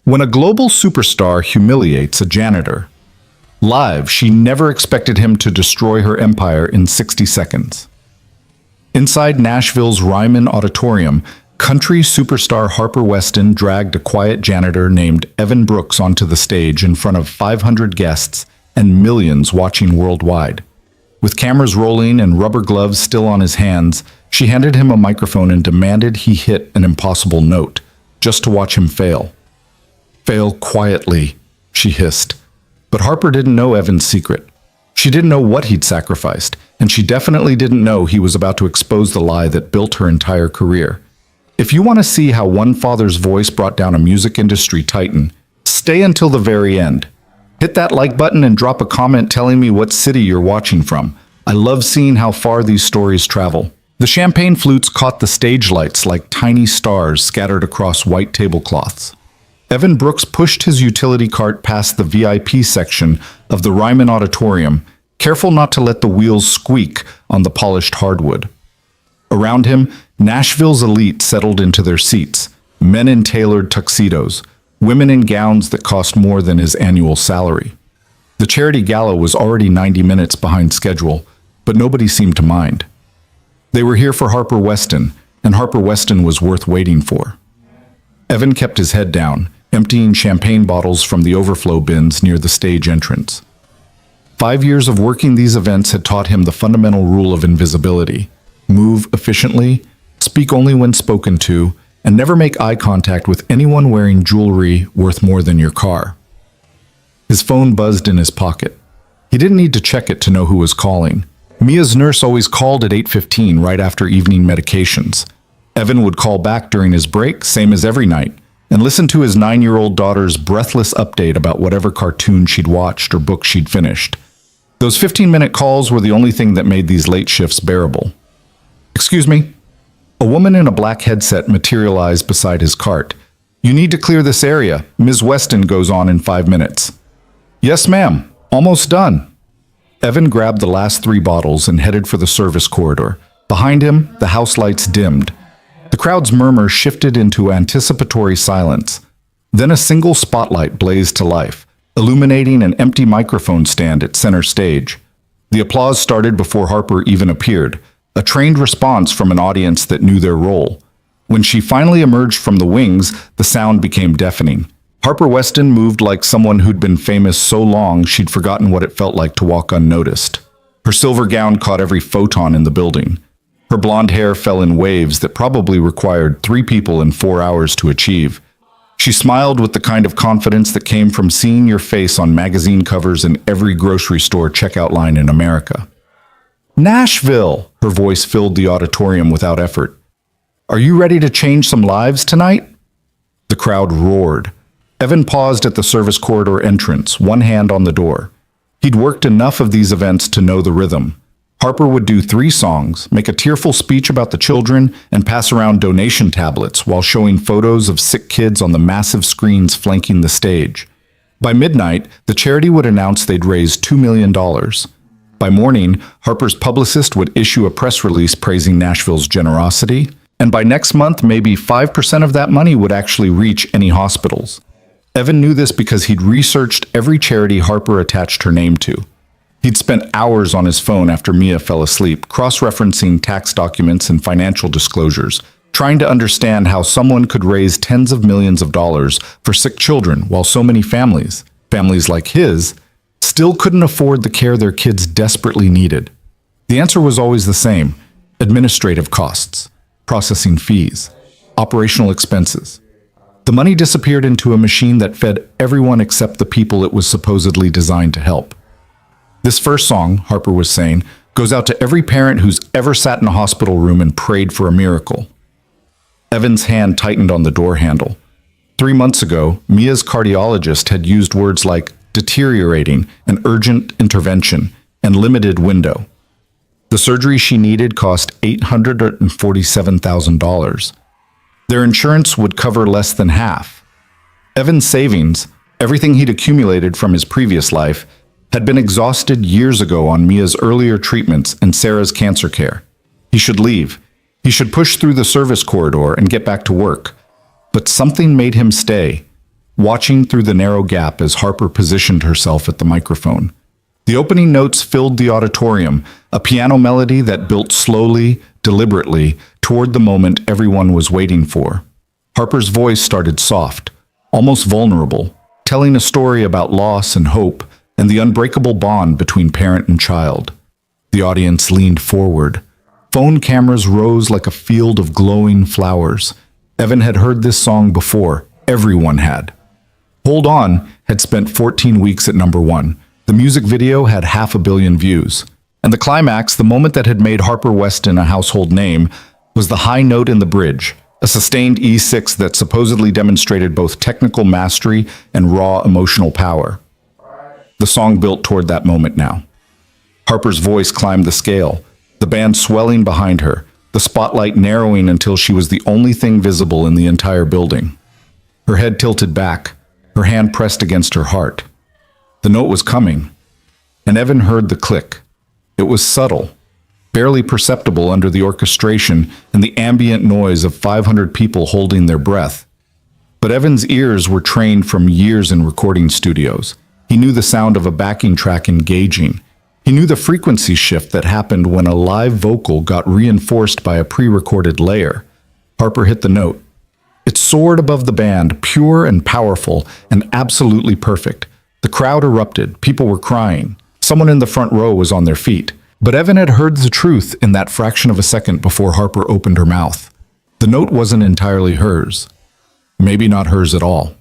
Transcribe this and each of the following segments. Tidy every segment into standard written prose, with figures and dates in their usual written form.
When a global superstar humiliates a janitor. Live, she never expected him to destroy her empire in 60 seconds. Inside Nashville's Ryman Auditorium, country superstar Harper Weston dragged a quiet janitor named Evan Brooks onto the stage in front of 500 guests and millions watching worldwide. With cameras rolling and rubber gloves still on his hands, she handed him a microphone and demanded he hit an impossible note, just to watch him fail. "Fail quietly," she hissed. But Harper didn't know Evan's secret. She didn't know what he'd sacrificed, and she definitely didn't know he was about to expose the lie that built her entire career. If you want to see how one father's voice brought down a music industry titan, stay until the very end. Hit that like button and drop a comment telling me what city you're watching from. I love seeing how far these stories travel. The champagne flutes caught the stage lights like tiny stars scattered across white tablecloths. Evan Brooks pushed his utility cart past the VIP section of the Ryman Auditorium, careful not to let the wheels squeak on the polished hardwood. Around him, Nashville's elite settled into their seats, men in tailored tuxedos, women in gowns that cost more than his annual salary. The charity gala was already 90 minutes behind schedule, but nobody seemed to mind. They were here for Harper Weston, and Harper Weston was worth waiting for. Evan kept his head down, emptying champagne bottles from the overflow bins near the stage entrance. 5 years of working these events had taught him the fundamental rule of invisibility: move efficiently, speak only when spoken to, and never make eye contact with anyone wearing jewelry worth more than your car. His phone buzzed in his pocket. He didn't need to check it to know who was calling. Mia's nurse always called at 8:15 right after evening medications. Evan would call back during his break, same as every night, and listen to his 9-year-old daughter's breathless update about whatever cartoon she'd watched or book she'd finished. Those 15-minute calls were the only thing that made these late shifts bearable. "Excuse me?" A woman in a black headset materialized beside his cart. "You need to clear this area. Ms. Weston goes on in 5 minutes." "Yes, ma'am. Almost done." Evan grabbed the last 3 bottles and headed for the service corridor. Behind him, the house lights dimmed. The crowd's murmur shifted into anticipatory silence. Then a single spotlight blazed to life, illuminating an empty microphone stand at center stage. The applause started before Harper even appeared, a trained response from an audience that knew their role. When she finally emerged from the wings, the sound became deafening. Harper Weston moved like someone who'd been famous so long she'd forgotten what it felt like to walk unnoticed. Her silver gown caught every photon in the building. Her blonde hair fell in waves that probably required 3 people in 4 hours to achieve. She smiled with the kind of confidence that came from seeing your face on magazine covers in every grocery store checkout line in America. "Nashville!" Her voice filled the auditorium without effort. "Are you ready to change some lives tonight?" The crowd roared. Evan paused at the service corridor entrance, one hand on the door. He'd worked enough of these events to know the rhythm. Harper would do 3 songs, make a tearful speech about the children, and pass around donation tablets while showing photos of sick kids on the massive screens flanking the stage. By midnight, the charity would announce they'd raised $2 million. By morning, Harper's publicist would issue a press release praising Nashville's generosity, and by next month, maybe 5% of that money would actually reach any hospitals. Evan knew this because he'd researched every charity Harper attached her name to. He'd spent hours on his phone after Mia fell asleep, cross-referencing tax documents and financial disclosures, trying to understand how someone could raise tens of millions of dollars for sick children while so many families like his, still couldn't afford the care their kids desperately needed. The answer was always the same: administrative costs, processing fees, operational expenses. The money disappeared into a machine that fed everyone except the people it was supposedly designed to help. "This first song," Harper was saying, "goes out to every parent who's ever sat in a hospital room and prayed for a miracle." Evan's hand tightened on the door handle. 3 months ago, Mia's cardiologist had used words like deteriorating and urgent intervention and limited window. The surgery she needed cost $847,000. Their insurance would cover less than half. Evan's savings, everything he'd accumulated from his previous life, had been exhausted years ago on Mia's earlier treatments and Sarah's cancer care. He should leave. He should push through the service corridor and get back to work. But something made him stay. watching through the narrow gap as Harper positioned herself at the microphone. The opening notes filled the auditorium, a piano melody that built slowly, deliberately, toward the moment everyone was waiting for. Harper's voice started soft, almost vulnerable, telling a story about loss and hope and the unbreakable bond between parent and child. The audience leaned forward. Phone cameras rose like a field of glowing flowers. Evan had heard this song before. Everyone had. Hold On had spent 14 weeks at #1. The music video had 500 million views. And the climax, the moment that had made Harper Weston a household name, was the high note in the bridge, a sustained E6 that supposedly demonstrated both technical mastery and raw emotional power. The song built toward that moment now. Harper's voice climbed the scale, the band swelling behind her, the spotlight narrowing until she was the only thing visible in the entire building. Her head tilted back, her hand pressed against her heart. The note was coming, and Evan heard the click. It was subtle, barely perceptible under the orchestration and the ambient noise of 500 people holding their breath. But Evan's ears were trained from years in recording studios. He knew the sound of a backing track engaging. He knew the frequency shift that happened when a live vocal got reinforced by a pre-recorded layer. Harper hit the note. It soared above the band, pure and powerful and absolutely perfect. The crowd erupted. People were crying. Someone in the front row was on their feet. But Evan had heard the truth in that fraction of a second before Harper opened her mouth. The note wasn't entirely hers. Maybe not hers at all.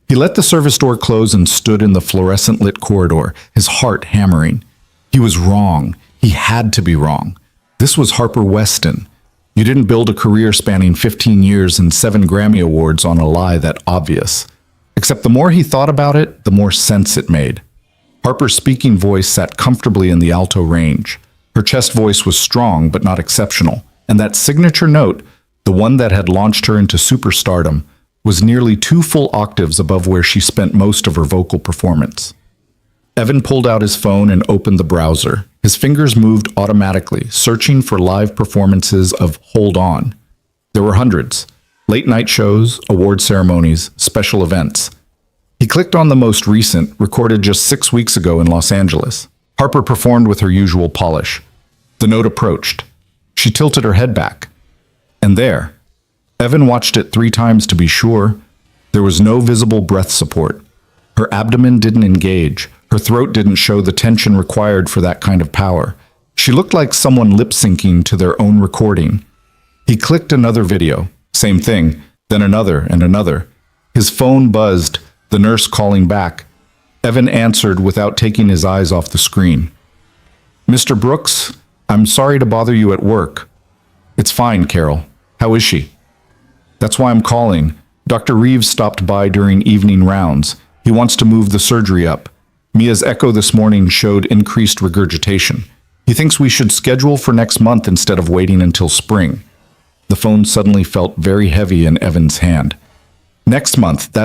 He let the service door close and stood in the fluorescent-lit corridor, his heart hammering. He was wrong. He had to be wrong. This was Harper Weston. You didn't build a career spanning 15 years and 7 Grammy Awards on a lie that obvious. Except the more he thought about it, the more sense it made. Harper's speaking voice sat comfortably in the alto range. Her chest voice was strong but not exceptional, and that signature note, the one that had launched her into superstardom, was nearly 2 full octaves above where she spent most of her vocal performance. Evan pulled out his phone and opened the browser. His fingers moved automatically, searching for live performances of Hold On. There were hundreds. Late-night shows, award ceremonies, special events. He clicked on the most recent, recorded just 6 weeks ago in Los Angeles. Harper performed with her usual polish. The note approached. She tilted her head back. And there, Evan watched it 3 times to be sure. There was no visible breath support. Her abdomen didn't engage. Her throat didn't show the tension required for that kind of power. She looked like someone lip-syncing to their own recording. He clicked another video. Same thing, then another and another. His phone buzzed, the nurse calling back. Evan answered without taking his eyes off the screen. "Mr. Brooks, I'm sorry to bother you at work." "It's fine, Carol. How is she?" "That's why I'm calling. Dr. Reeves stopped by during evening rounds. He wants to move the surgery up. Mia's echo this morning showed increased regurgitation. He thinks we should schedule for next month instead of waiting until spring." The phone suddenly felt very heavy in Evan's hand. "Next month,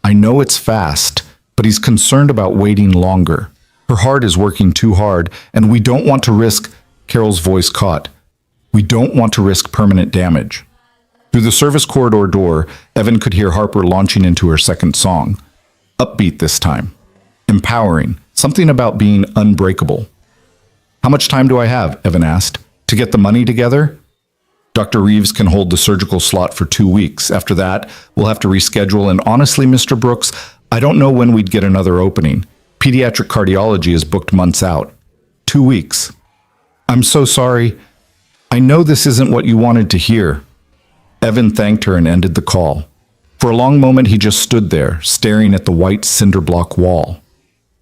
I know it's fast, but he's concerned about waiting longer. Her heart is working too hard, and we don't want to risk," Carol's voice caught. "We don't want to risk permanent damage." Through the service corridor door, Evan could hear Harper launching into her second song. Upbeat this time. Empowering. Something about being unbreakable. "How much time do I have?" Evan asked. "To get the money together?" "Dr. Reeves can hold the surgical slot for 2 weeks. After that, we'll have to reschedule, and honestly, Mr. Brooks, I don't know when we'd get another opening. Pediatric cardiology is booked months out. 2 weeks. I'm so sorry. I know this isn't what you wanted to hear." Evan thanked her and ended the call. For a long moment, he just stood there, staring at the white cinder block wall.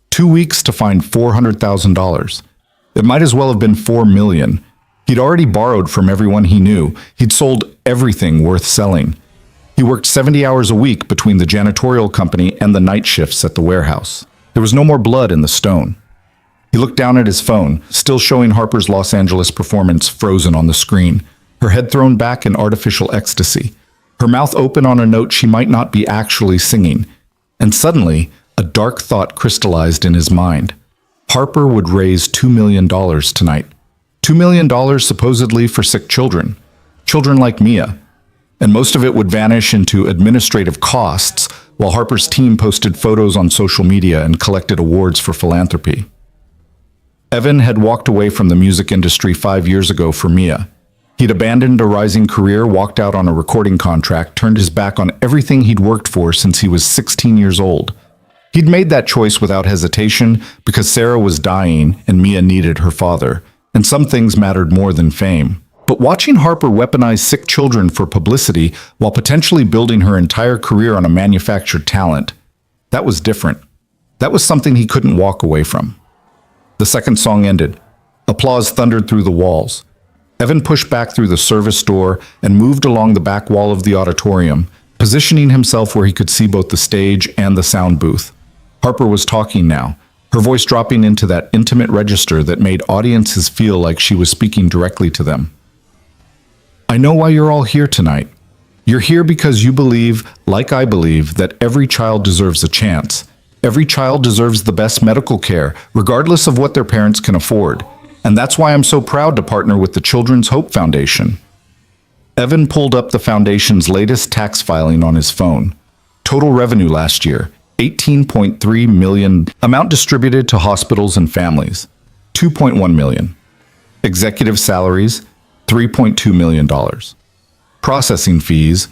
2 weeks to find $400,000. It might as well have been $4 million. He'd already borrowed from everyone he knew. He'd sold everything worth selling. He worked 70 hours a week between the janitorial company and the night shifts at the warehouse. There was no more blood in the stone. He looked down at his phone, still showing Harper's Los Angeles performance frozen on the screen, her head thrown back in artificial ecstasy, her mouth open on a note she might not be actually singing. And suddenly, a dark thought crystallized in his mind. Harper would raise $2 million tonight. $2 million supposedly for sick children. Children like Mia. And most of it would vanish into administrative costs, while Harper's team posted photos on social media and collected awards for philanthropy. Evan had walked away from the music industry 5 years ago for Mia. He'd abandoned a rising career, walked out on a recording contract, turned his back on everything he'd worked for since he was 16 years old. He'd made that choice without hesitation because Sarah was dying and Mia needed her father, and some things mattered more than fame. But watching Harper weaponize sick children for publicity while potentially building her entire career on a manufactured talent, that was different. That was something he couldn't walk away from. The second song ended. Applause thundered through the walls. Evan pushed back through the service door and moved along the back wall of the auditorium, positioning himself where he could see both the stage and the sound booth. Harper was talking now, her voice dropping into that intimate register that made audiences feel like she was speaking directly to them. I know why you're all here tonight. You're here because you believe, like I believe, that every child deserves a chance. Every child deserves the best medical care, regardless of what their parents can afford. And that's why I'm so proud to partner with the Children's Hope Foundation. Evan pulled up the foundation's latest tax filing on his phone. Total revenue last year, $18.3 million. Amount distributed to hospitals and families, $2.1 million. Executive salaries, $3.2 million. Processing fees,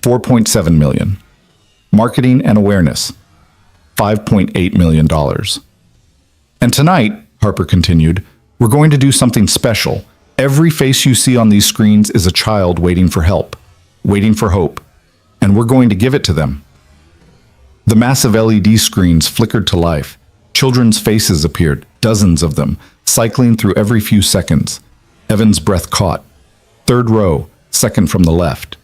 $4.7 million. Marketing and awareness, $5.8 million. And tonight, Harper continued, we're going to do something special. Every face you see on these screens is a child waiting for help, waiting for hope, and we're going to give it to them. The massive LED screens flickered to life. Children's faces appeared, dozens of them, cycling through every few seconds. Evan's breath caught. Third row, second from the left.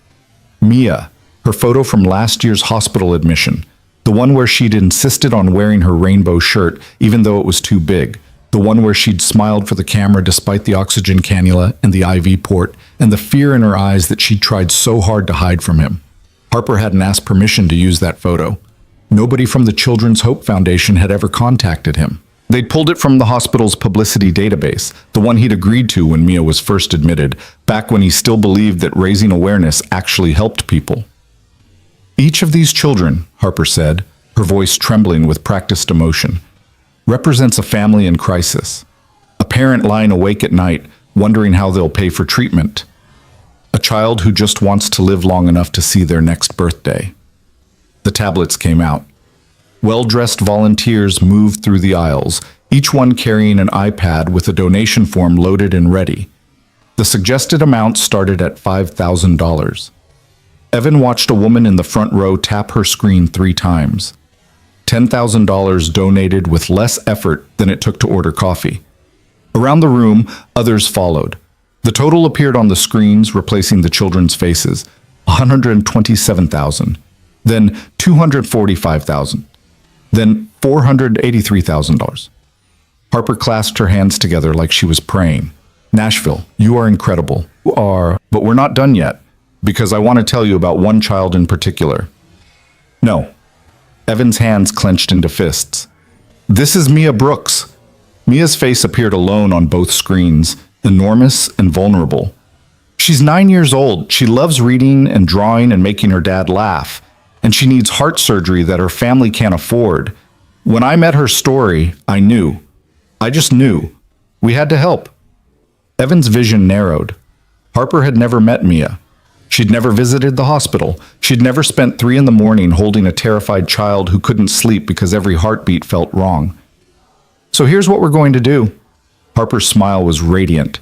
Mia, her photo from last year's hospital admission, the one where she'd insisted on wearing her rainbow shirt even though it was too big, the one where she'd smiled for the camera despite the oxygen cannula and the IV port, and the fear in her eyes that she'd tried so hard to hide from him. Harper hadn't asked permission to use that photo. Nobody from the Children's Hope Foundation had ever contacted him. They'd pulled it from the hospital's publicity database, the one he'd agreed to when Mia was first admitted, back when he still believed that raising awareness actually helped people. Each of these children, Harper said, her voice trembling with practiced emotion, represents a family in crisis. A parent lying awake at night, wondering how they'll pay for treatment. A child who just wants to live long enough to see their next birthday. The tablets came out. Well-dressed volunteers moved through the aisles, each one carrying an iPad with a donation form loaded and ready. The suggested amount started at $5,000. Evan watched a woman in the front row tap her screen 3 times. $10,000 donated with less effort than it took to order coffee. Around the room, others followed. The total appeared on the screens, replacing the children's faces. $127,000, then $245,000, then $483,000. Harper clasped her hands together like she was praying. Nashville, you are incredible. You are, but we're not done yet, because I want to tell you about one child in particular. No. Evan's hands clenched into fists. This is Mia Brooks. Mia's face appeared alone on both screens, enormous and vulnerable. She's 9 years old. She loves reading and drawing and making her dad laugh, and she needs heart surgery that her family can't afford. When I met her story, I knew. I just knew. We had to help. Evan's vision narrowed. Harper had never met Mia. She'd never visited the hospital. She'd never spent 3 a.m. holding a terrified child who couldn't sleep because every heartbeat felt wrong. So here's what we're going to do. Harper's smile was radiant.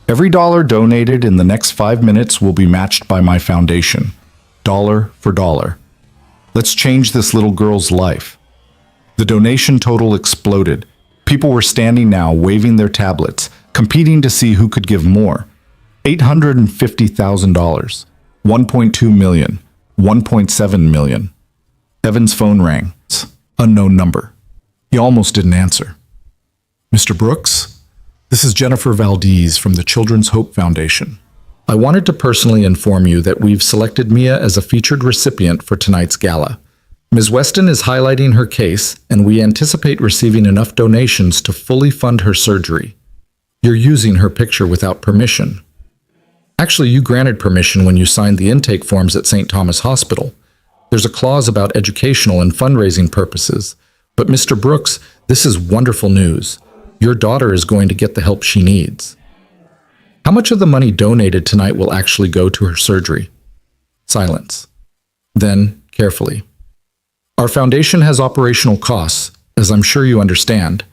Every dollar donated in the next 5 minutes will be matched by my foundation. Dollar for dollar. Let's change this little girl's life. The donation total exploded. People were standing now, waving their tablets, competing to see who could give more. $850,000, $1.2 million, $1.7 million. Evan's phone rang. Unknown number. He almost didn't answer. Mr. Brooks, this is Jennifer Valdez from the Children's Hope Foundation. I wanted to personally inform you that we've selected Mia as a featured recipient for tonight's gala. Ms. Weston is highlighting her case, and we anticipate receiving enough donations to fully fund her surgery. You're using her picture without permission. Actually, you granted permission when you signed the intake forms at St. Thomas Hospital. There's a clause about educational and fundraising purposes. But Mr. Brooks, this is wonderful news. Your daughter is going to get the help she needs. How much of the money donated tonight will actually go to her surgery? Silence. Then, carefully. Our foundation has operational costs, as I'm sure you understand,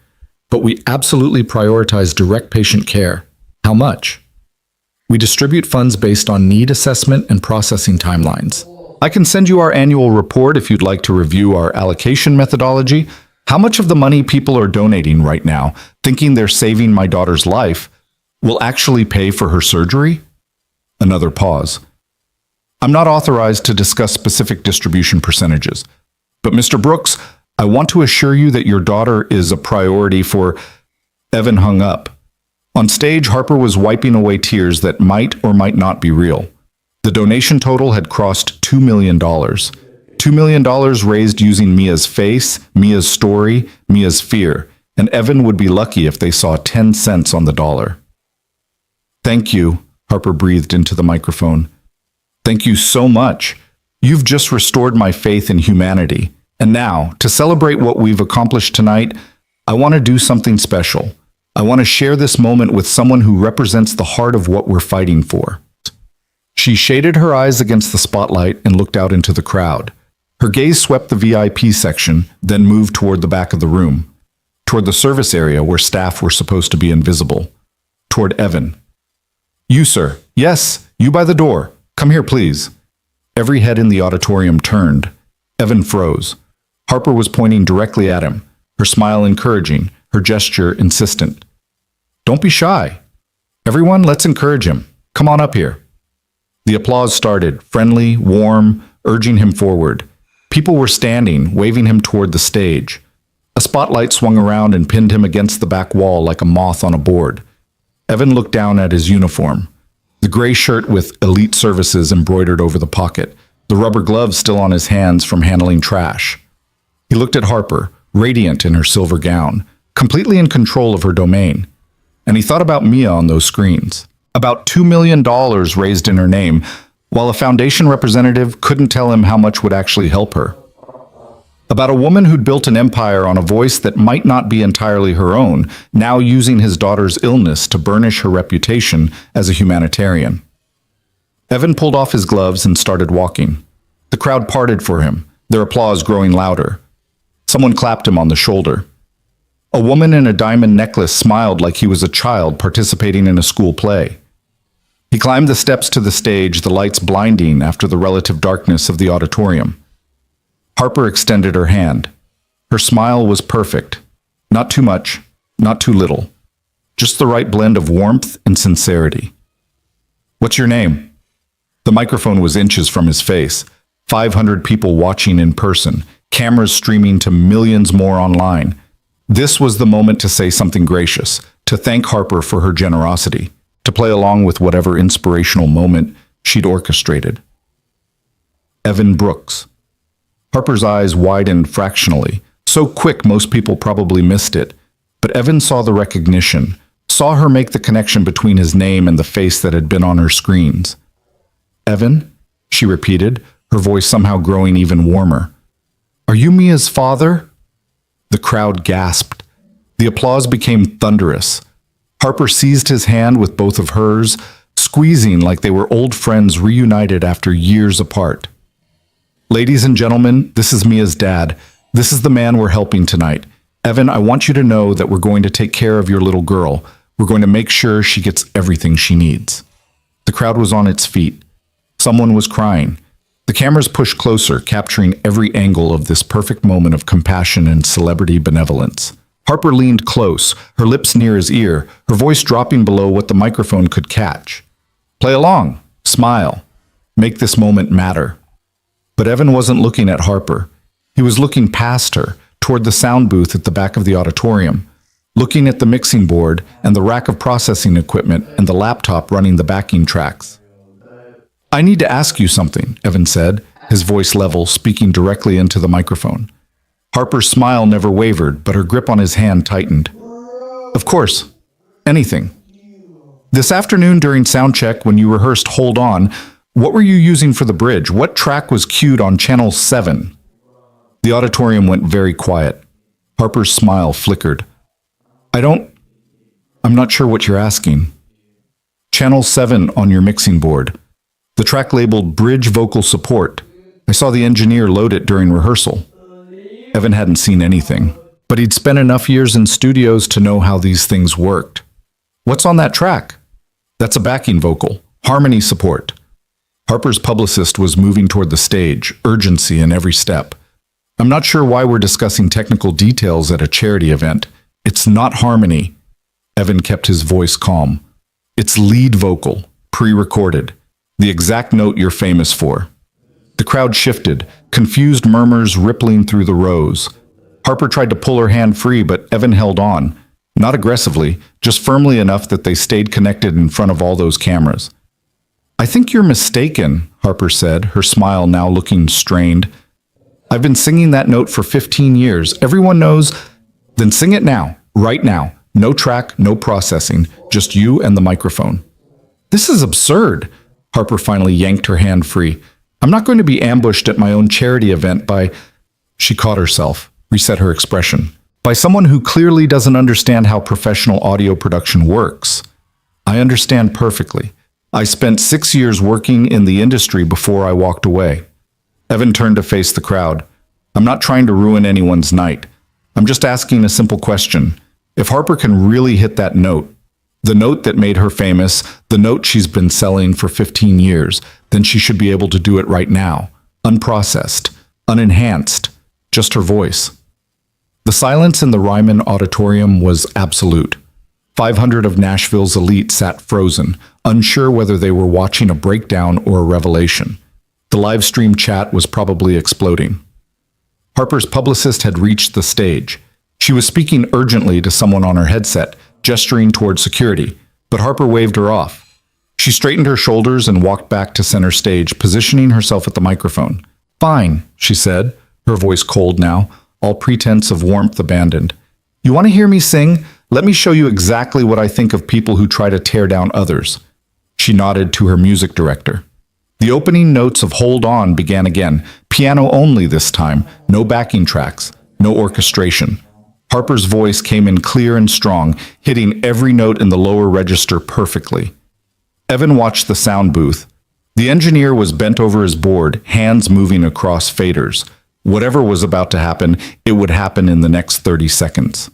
but we absolutely prioritize direct patient care. How much? We distribute funds based on need assessment and processing timelines. I can send you our annual report if you'd like to review our allocation methodology. How much of the money people are donating right now, thinking they're saving my daughter's life, will actually pay for her surgery? Another pause. I'm not authorized to discuss specific distribution percentages, but Mr. Brooks, I want to assure you that your daughter is a priority for... Evan hung up. On stage, Harper was wiping away tears that might or might not be real. The donation total had crossed $2 million. $2 million raised using Mia's face, Mia's story, Mia's fear, and Evan would be lucky if they saw 10 cents on the dollar. Thank you, Harper breathed into the microphone. Thank you so much. You've just restored my faith in humanity. And now, to celebrate what we've accomplished tonight, I want to do something special. I want to share this moment with someone who represents the heart of what we're fighting for. She shaded her eyes against the spotlight and looked out into the crowd. Her gaze swept the VIP section, then moved toward the back of the room, toward the service area where staff were supposed to be invisible, toward Evan. You, sir. Yes, you by the door. Come here, please. Every head in the auditorium turned. Evan froze. Harper was pointing directly at him, her smile encouraging, her gesture insistent. Don't be shy. Everyone, let's encourage him. Come on up here. The applause started, friendly, warm, urging him forward. People were standing, waving him toward the stage. A spotlight swung around and pinned him against the back wall like a moth on a board. Evan looked down at his uniform. The gray shirt with Elite Services embroidered over the pocket, the rubber gloves still on his hands from handling trash. He looked at Harper, radiant in her silver gown, completely in control of her domain. And he thought about Mia on those screens. About $2 million raised in her name, while a foundation representative couldn't tell him how much would actually help her. About a woman who'd built an empire on a voice that might not be entirely her own, now using his daughter's illness to burnish her reputation as a humanitarian. Evan pulled off his gloves and started walking. The crowd parted for him, their applause growing louder. Someone clapped him on the shoulder. A woman in a diamond necklace smiled like he was a child participating in a school play. He climbed the steps to the stage, the lights blinding after the relative darkness of the auditorium. Harper extended her hand. Her smile was perfect. Not too much, not too little. Just the right blend of warmth and sincerity. What's your name? The microphone was inches from his face. 500 people watching in person, cameras streaming to millions more online. This was the moment to say something gracious, to thank Harper for her generosity, to play along with whatever inspirational moment she'd orchestrated. Evan Brooks. Harper's eyes widened fractionally, so quick most people probably missed it, but Evan saw the recognition, saw her make the connection between his name and the face that had been on her screens. Evan? She repeated, her voice somehow growing even warmer. Are you Mia's father? The crowd gasped. The applause became thunderous. Harper seized his hand with both of hers, squeezing like they were old friends reunited after years apart. Ladies and gentlemen, this is Mia's dad. This is the man we're helping tonight. Evan, I want you to know that we're going to take care of your little girl. We're going to make sure she gets everything she needs. The crowd was on its feet. Someone was crying. The cameras pushed closer, capturing every angle of this perfect moment of compassion and celebrity benevolence. Harper leaned close, her lips near his ear, her voice dropping below what the microphone could catch. Play along. Smile. Make this moment matter. But Evan wasn't looking at Harper. He was looking past her, toward the sound booth at the back of the auditorium, looking at the mixing board and the rack of processing equipment and the laptop running the backing tracks. I need to ask you something, Evan said, his voice level, speaking directly into the microphone. Harper's smile never wavered, but her grip on his hand tightened. Of course. Anything. This afternoon during sound check when you rehearsed Hold On, What were you using for the bridge? What track was cued on channel 7? The auditorium went very quiet. Harper's smile flickered. I'm not sure what you're asking. Channel 7 on your mixing board. The track labeled Bridge Vocal Support. I saw the engineer load it during rehearsal. Evan hadn't seen anything, but he'd spent enough years in studios to know how these things worked. What's on that track? That's a backing vocal, harmony support. Harper's publicist was moving toward the stage, urgency in every step. I'm not sure why we're discussing technical details at a charity event. It's not harmony. Evan kept his voice calm. It's lead vocal, pre-recorded, the exact note you're famous for. The crowd shifted, confused murmurs rippling through the rows. Harper tried to pull her hand free, but Evan held on. Not aggressively, just firmly enough that they stayed connected in front of all those cameras. I think you're mistaken, Harper said, her smile now looking strained. I've been singing that note for 15 years. Everyone knows. Then sing it now, right now. No track, no processing, just you and the microphone. This is absurd. Harper finally yanked her hand free. I'm not going to be ambushed at my own charity event by... She caught herself, reset her expression. By someone who clearly doesn't understand how professional audio production works. I understand perfectly. I spent 6 years working in the industry before I walked away. Evan turned to face the crowd. I'm not trying to ruin anyone's night. I'm just asking a simple question. If Harper can really hit that note, the note that made her famous, the note she's been selling for 15 years, then she should be able to do it right now, unprocessed, unenhanced, just her voice. The silence in the Ryman auditorium was absolute. 500 of Nashville's elite sat frozen, unsure whether they were watching a breakdown or a revelation. The live stream chat was probably exploding. Harper's publicist had reached the stage. She was speaking urgently to someone on her headset, gesturing toward security, but Harper waved her off. She straightened her shoulders and walked back to center stage, positioning herself at the microphone. Fine, she said, her voice cold now, all pretense of warmth abandoned. You want to hear me sing? Let me show you exactly what I think of people who try to tear down others. She nodded to her music director. The opening notes of Hold On began again, piano only this time, no backing tracks, no orchestration. Harper's voice came in clear and strong, hitting every note in the lower register perfectly. Evan watched the sound booth. The engineer was bent over his board, hands moving across faders. Whatever was about to happen, it would happen in the next 30 seconds.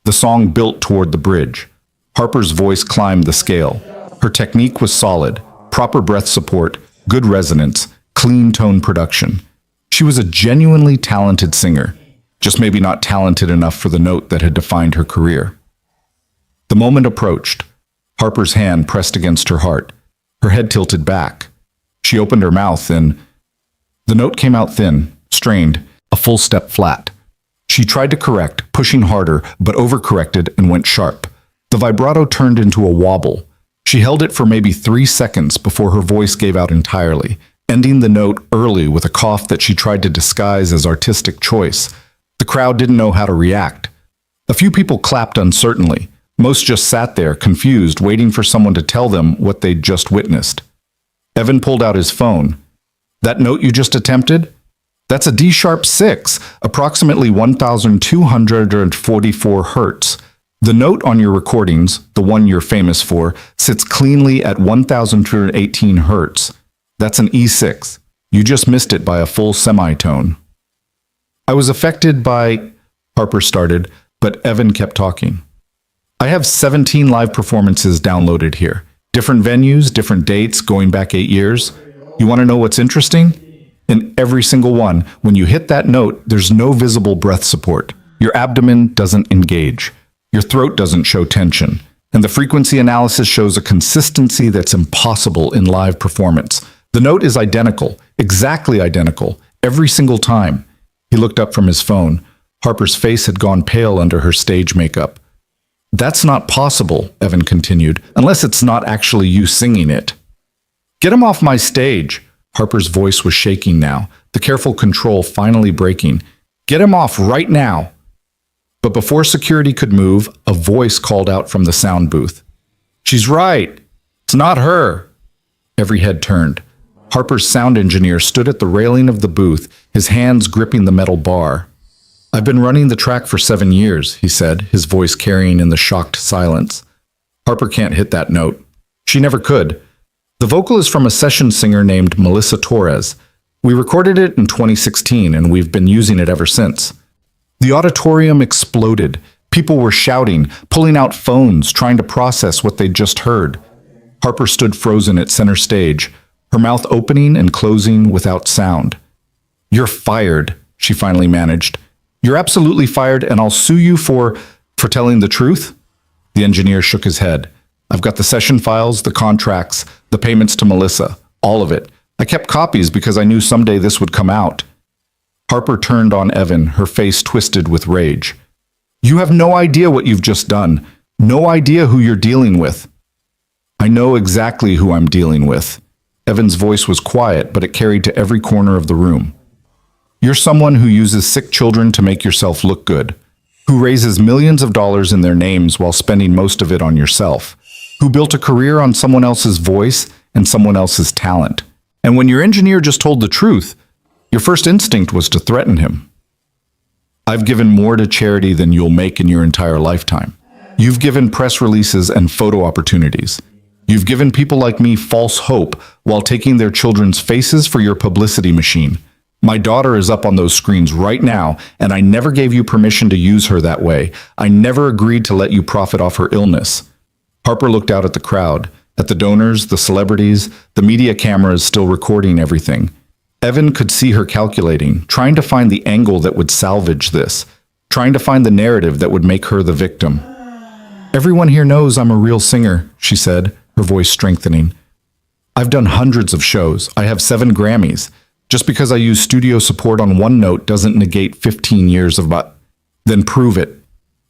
The song built toward the bridge. Harper's voice climbed the scale. Her technique was solid, proper breath support, good resonance, clean tone production. She was a genuinely talented singer, just maybe not talented enough for the note that had defined her career. The moment approached. Harper's hand pressed against her heart. Her head tilted back. She opened her mouth and the note came out thin, strained, a full step flat. She tried to correct, pushing harder, but overcorrected and went sharp. The vibrato turned into a wobble. She held it for maybe 3 seconds before her voice gave out entirely, ending the note early with a cough that she tried to disguise as artistic choice. The crowd didn't know how to react. A few people clapped uncertainly. Most just sat there, confused, waiting for someone to tell them what they'd just witnessed. Evan pulled out his phone. That note you just attempted? That's a D-sharp 6, approximately 1,244 hertz. The note on your recordings, the one you're famous for, sits cleanly at 1,218 hertz. That's an E6. You just missed it by a full semitone. I was affected by... Harper started, but Evan kept talking. I have 17 live performances downloaded here. Different venues, different dates, going back 8 years. You want to know what's interesting? In every single one, when you hit that note, there's no visible breath support. Your abdomen doesn't engage. Your throat doesn't show tension. And the frequency analysis shows a consistency that's impossible in live performance. The note is identical, exactly identical, every single time. He looked up from his phone. Harper's face had gone pale under her stage makeup. That's not possible, Evan continued, unless it's not actually you singing it. Get him off my stage. Harper's voice was shaking now, the careful control finally breaking. Get him off right now. But before security could move, a voice called out from the sound booth. She's right. It's not her. Every head turned. Harper's sound engineer stood at the railing of the booth, his hands gripping the metal bar. "I've been running the track for 7 years," he said, his voice carrying in the shocked silence. "Harper can't hit that note. She never could. The vocal is from a session singer named Melissa Torres. We recorded it in 2016, and we've been using it ever since." The auditorium exploded. People were shouting, pulling out phones, trying to process what they'd just heard. Harper stood frozen at center stage, her mouth opening and closing without sound. "You're fired," she finally managed. "You're absolutely fired, and I'll sue you for telling the truth?" The engineer shook his head. "I've got the session files, the contracts, the payments to Melissa, all of it. I kept copies because I knew someday this would come out." Harper turned on Evan, her face twisted with rage. "You have no idea what you've just done. No idea who you're dealing with." "I know exactly who I'm dealing with." Evan's voice was quiet, but it carried to every corner of the room. "You're someone who uses sick children to make yourself look good, who raises millions of dollars in their names while spending most of it on yourself, who built a career on someone else's voice and someone else's talent. And when your engineer just told the truth, your first instinct was to threaten him. I've given more to charity than you'll make in your entire lifetime. You've given press releases and photo opportunities. You've given people like me false hope while taking their children's faces for your publicity machine. My daughter is up on those screens right now, and I never gave you permission to use her that way. I never agreed to let you profit off her illness." Harper looked out at the crowd, at the donors, the celebrities, the media cameras still recording everything. Evan could see her calculating, trying to find the angle that would salvage this, trying to find the narrative that would make her the victim. "Everyone here knows I'm a real singer," she said, her voice strengthening. "I've done hundreds of shows. I have 7 Grammys. Just because I use studio support on one note doesn't negate 15 years of Then prove it."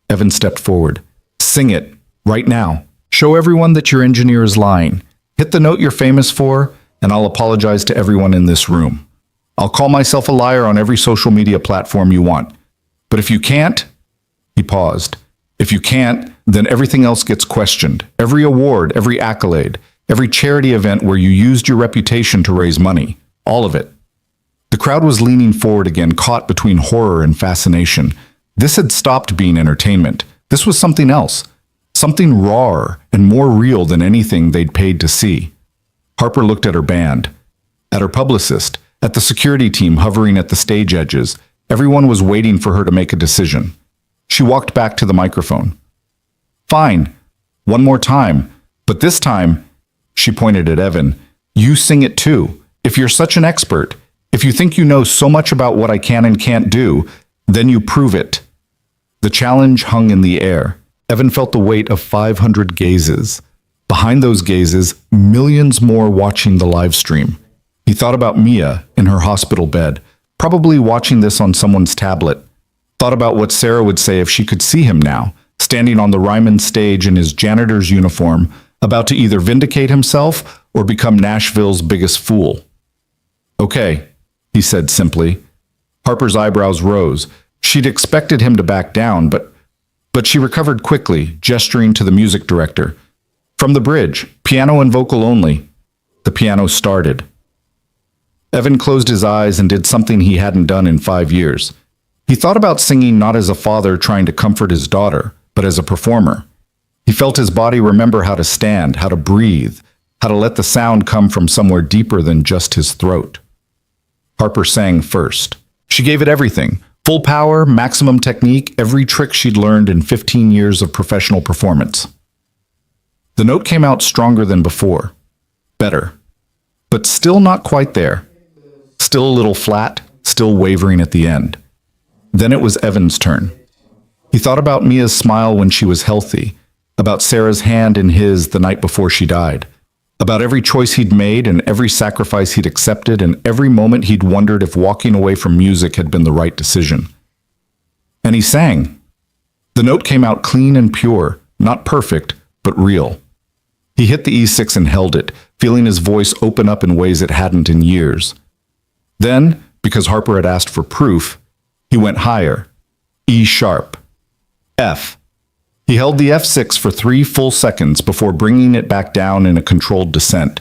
Evan stepped forward. "Sing it, right now. Show everyone that your engineer is lying. Hit the note you're famous for, and I'll apologize to everyone in this room. I'll call myself a liar on every social media platform you want. But if you can't," he paused, "if you can't, then everything else gets questioned. Every award, every accolade, every charity event where you used your reputation to raise money. All of it." The crowd was leaning forward again, caught between horror and fascination. This had stopped being entertainment. This was something else. Something rawer and more real than anything they'd paid to see. Harper looked at her band, at her publicist, at the security team hovering at the stage edges. Everyone was waiting for her to make a decision. She walked back to the microphone. "Fine, one more time, but this time," she pointed at Evan, "you sing it too. If you're such an expert, if you think you know so much about what I can and can't do, then you prove it." The challenge hung in the air. Evan felt the weight of 500 gazes. Behind those gazes, millions more watching the live stream. He thought about Mia in her hospital bed, probably watching this on someone's tablet. Thought about what Sarah would say if she could see him now, standing on the Ryman stage in his janitor's uniform, about to either vindicate himself or become Nashville's biggest fool. "Okay," he said simply. Harper's eyebrows rose. She'd expected him to back down, but she recovered quickly, gesturing to the music director. "From the bridge, piano and vocal only." The piano started. Evan closed his eyes and did something he hadn't done in 5 years. He thought about singing not as a father trying to comfort his daughter, but as a performer. He felt his body remember how to stand, how to breathe, how to let the sound come from somewhere deeper than just his throat. Harper sang first. She gave it everything. Full power, maximum technique, every trick she'd learned in 15 years of professional performance. The note came out stronger than before. Better. But still not quite there. Still a little flat, still wavering at the end. Then it was Evan's turn. He thought about Mia's smile when she was healthy, about Sarah's hand in his the night before she died, about every choice he'd made and every sacrifice he'd accepted and every moment he'd wondered if walking away from music had been the right decision. And he sang. The note came out clean and pure, not perfect, but real. He hit the E6 and held it, feeling his voice open up in ways it hadn't in years. Then, because Harper had asked for proof, he went higher. E sharp. F. He held the F6 for 3 full seconds before bringing it back down in a controlled descent.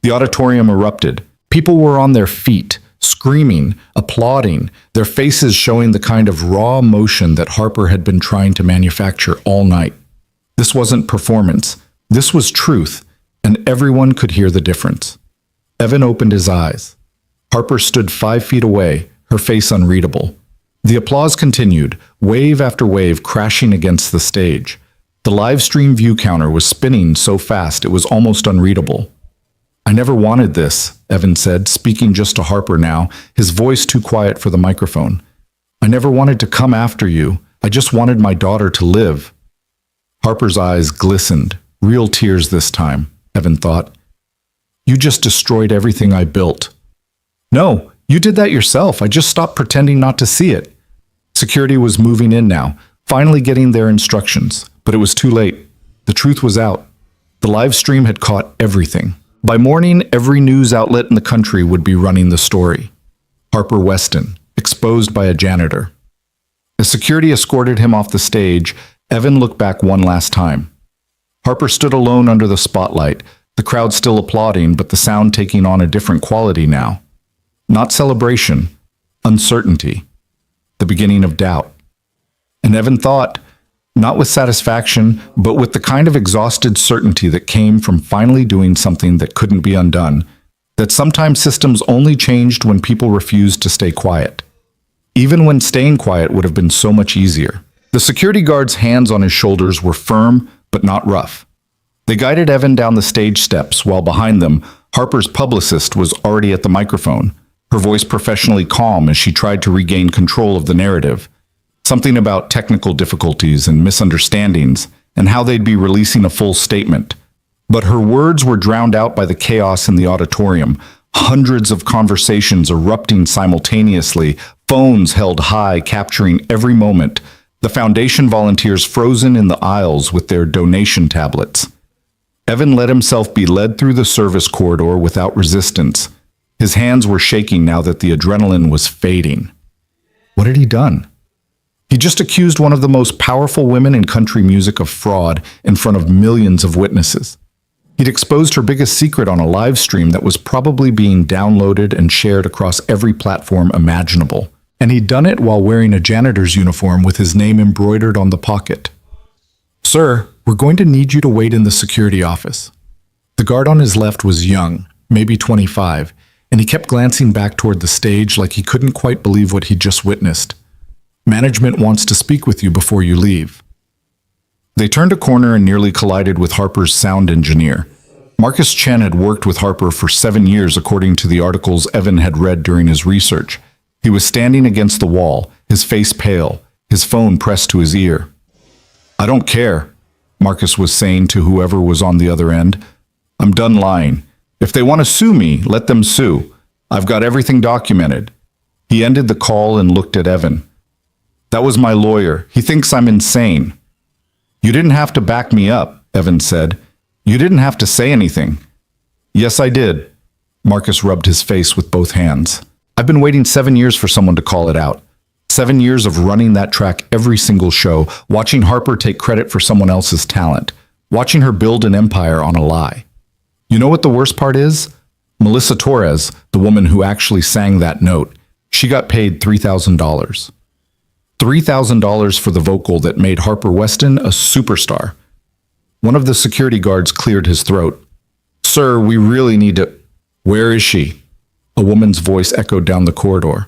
The auditorium erupted. People were on their feet, screaming, applauding, their faces showing the kind of raw emotion that Harper had been trying to manufacture all night. This wasn't performance. This was truth, and everyone could hear the difference. Evan opened his eyes. Harper stood 5 feet away, her face unreadable. The applause continued, wave after wave crashing against the stage. The live stream view counter was spinning so fast it was almost unreadable. "I never wanted this," Evan said, speaking just to Harper now, his voice too quiet for the microphone. "I never wanted to come after you. I just wanted my daughter to live." Harper's eyes glistened, real tears this time, Evan thought. "You just destroyed everything I built." "No, you did that yourself. I just stopped pretending not to see it." Security was moving in now, finally getting their instructions, but it was too late. The truth was out. The live stream had caught everything. By morning, every news outlet in the country would be running the story. Harper Weston, exposed by a janitor. As security escorted him off the stage, Evan looked back one last time. Harper stood alone under the spotlight, the crowd still applauding, but the sound taking on a different quality now. Not celebration, uncertainty, the beginning of doubt. And Evan thought, not with satisfaction, but with the kind of exhausted certainty that came from finally doing something that couldn't be undone, that sometimes systems only changed when people refused to stay quiet. Even when staying quiet would have been so much easier. The security guard's hands on his shoulders were firm, but not rough. They guided Evan down the stage steps, while behind them, Harper's publicist was already at the microphone, her voice professionally calm as she tried to regain control of the narrative. Something about technical difficulties and misunderstandings, and how they'd be releasing a full statement. But her words were drowned out by the chaos in the auditorium, hundreds of conversations erupting simultaneously, phones held high capturing every moment, the foundation volunteers frozen in the aisles with their donation tablets. Evan let himself be led through the service corridor without resistance. His hands were shaking now that the adrenaline was fading. What had he done? He just accused one of the most powerful women in country music of fraud in front of millions of witnesses. He'd exposed her biggest secret on a live stream that was probably being downloaded and shared across every platform imaginable. And he'd done it while wearing a janitor's uniform with his name embroidered on the pocket. "Sir, we're going to need you to wait in the security office." The guard on his left was young, maybe 25, and he kept glancing back toward the stage like he couldn't quite believe what he'd just witnessed. "Management wants to speak with you before you leave." They turned a corner and nearly collided with Harper's sound engineer. Marcus Chen had worked with Harper for 7 years, according to the articles Evan had read during his research. He was standing against the wall, his face pale, his phone pressed to his ear. "I don't care," Marcus was saying to whoever was on the other end. "I'm done lying. If they want to sue me, let them sue. I've got everything documented." He ended the call and looked at Evan. "That was my lawyer. He thinks I'm insane." "You didn't have to back me up," Evan said. "You didn't have to say anything." "Yes, I did." Marcus rubbed his face with both hands. "I've been waiting 7 years for someone to call it out. 7 years of running that track every single show, watching Harper take credit for someone else's talent, watching her build an empire on a lie. You know what the worst part is? Melissa Torres, the woman who actually sang that note, she got paid $3,000. $3,000 for the vocal that made Harper Weston a superstar. One of the security guards cleared his throat. "Sir, we really need to—" "Where is she?" A woman's voice echoed down the corridor.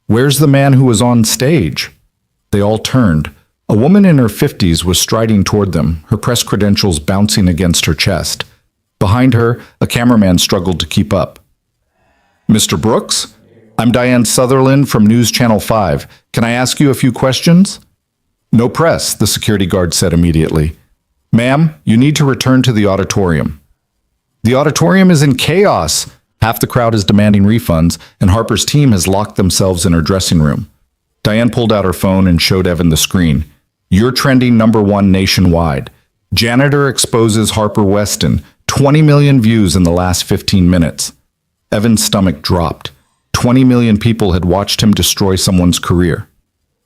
"Where's the man who was on stage?" They all turned. A woman in her 50s was striding toward them, her press credentials bouncing against her chest. Behind her, a cameraman struggled to keep up. "Mr. Brooks? I'm Diane Sutherland from News Channel 5. Can I ask you a few questions?" "No press," the security guard said immediately. "Ma'am, you need to return to the auditorium." "The auditorium is in chaos." Half the crowd is demanding refunds, and Harper's team has locked themselves in her dressing room. Diane pulled out her phone and showed Evan the screen. "You're trending #1 nationwide. Janitor exposes Harper Weston. 20 million views in the last 15 minutes. Evan's stomach dropped. 20 million people had watched him destroy someone's career.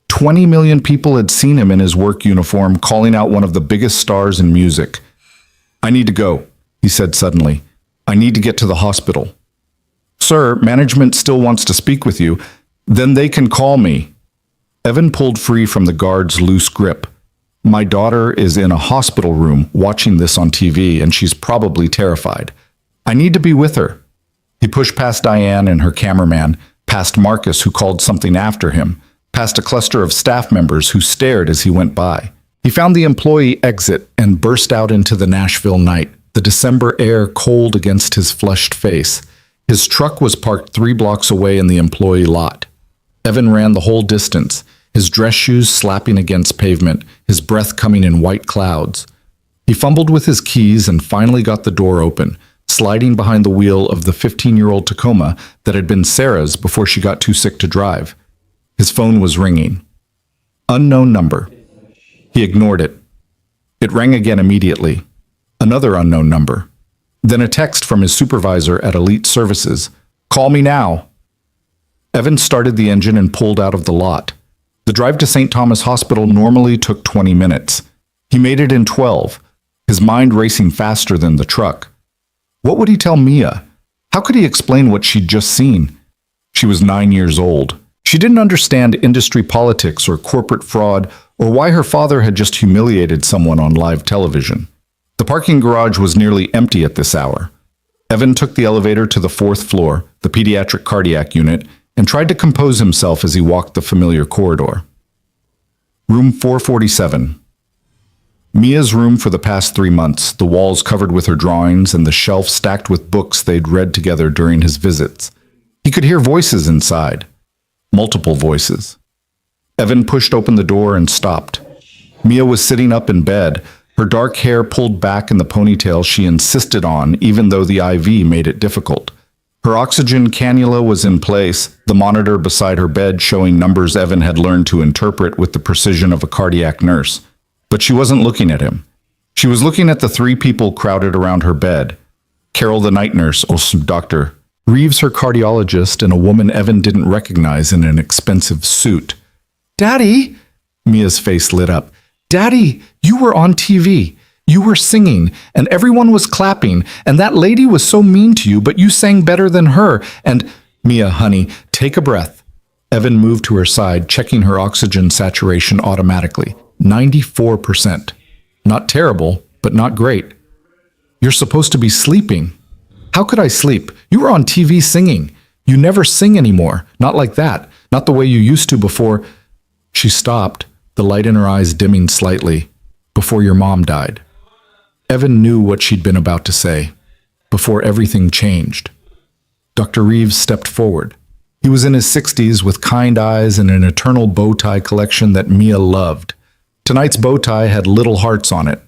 20 million people had seen him in his work uniform calling out one of the biggest stars in music. "I need to go," he said suddenly. I need to get to the hospital. Sir, management still wants to speak with you. Then they can call me. Evan pulled free from the guard's loose grip. My daughter is in a hospital room watching this on TV, and she's probably terrified. I need to be with her. He pushed past Diane and her cameraman, past Marcus, who called something after him, past a cluster of staff members who stared as he went by. He found the employee exit and burst out into the Nashville night, the December air cold against his flushed face. His truck was parked 3 blocks away in the employee lot. Evan ran the whole distance, his dress shoes slapping against pavement, his breath coming in white clouds. He fumbled with his keys and finally got the door open, sliding behind the wheel of the 15-year-old Tacoma that had been Sarah's before she got too sick to drive. His phone was ringing. Unknown number. He ignored it. It rang again immediately. Another unknown number. Then a text from his supervisor at Elite Services. Call me now. Evan started the engine and pulled out of the lot. The drive to St. Thomas Hospital normally took 20 minutes. He made it in 12, his mind racing faster than the truck. What would he tell Mia? How could he explain what she'd just seen? She was 9 years old. She didn't understand industry politics or corporate fraud or why her father had just humiliated someone on live television. The parking garage was nearly empty at this hour. Evan took the elevator to the 4th floor, the pediatric cardiac unit, and tried to compose himself as he walked the familiar corridor. Room 447. Mia's room for the past 3 months, the walls covered with her drawings and the shelf stacked with books they'd read together during his visits. He could hear voices inside. Multiple voices. Evan pushed open the door and stopped. Mia was sitting up in bed, her dark hair pulled back in the ponytail she insisted on, even though the IV made it difficult. Her oxygen cannula was in place, the monitor beside her bed showing numbers Evan had learned to interpret with the precision of a cardiac nurse. But she wasn't looking at him. She was looking at the 3 people crowded around her bed. Carol, the night nurse, also doctor. Reeves, her cardiologist, and a woman Evan didn't recognize in an expensive suit. Daddy! Mia's face lit up. Daddy, you were on TV. You were singing, and everyone was clapping, and that lady was so mean to you, but you sang better than her, and... Mia, honey, take a breath. Evan moved to her side, checking her oxygen saturation automatically. 94%. Not terrible, but not great. You're supposed to be sleeping. How could I sleep? You were on TV singing. You never sing anymore. Not like that. Not the way you used to before... She stopped, the light in her eyes dimming slightly. Before your mom died. Evan knew what she'd been about to say. Before everything changed. Dr. Reeves stepped forward. He was in his 60s with kind eyes and an eternal bow tie collection that Mia loved. Tonight's bow tie had little hearts on it.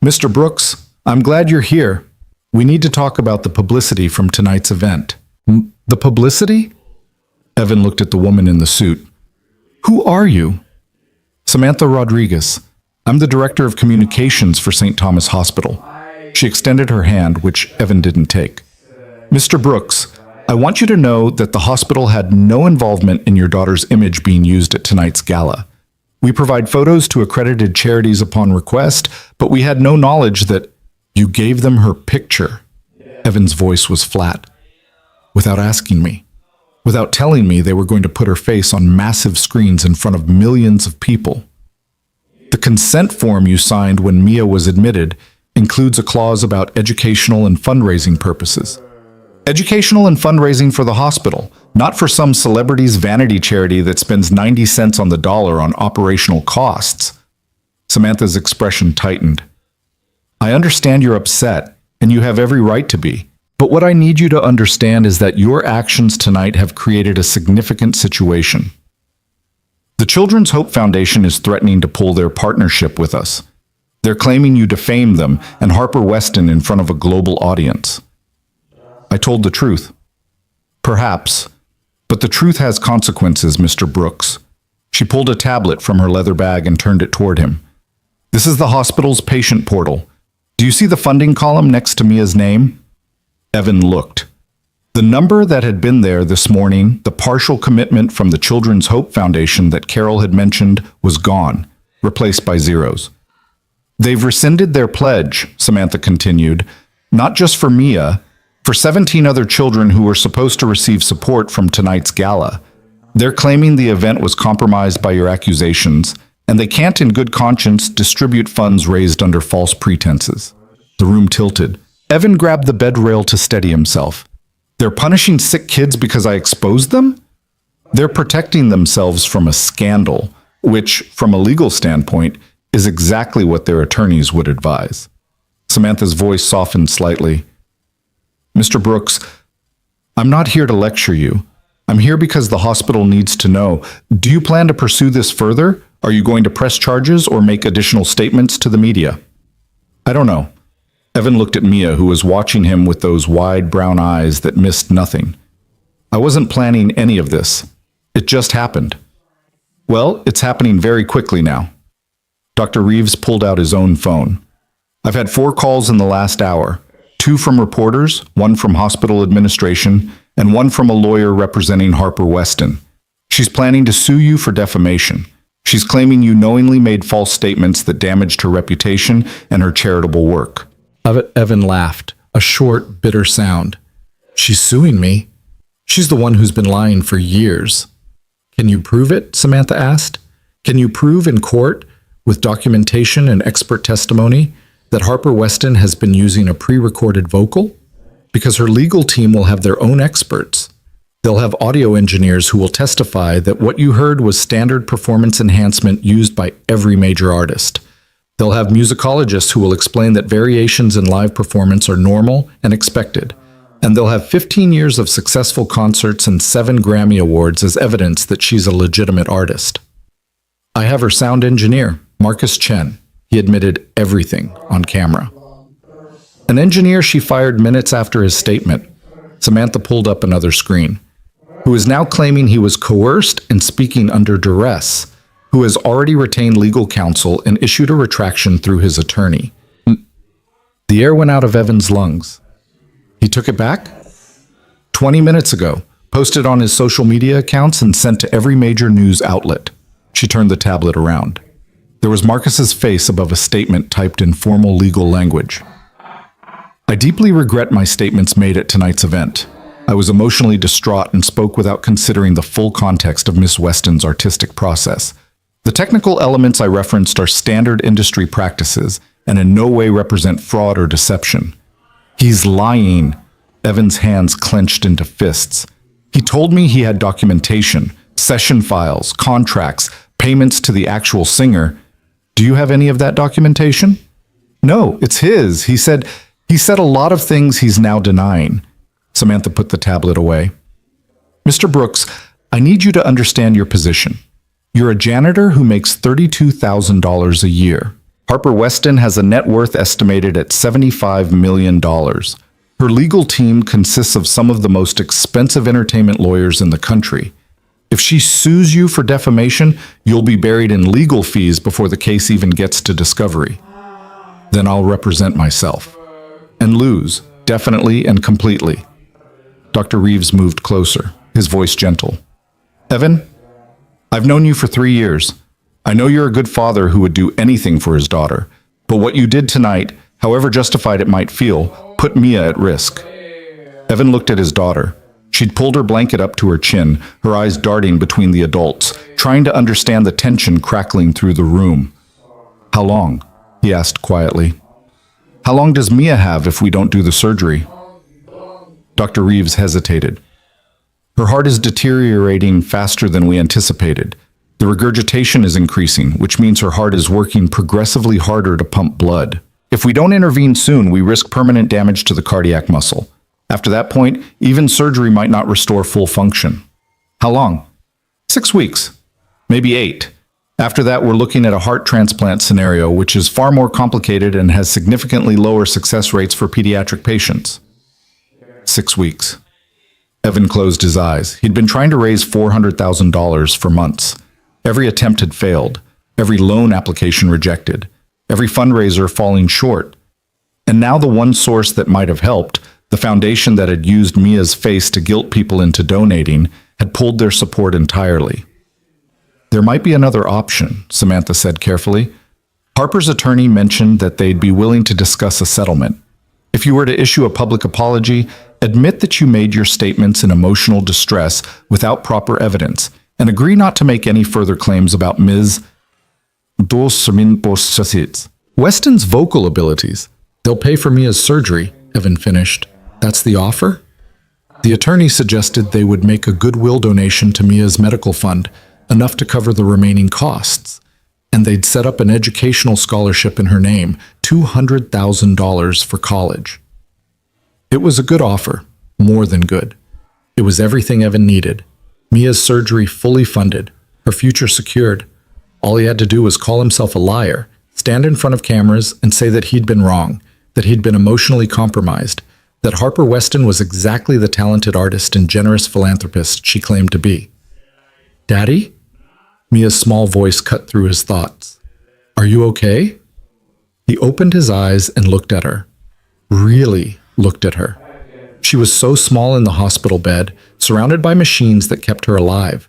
Mr. Brooks, I'm glad you're here. We need to talk about the publicity from tonight's event. The publicity? Evan looked at the woman in the suit. Who are you? Samantha Rodriguez. I'm the director of communications for St. Thomas Hospital. She extended her hand, which Evan didn't take. Mr. Brooks, I want you to know that the hospital had no involvement in your daughter's image being used at tonight's gala. We provide photos to accredited charities upon request, but we had no knowledge that you gave them her picture. Evan's voice was flat. Without asking me. Without telling me they were going to put her face on massive screens in front of millions of people. The consent form you signed when Mia was admitted includes a clause about educational and fundraising purposes. Educational and fundraising for the hospital, not for some celebrity's vanity charity that spends 90 cents on the dollar on operational costs. Samantha's expression tightened. I understand you're upset, and you have every right to be. But what I need you to understand is that your actions tonight have created a significant situation. The Children's Hope Foundation is threatening to pull their partnership with us. They're claiming you defamed them and Harper Weston in front of a global audience. I told the truth. Perhaps. But the truth has consequences, Mr. Brooks. She pulled a tablet from her leather bag and turned it toward him. This is the hospital's patient portal. Do you see the funding column next to Mia's name? Evan looked. The number that had been there this morning, the partial commitment from the Children's Hope Foundation that Carol had mentioned, was gone, replaced by zeros. They've rescinded their pledge, Samantha continued. Not just for Mia, for 17 other children who were supposed to receive support from tonight's gala. They're claiming the event was compromised by your accusations, and they can't in good conscience distribute funds raised under false pretenses. The room tilted. Evan grabbed the bed rail to steady himself. They're punishing sick kids because I exposed them? They're protecting themselves from a scandal, which, from a legal standpoint, is exactly what their attorneys would advise. Samantha's voice softened slightly. Mr. Brooks, I'm not here to lecture you. I'm here because the hospital needs to know. Do you plan to pursue this further? Are you going to press charges or make additional statements to the media? I don't know. Evan looked at Mia, who was watching him with those wide brown eyes that missed nothing. I wasn't planning any of this. It just happened. Well, it's happening very quickly now. Dr. Reeves pulled out his own phone. I've had 4 calls in the last hour, 2 from reporters, 1 from hospital administration, and 1 from a lawyer representing Harper Weston. She's planning to sue you for defamation. She's claiming you knowingly made false statements that damaged her reputation and her charitable work. Evan laughed, a short, bitter sound. She's suing me. She's the one who's been lying for years. Can you prove it? Samantha asked. Can you prove in court, with documentation and expert testimony, that Harper Weston has been using a pre-recorded vocal? Because her legal team will have their own experts. They'll have audio engineers who will testify that what you heard was standard performance enhancement used by every major artist. They'll have musicologists who will explain that variations in live performance are normal and expected. And they'll have 15 years of successful concerts and 7 Grammy Awards as evidence that she's a legitimate artist. I have her sound engineer, Marcus Chen. He admitted everything on camera. An engineer she fired minutes after his statement. Samantha pulled up another screen. Who is now claiming he was coerced and speaking under duress, who has already retained legal counsel and issued a retraction through his attorney. The air went out of Evan's lungs. He took it back? 20 minutes ago, posted on his social media accounts and sent to every major news outlet. She turned the tablet around. There was Marcus's face above a statement typed in formal legal language. I deeply regret my statements made at tonight's event. I was emotionally distraught and spoke without considering the full context of Miss Weston's artistic process. The technical elements I referenced are standard industry practices and in no way represent fraud or deception. He's lying. Evan's hands clenched into fists. He told me he had documentation, session files, contracts, payments to the actual singer. Do you have any of that documentation? No, it's his. He said a lot of things he's now denying. Samantha put the tablet away. Mr. Brooks, I need you to understand your position. You're a janitor who makes $32,000 a year. Harper Weston has a net worth estimated at $75 million. Her legal team consists of some of the most expensive entertainment lawyers in the country. If she sues you for defamation, you'll be buried in legal fees before the case even gets to discovery. Then I'll represent myself. And lose, definitely and completely. Dr. Reeves moved closer, his voice gentle. Evan, I've known you for 3 years. I know you're a good father who would do anything for his daughter. But what you did tonight, however justified it might feel, put Mia at risk. Evan looked at his daughter. She'd pulled her blanket up to her chin, her eyes darting between the adults, trying to understand the tension crackling through the room. How long? He asked quietly. How long does Mia have if we don't do the surgery? Dr. Reeves hesitated. Her heart is deteriorating faster than we anticipated. The regurgitation is increasing, which means her heart is working progressively harder to pump blood. If we don't intervene soon, we risk permanent damage to the cardiac muscle. After that point, even surgery might not restore full function. How long? 6 weeks. Maybe 8. After that, we're looking at a heart transplant scenario, which is far more complicated and has significantly lower success rates for pediatric patients. 6 weeks. Evan closed his eyes. He'd been trying to raise $400,000 for months. Every attempt had failed. Every loan application rejected. Every fundraiser falling short. And now the one source that might have helped, the foundation that had used Mia's face to guilt people into donating, had pulled their support entirely. There might be another option, Samantha said carefully. Harper's attorney mentioned that they'd be willing to discuss a settlement. If you were to issue a public apology, admit that you made your statements in emotional distress without proper evidence, and agree not to make any further claims about Ms. Weston's vocal abilities. They'll pay for Mia's surgery, Evan finished. That's the offer? The attorney suggested they would make a goodwill donation to Mia's medical fund, enough to cover the remaining costs. And they'd set up an educational scholarship in her name, $200,000 for college. It was a good offer, more than good. It was everything Evan needed. Mia's surgery fully funded, her future secured. All he had to do was call himself a liar, stand in front of cameras and say that he'd been wrong, that he'd been emotionally compromised, that Harper Weston was exactly the talented artist and generous philanthropist she claimed to be. Daddy? Mia's small voice cut through his thoughts. Are you okay? He opened his eyes and looked at her. Really looked at her. She was so small in the hospital bed, surrounded by machines that kept her alive.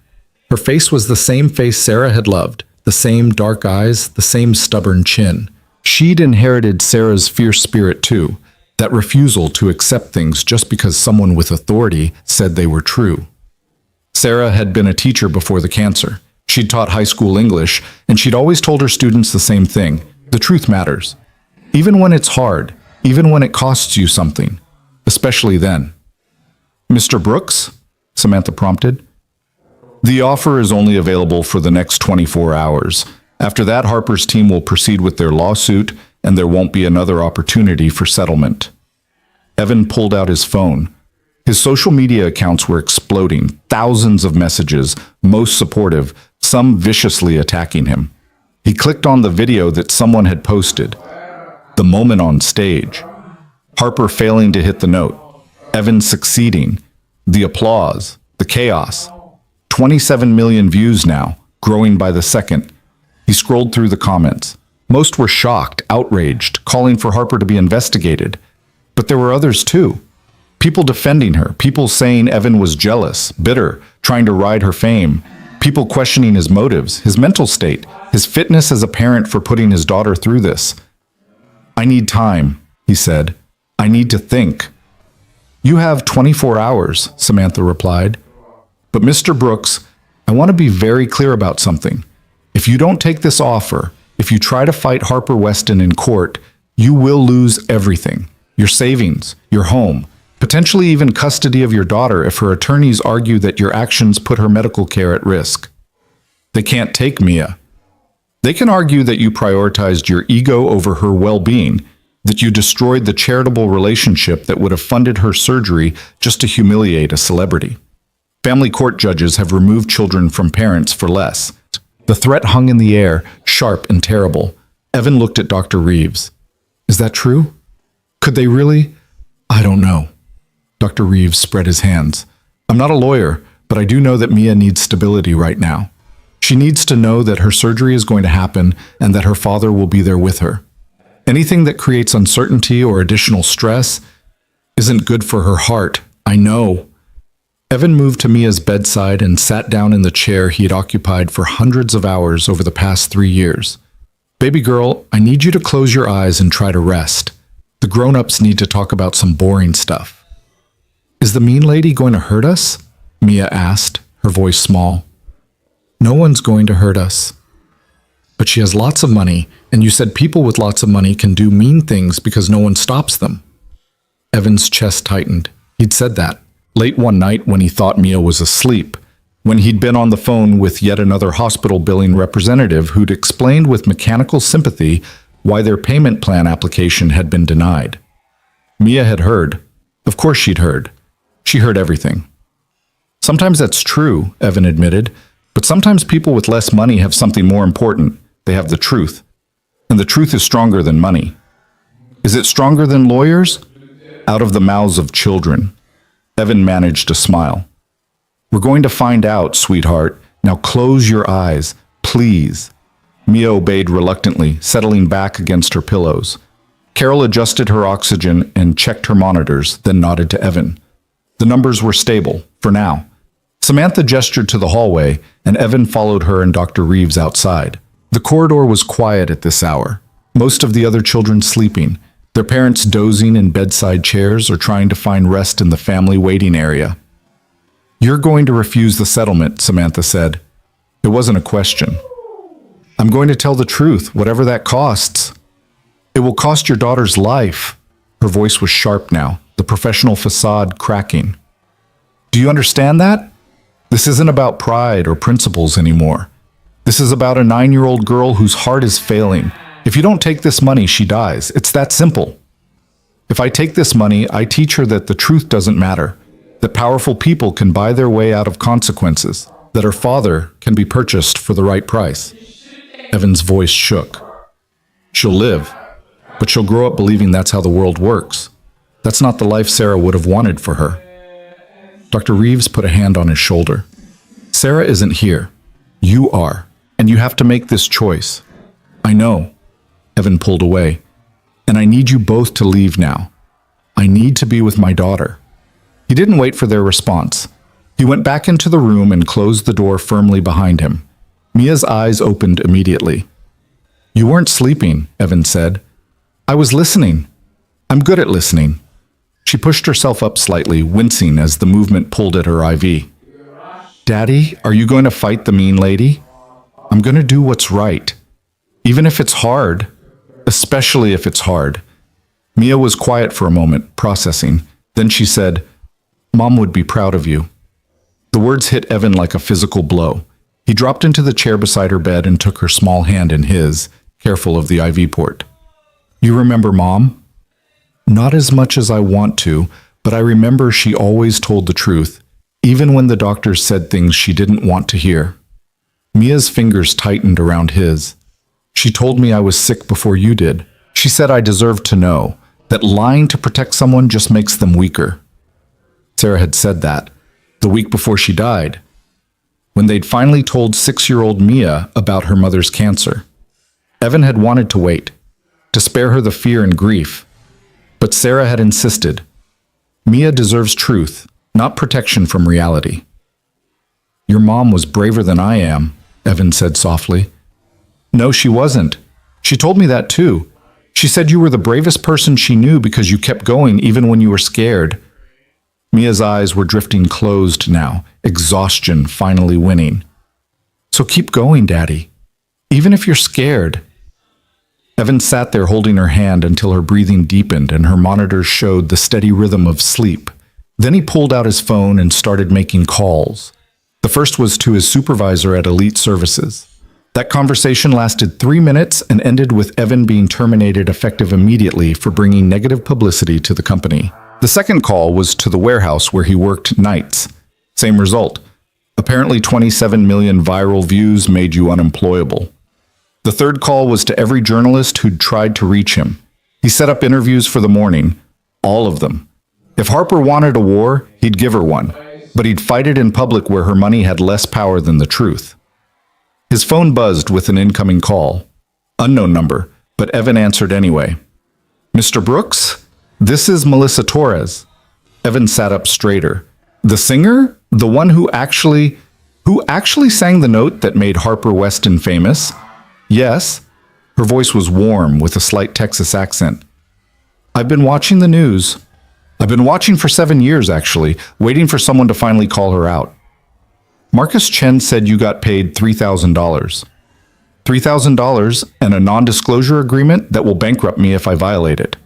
Her face was the same face Sarah had loved, the same dark eyes, the same stubborn chin. She'd inherited Sarah's fierce spirit too, that refusal to accept things just because someone with authority said they were true. Sarah had been a teacher before the cancer. She'd taught high school English, and she'd always told her students the same thing: the truth matters. Even when it's hard, even when it costs you something, especially then. Mr. Brooks? Samantha prompted. The offer is only available for the next 24 hours. After that, Harper's team will proceed with their lawsuit, and there won't be another opportunity for settlement. Evan pulled out his phone. His social media accounts were exploding, thousands of messages, most supportive, some viciously attacking him. He clicked on the video that someone had posted. The moment on stage. Harper failing to hit the note. Evan succeeding. The applause. The chaos. 27 million views now, growing by the second. He scrolled through the comments. Most were shocked, outraged, calling for Harper to be investigated. But there were others too. People defending her, people saying Evan was jealous, bitter, trying to ride her fame, people questioning his motives, his mental state, his fitness as a parent for putting his daughter through this. I need time, he said. I need to think. You have 24 hours, Samantha replied. But Mr. Brooks, I want to be very clear about something. If you don't take this offer, if you try to fight Harper Weston in court, you will lose everything. Your savings, your home, potentially even custody of your daughter if her attorneys argue that your actions put her medical care at risk. They can't take Mia. They can argue that you prioritized your ego over her well-being, that you destroyed the charitable relationship that would have funded her surgery just to humiliate a celebrity. Family court judges have removed children from parents for less. The threat hung in the air, sharp and terrible. Evan looked at Dr. Reeves. Is that true? Could they really? I don't know. Dr. Reeves spread his hands. I'm not a lawyer, but I do know that Mia needs stability right now. She needs to know that her surgery is going to happen and that her father will be there with her. Anything that creates uncertainty or additional stress isn't good for her heart. I know. Evan moved to Mia's bedside and sat down in the chair he had occupied for hundreds of hours over the past 3 years. Baby girl, I need you to close your eyes and try to rest. The grown-ups need to talk about some boring stuff. Is the mean lady going to hurt us? Mia asked, her voice small. No one's going to hurt us. But she has lots of money, and you said people with lots of money can do mean things because no one stops them. Evan's chest tightened. He'd said that. Late one night when he thought Mia was asleep, when he'd been on the phone with yet another hospital billing representative who'd explained with mechanical sympathy why their payment plan application had been denied. Mia had heard. Of course she'd heard. She heard everything. Sometimes that's true, Evan admitted, but sometimes people with less money have something more important. They have the truth. And the truth is stronger than money. Is it stronger than lawyers? Out of the mouths of children. Evan managed to smile. We're going to find out, sweetheart. Now close your eyes, please. Mia obeyed reluctantly, settling back against her pillows. Carol adjusted her oxygen and checked her monitors, then nodded to Evan. The numbers were stable, for now. Samantha gestured to the hallway, and Evan followed her and Dr. Reeves outside. The corridor was quiet at this hour, most of the other children sleeping. their parents dozing in bedside chairs or trying to find rest in the family waiting area. "You're going to refuse the settlement," Samantha said. It wasn't a question. "I'm going to tell the truth, whatever that costs. It will cost your daughter's life." Her voice was sharp now, the professional facade cracking. "Do you understand that? This isn't about pride or principles anymore. This is about a 9-year-old girl whose heart is failing. If you don't take this money, she dies. It's that simple. If I take this money, I teach her that the truth doesn't matter, that powerful people can buy their way out of consequences, that her father can be purchased for the right price." Evan's voice shook. "She'll live, but she'll grow up believing that's how the world works. That's not the life Sarah would have wanted for her." Dr. Reeves put a hand on his shoulder. "Sarah isn't here. You are, and you have to make this choice." "I know." Evan pulled away. "And I need you both to leave now. I need to be with my daughter." He didn't wait for their response. He went back into the room and closed the door firmly behind him. Mia's eyes opened immediately. "You weren't sleeping," Evan said. "I was listening. I'm good at listening." She pushed herself up slightly, wincing as the movement pulled at her IV. "Daddy, are you going to fight the mean lady?" "I'm going to do what's right. Even if it's hard. Especially if it's hard." Mia was quiet for a moment, processing. Then she said, "Mom would be proud of you." The words hit Evan like a physical blow. He dropped into the chair beside her bed and took her small hand in his, careful of the IV port. "You remember Mom?" "Not as much as I want to, but I remember she always told the truth, even when the doctors said things she didn't want to hear." Mia's fingers tightened around his. "She told me I was sick before you did. She said I deserved to know, that lying to protect someone just makes them weaker." Sarah had said that, the week before she died, when they'd finally told 6-year-old Mia about her mother's cancer. Evan had wanted to wait, to spare her the fear and grief, but Sarah had insisted. Mia deserves truth, not protection from reality. "Your mom was braver than I am," Evan said softly. "No, she wasn't. She told me that too. She said you were the bravest person she knew because you kept going even when you were scared." Mia's eyes were drifting closed now, exhaustion finally winning. "So keep going, Daddy. Even if you're scared." Evan sat there holding her hand until her breathing deepened and her monitors showed the steady rhythm of sleep. Then he pulled out his phone and started making calls. The first was to his supervisor at Elite Services. That conversation lasted 3 minutes and ended with Evan being terminated effective immediately for bringing negative publicity to the company. The second call was to the warehouse where he worked nights. Same result. Apparently 27 million viral views made you unemployable. The third call was to every journalist who'd tried to reach him. He set up interviews for the morning, all of them. If Harper wanted a war, he'd give her one, but he'd fight it in public where her money had less power than the truth. His phone buzzed with an incoming call. Unknown number, but Evan answered anyway. "Mr. Brooks? This is Melissa Torres." Evan sat up straighter. "The singer? The one who actually sang the note that made Harper Weston famous?" "Yes." Her voice was warm with a slight Texas accent. "I've been watching the news. I've been watching for 7 years, actually, waiting for someone to finally call her out. Marcus Chen said you got paid $3,000. $3,000 and a non-disclosure agreement that will bankrupt me if I violate it."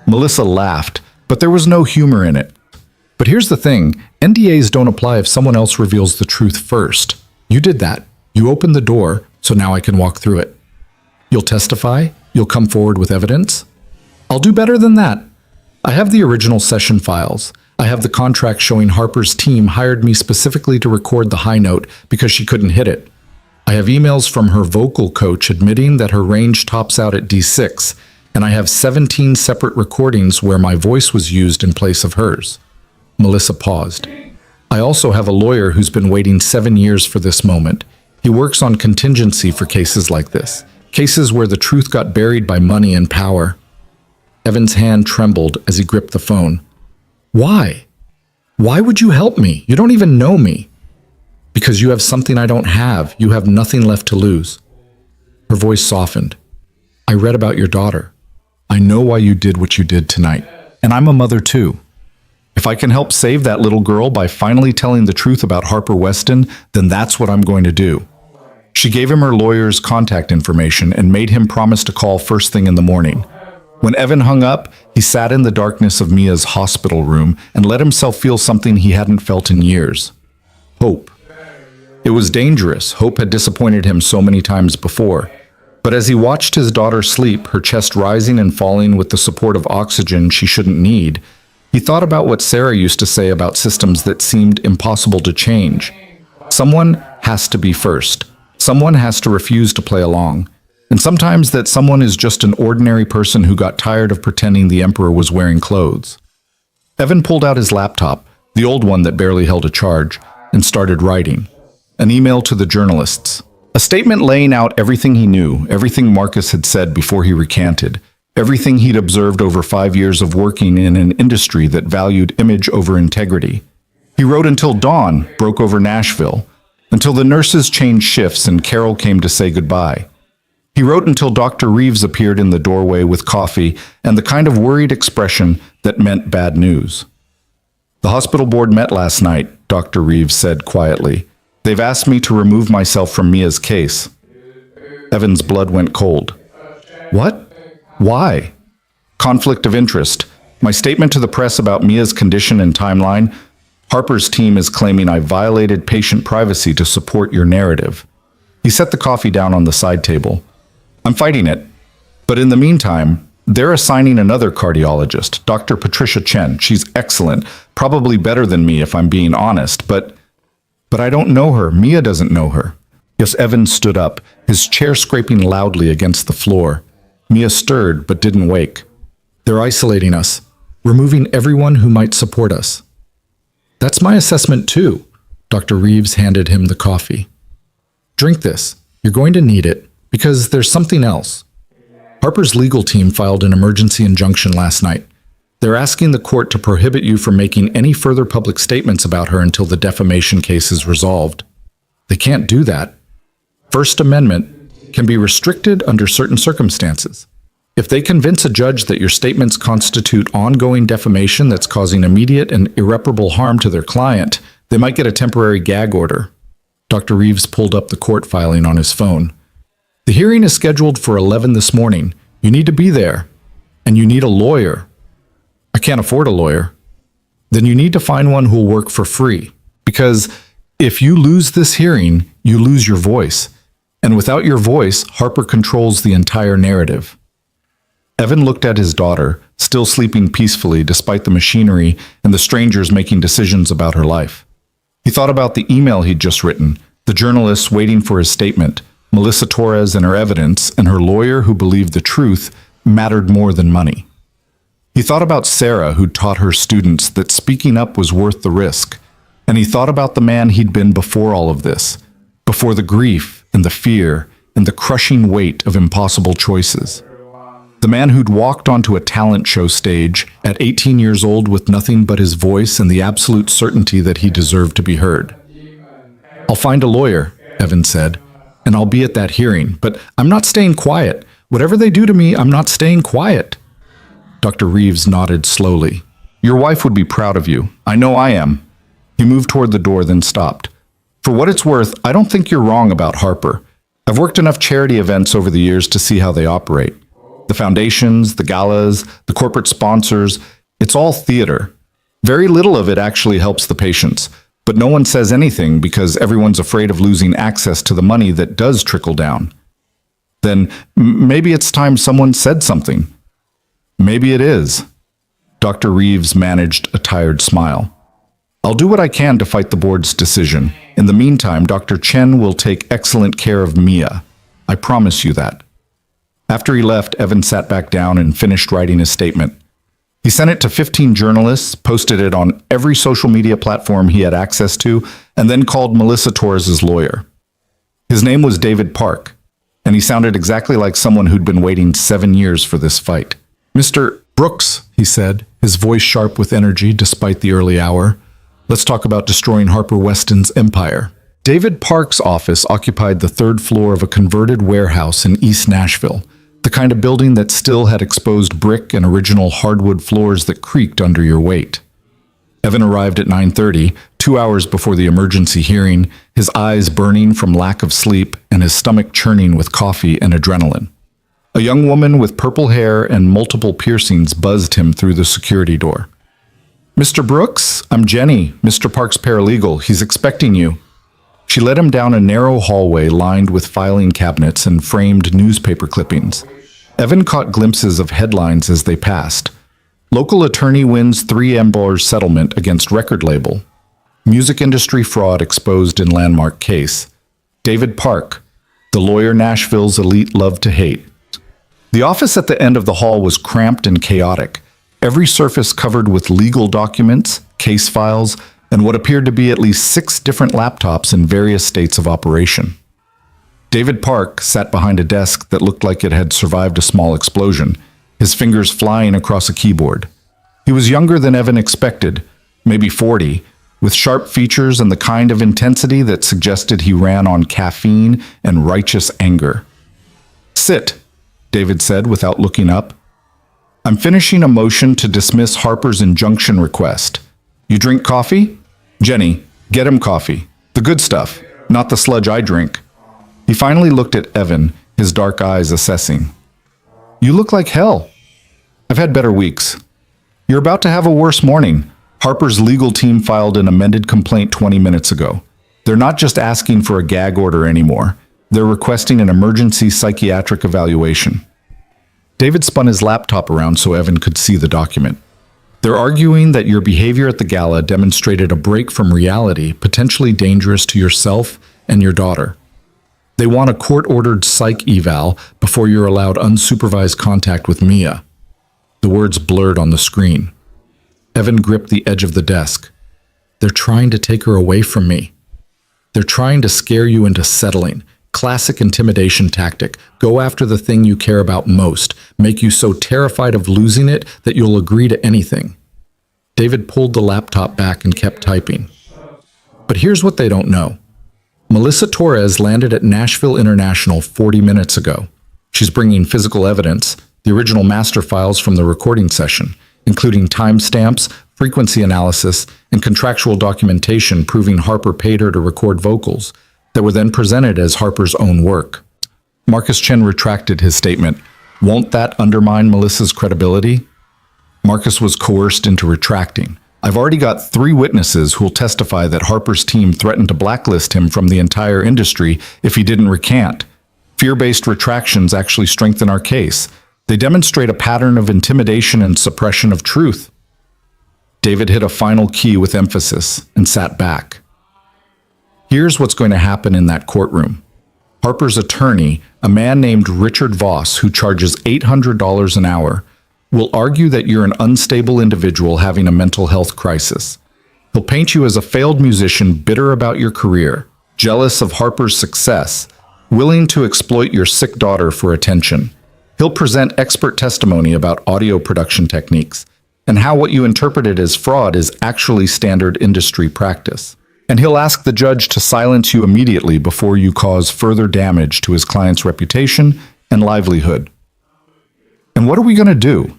Melissa laughed, but there was no humor in it. "But here's the thing, NDAs don't apply if someone else reveals the truth first. You did that. You opened the door, so now I can walk through it. You'll testify? You'll come forward with evidence? I'll do better than that. I have the original session files. I have the contract showing Harper's team hired me specifically to record the high note because she couldn't hit it. I have emails from her vocal coach admitting that her range tops out at D6, and I have 17 separate recordings where my voice was used in place of hers." Melissa paused. "I also have a lawyer who's been waiting 7 years for this moment. He works on contingency for cases like this, cases where the truth got buried by money and power." Evan's hand trembled as he gripped the phone. "Why? Why would you help me? You don't even know me." "Because you have something I don't have. You have nothing left to lose." Her voice softened. "I read about your daughter. I know why you did what you did tonight. And I'm a mother too. If I can help save that little girl by finally telling the truth about Harper Weston, then that's what I'm going to do. She gave him her lawyer's contact information and made him promise to call first thing in the morning. When Evan hung up, he sat in the darkness of Mia's hospital room and let himself feel something he hadn't felt in years. Hope. It was dangerous. Hope had disappointed him so many times before. But as he watched his daughter sleep, her chest rising and falling with the support of oxygen she shouldn't need, he thought about what Sarah used to say about systems that seemed impossible to change. Someone has to be first. Someone has to refuse to play along. And sometimes that someone is just an ordinary person who got tired of pretending the emperor was wearing clothes. Evan pulled out his laptop, the old one that barely held a charge, and started writing. An email to the journalists. A statement laying out everything he knew, everything Marcus had said before he recanted, everything he'd observed over 5 years of working in an industry that valued image over integrity. He wrote until dawn broke over Nashville, until the nurses changed shifts and Carol came to say goodbye. He wrote until Dr. Reeves appeared in the doorway with coffee and the kind of worried expression that meant bad news. The hospital board met last night, Dr. Reeves said quietly. They've asked me to remove myself from Mia's case. Evan's blood went cold. What? Why? Conflict of interest. My statement to the press about Mia's condition and timeline. Harper's team is claiming I violated patient privacy to support your narrative. He set the coffee down on the side table. I'm fighting it. But in the meantime, they're assigning another cardiologist, Dr. Patricia Chen. She's excellent, probably better than me if I'm being honest, but I don't know her. Mia doesn't know her. Yes, Evan stood up, his chair scraping loudly against the floor. Mia stirred but didn't wake. They're isolating us, removing everyone who might support us. That's my assessment too. Dr. Reeves handed him the coffee. Drink this. You're going to need it, because there's something else. Harper's legal team filed an emergency injunction last night. They're asking the court to prohibit you from making any further public statements about her until the defamation case is resolved. They can't do that. First Amendment can be restricted under certain circumstances. If they convince a judge that your statements constitute ongoing defamation that's causing immediate and irreparable harm to their client, they might get a temporary gag order. Dr. Reeves pulled up the court filing on his phone. The hearing is scheduled for 11 this morning. You need to be there. And you need a lawyer. I can't afford a lawyer. Then you need to find one who'll work for free. Because if you lose this hearing, you lose your voice. And without your voice, Harper controls the entire narrative. Evan looked at his daughter, still sleeping peacefully despite the machinery and the strangers making decisions about her life. He thought about the email he'd just written, the journalists waiting for his statement, Melissa Torres and her evidence, and her lawyer who believed the truth mattered more than money. He thought about Sarah, who'd taught her students that speaking up was worth the risk. And he thought about the man he'd been before all of this, before the grief and the fear and the crushing weight of impossible choices. The man who'd walked onto a talent show stage at 18 years old with nothing but his voice and the absolute certainty that he deserved to be heard. I'll find a lawyer, Evan said, and I'll be at that hearing, but I'm not staying quiet. Whatever they do to me, I'm not staying quiet. Dr. Reeves nodded slowly. Your wife would be proud of you. I know I am. He moved toward the door, then stopped. For what it's worth, I don't think you're wrong about Harper. I've worked enough charity events over the years to see how they operate. The foundations, the galas, the corporate sponsors, it's all theater. Very little of it actually helps the patients, but no one says anything because everyone's afraid of losing access to the money that does trickle down. Then maybe it's time someone said something. Maybe it is. Dr. Reeves managed a tired smile. I'll do what I can to fight the board's decision. In the meantime, Dr. Chen will take excellent care of Mia. I promise you that. After he left, Evan sat back down and finished writing his statement. He sent it to 15 journalists, posted it on every social media platform he had access to, and then called Melissa Torres' lawyer. His name was David Park, and he sounded exactly like someone who'd been waiting 7 years for this fight. Mr. Brooks, he said, his voice sharp with energy despite the early hour. Let's talk about destroying Harper Weston's empire. David Park's office occupied the third floor of a converted warehouse in East Nashville. The kind of building that still had exposed brick and original hardwood floors that creaked under your weight. Evan arrived at 9:30, 2 hours before the emergency hearing, his eyes burning from lack of sleep and his stomach churning with coffee and adrenaline. A young woman with purple hair and multiple piercings buzzed him through the security door. "Mr. Brooks, I'm Jenny, Mr. Park's paralegal. He's expecting you." She led him down a narrow hallway lined with filing cabinets and framed newspaper clippings. Evan caught glimpses of headlines as they passed. Local attorney wins $3 settlement against record label. Music industry fraud exposed in landmark case. David Park, the lawyer Nashville's elite love to hate. The office at the end of the hall was cramped and chaotic, every surface covered with legal documents, case files, and what appeared to be at least 6 different laptops in various states of operation. David Park sat behind a desk that looked like it had survived a small explosion, his fingers flying across a keyboard. He was younger than Evan expected, maybe 40, with sharp features and the kind of intensity that suggested he ran on caffeine and righteous anger. "Sit," David said without looking up. "I'm finishing a motion to dismiss Harper's injunction request. You drink coffee? Jenny, get him coffee. The good stuff, not the sludge I drink." He finally looked at Evan, his dark eyes assessing. "You look like hell." "I've had better weeks." "You're about to have a worse morning. Harper's legal team filed an amended complaint 20 minutes ago. They're not just asking for a gag order anymore. They're requesting an emergency psychiatric evaluation." David spun his laptop around so Evan could see the document. "They're arguing that your behavior at the gala demonstrated a break from reality, potentially dangerous to yourself and your daughter. They want a court-ordered psych eval before you're allowed unsupervised contact with Mia." The words blurred on the screen. Evan gripped the edge of the desk. "They're trying to take her away from me. They're trying to scare you into settling. Classic intimidation tactic. Go after the thing you care about most. Make you so terrified of losing it that you'll agree to anything." David pulled the laptop back and kept typing. "But here's what they don't know. Melissa Torres landed at Nashville International 40 minutes ago. She's bringing physical evidence, the original master files from the recording session, including timestamps, frequency analysis, and contractual documentation proving Harper paid her to record vocals that were then presented as Harper's own work." Marcus Chen retracted his statement. "Won't that undermine Melissa's credibility?" Marcus was coerced into retracting. "I've already got 3 witnesses who'll testify that Harper's team threatened to blacklist him from the entire industry if he didn't recant. Fear-based retractions actually strengthen our case. They demonstrate a pattern of intimidation and suppression of truth." David hit a final key with emphasis and sat back. Here's what's going to happen in that courtroom. Harper's attorney, a man named Richard Voss, who charges $800 an hour, will argue that you're an unstable individual having a mental health crisis. He'll paint you as a failed musician bitter about your career, jealous of Harper's success, willing to exploit your sick daughter for attention. He'll present expert testimony about audio production techniques and how what you interpreted as fraud is actually standard industry practice. And he'll ask the judge to silence you immediately before you cause further damage to his client's reputation and livelihood. And what are we going to do?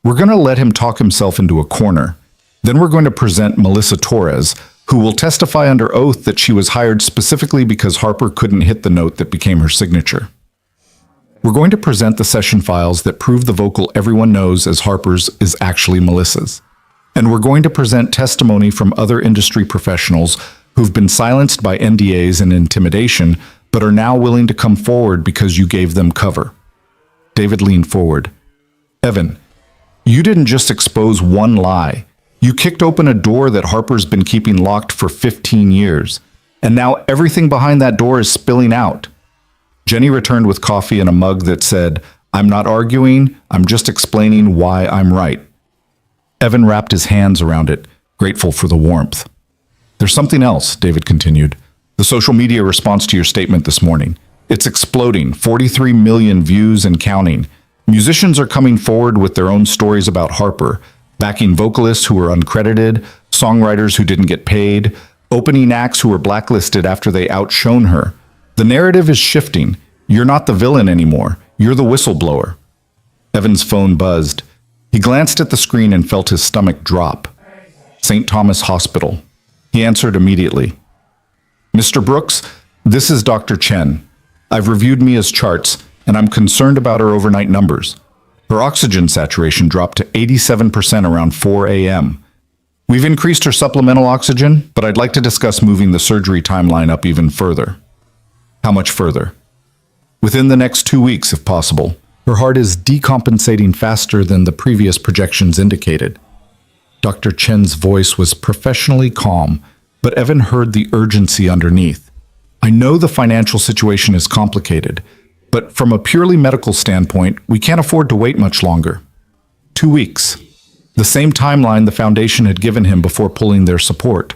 We're going to let him talk himself into a corner. Then we're going to present Melissa Torres, who will testify under oath that she was hired specifically because Harper couldn't hit the note that became her signature. We're going to present the session files that prove the vocal everyone knows as Harper's is actually Melissa's. And we're going to present testimony from other industry professionals who've been silenced by NDAs and intimidation, but are now willing to come forward because you gave them cover. David leaned forward. "Evan, you didn't just expose one lie. You kicked open a door that Harper's been keeping locked for 15 years. And now everything behind that door is spilling out." Jenny returned with coffee in a mug that said, "I'm not arguing, I'm just explaining why I'm right." Evan wrapped his hands around it, grateful for the warmth. "There's something else," David continued. "The social media response to your statement this morning. It's exploding, 43 million views and counting. Musicians are coming forward with their own stories about Harper, backing vocalists who were uncredited, songwriters who didn't get paid, opening acts who were blacklisted after they outshone her. The narrative is shifting. You're not the villain anymore. You're the whistleblower. Evan's phone buzzed. He glanced at the screen and felt his stomach drop. St. Thomas Hospital. He answered immediately. Mr. Brooks, this is Dr. Chen. I've reviewed Mia's charts, and I'm concerned about her overnight numbers. Her oxygen saturation dropped to 87% around 4 a.m. We've increased her supplemental oxygen, but I'd like to discuss moving the surgery timeline up even further. How much further? Within the next 2 weeks, if possible. Her heart is decompensating faster than the previous projections indicated. Dr. Chen's voice was professionally calm, but Evan heard the urgency underneath. I know the financial situation is complicated, but from a purely medical standpoint, we can't afford to wait much longer. 2 weeks. The same timeline the foundation had given him before pulling their support.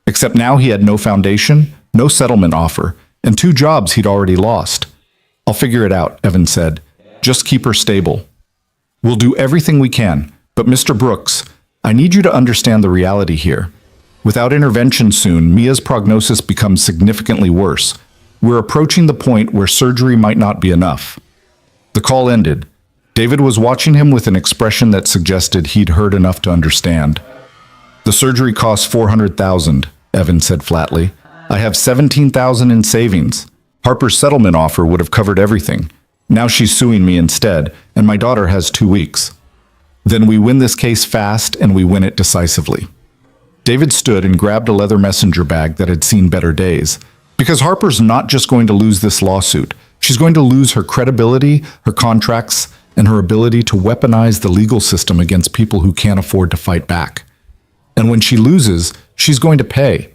Except now he had no foundation, no settlement offer, and 2 jobs he'd already lost. I'll figure it out, Evan said. Just keep her stable. We'll do everything we can, but Mr. Brooks, I need you to understand the reality here. Without intervention soon, Mia's prognosis becomes significantly worse. We're approaching the point where surgery might not be enough. The call ended. David was watching him with an expression that suggested he'd heard enough to understand. The surgery costs $400,000, Evan said flatly. I have $17,000 in savings. Harper's settlement offer would have covered everything. Now she's suing me instead, and my daughter has 2 weeks. Then we win this case fast, and we win it decisively. David stood and grabbed a leather messenger bag that had seen better days. Because Harper's not just going to lose this lawsuit. She's going to lose her credibility, her contracts, and her ability to weaponize the legal system against people who can't afford to fight back. And when she loses, she's going to pay.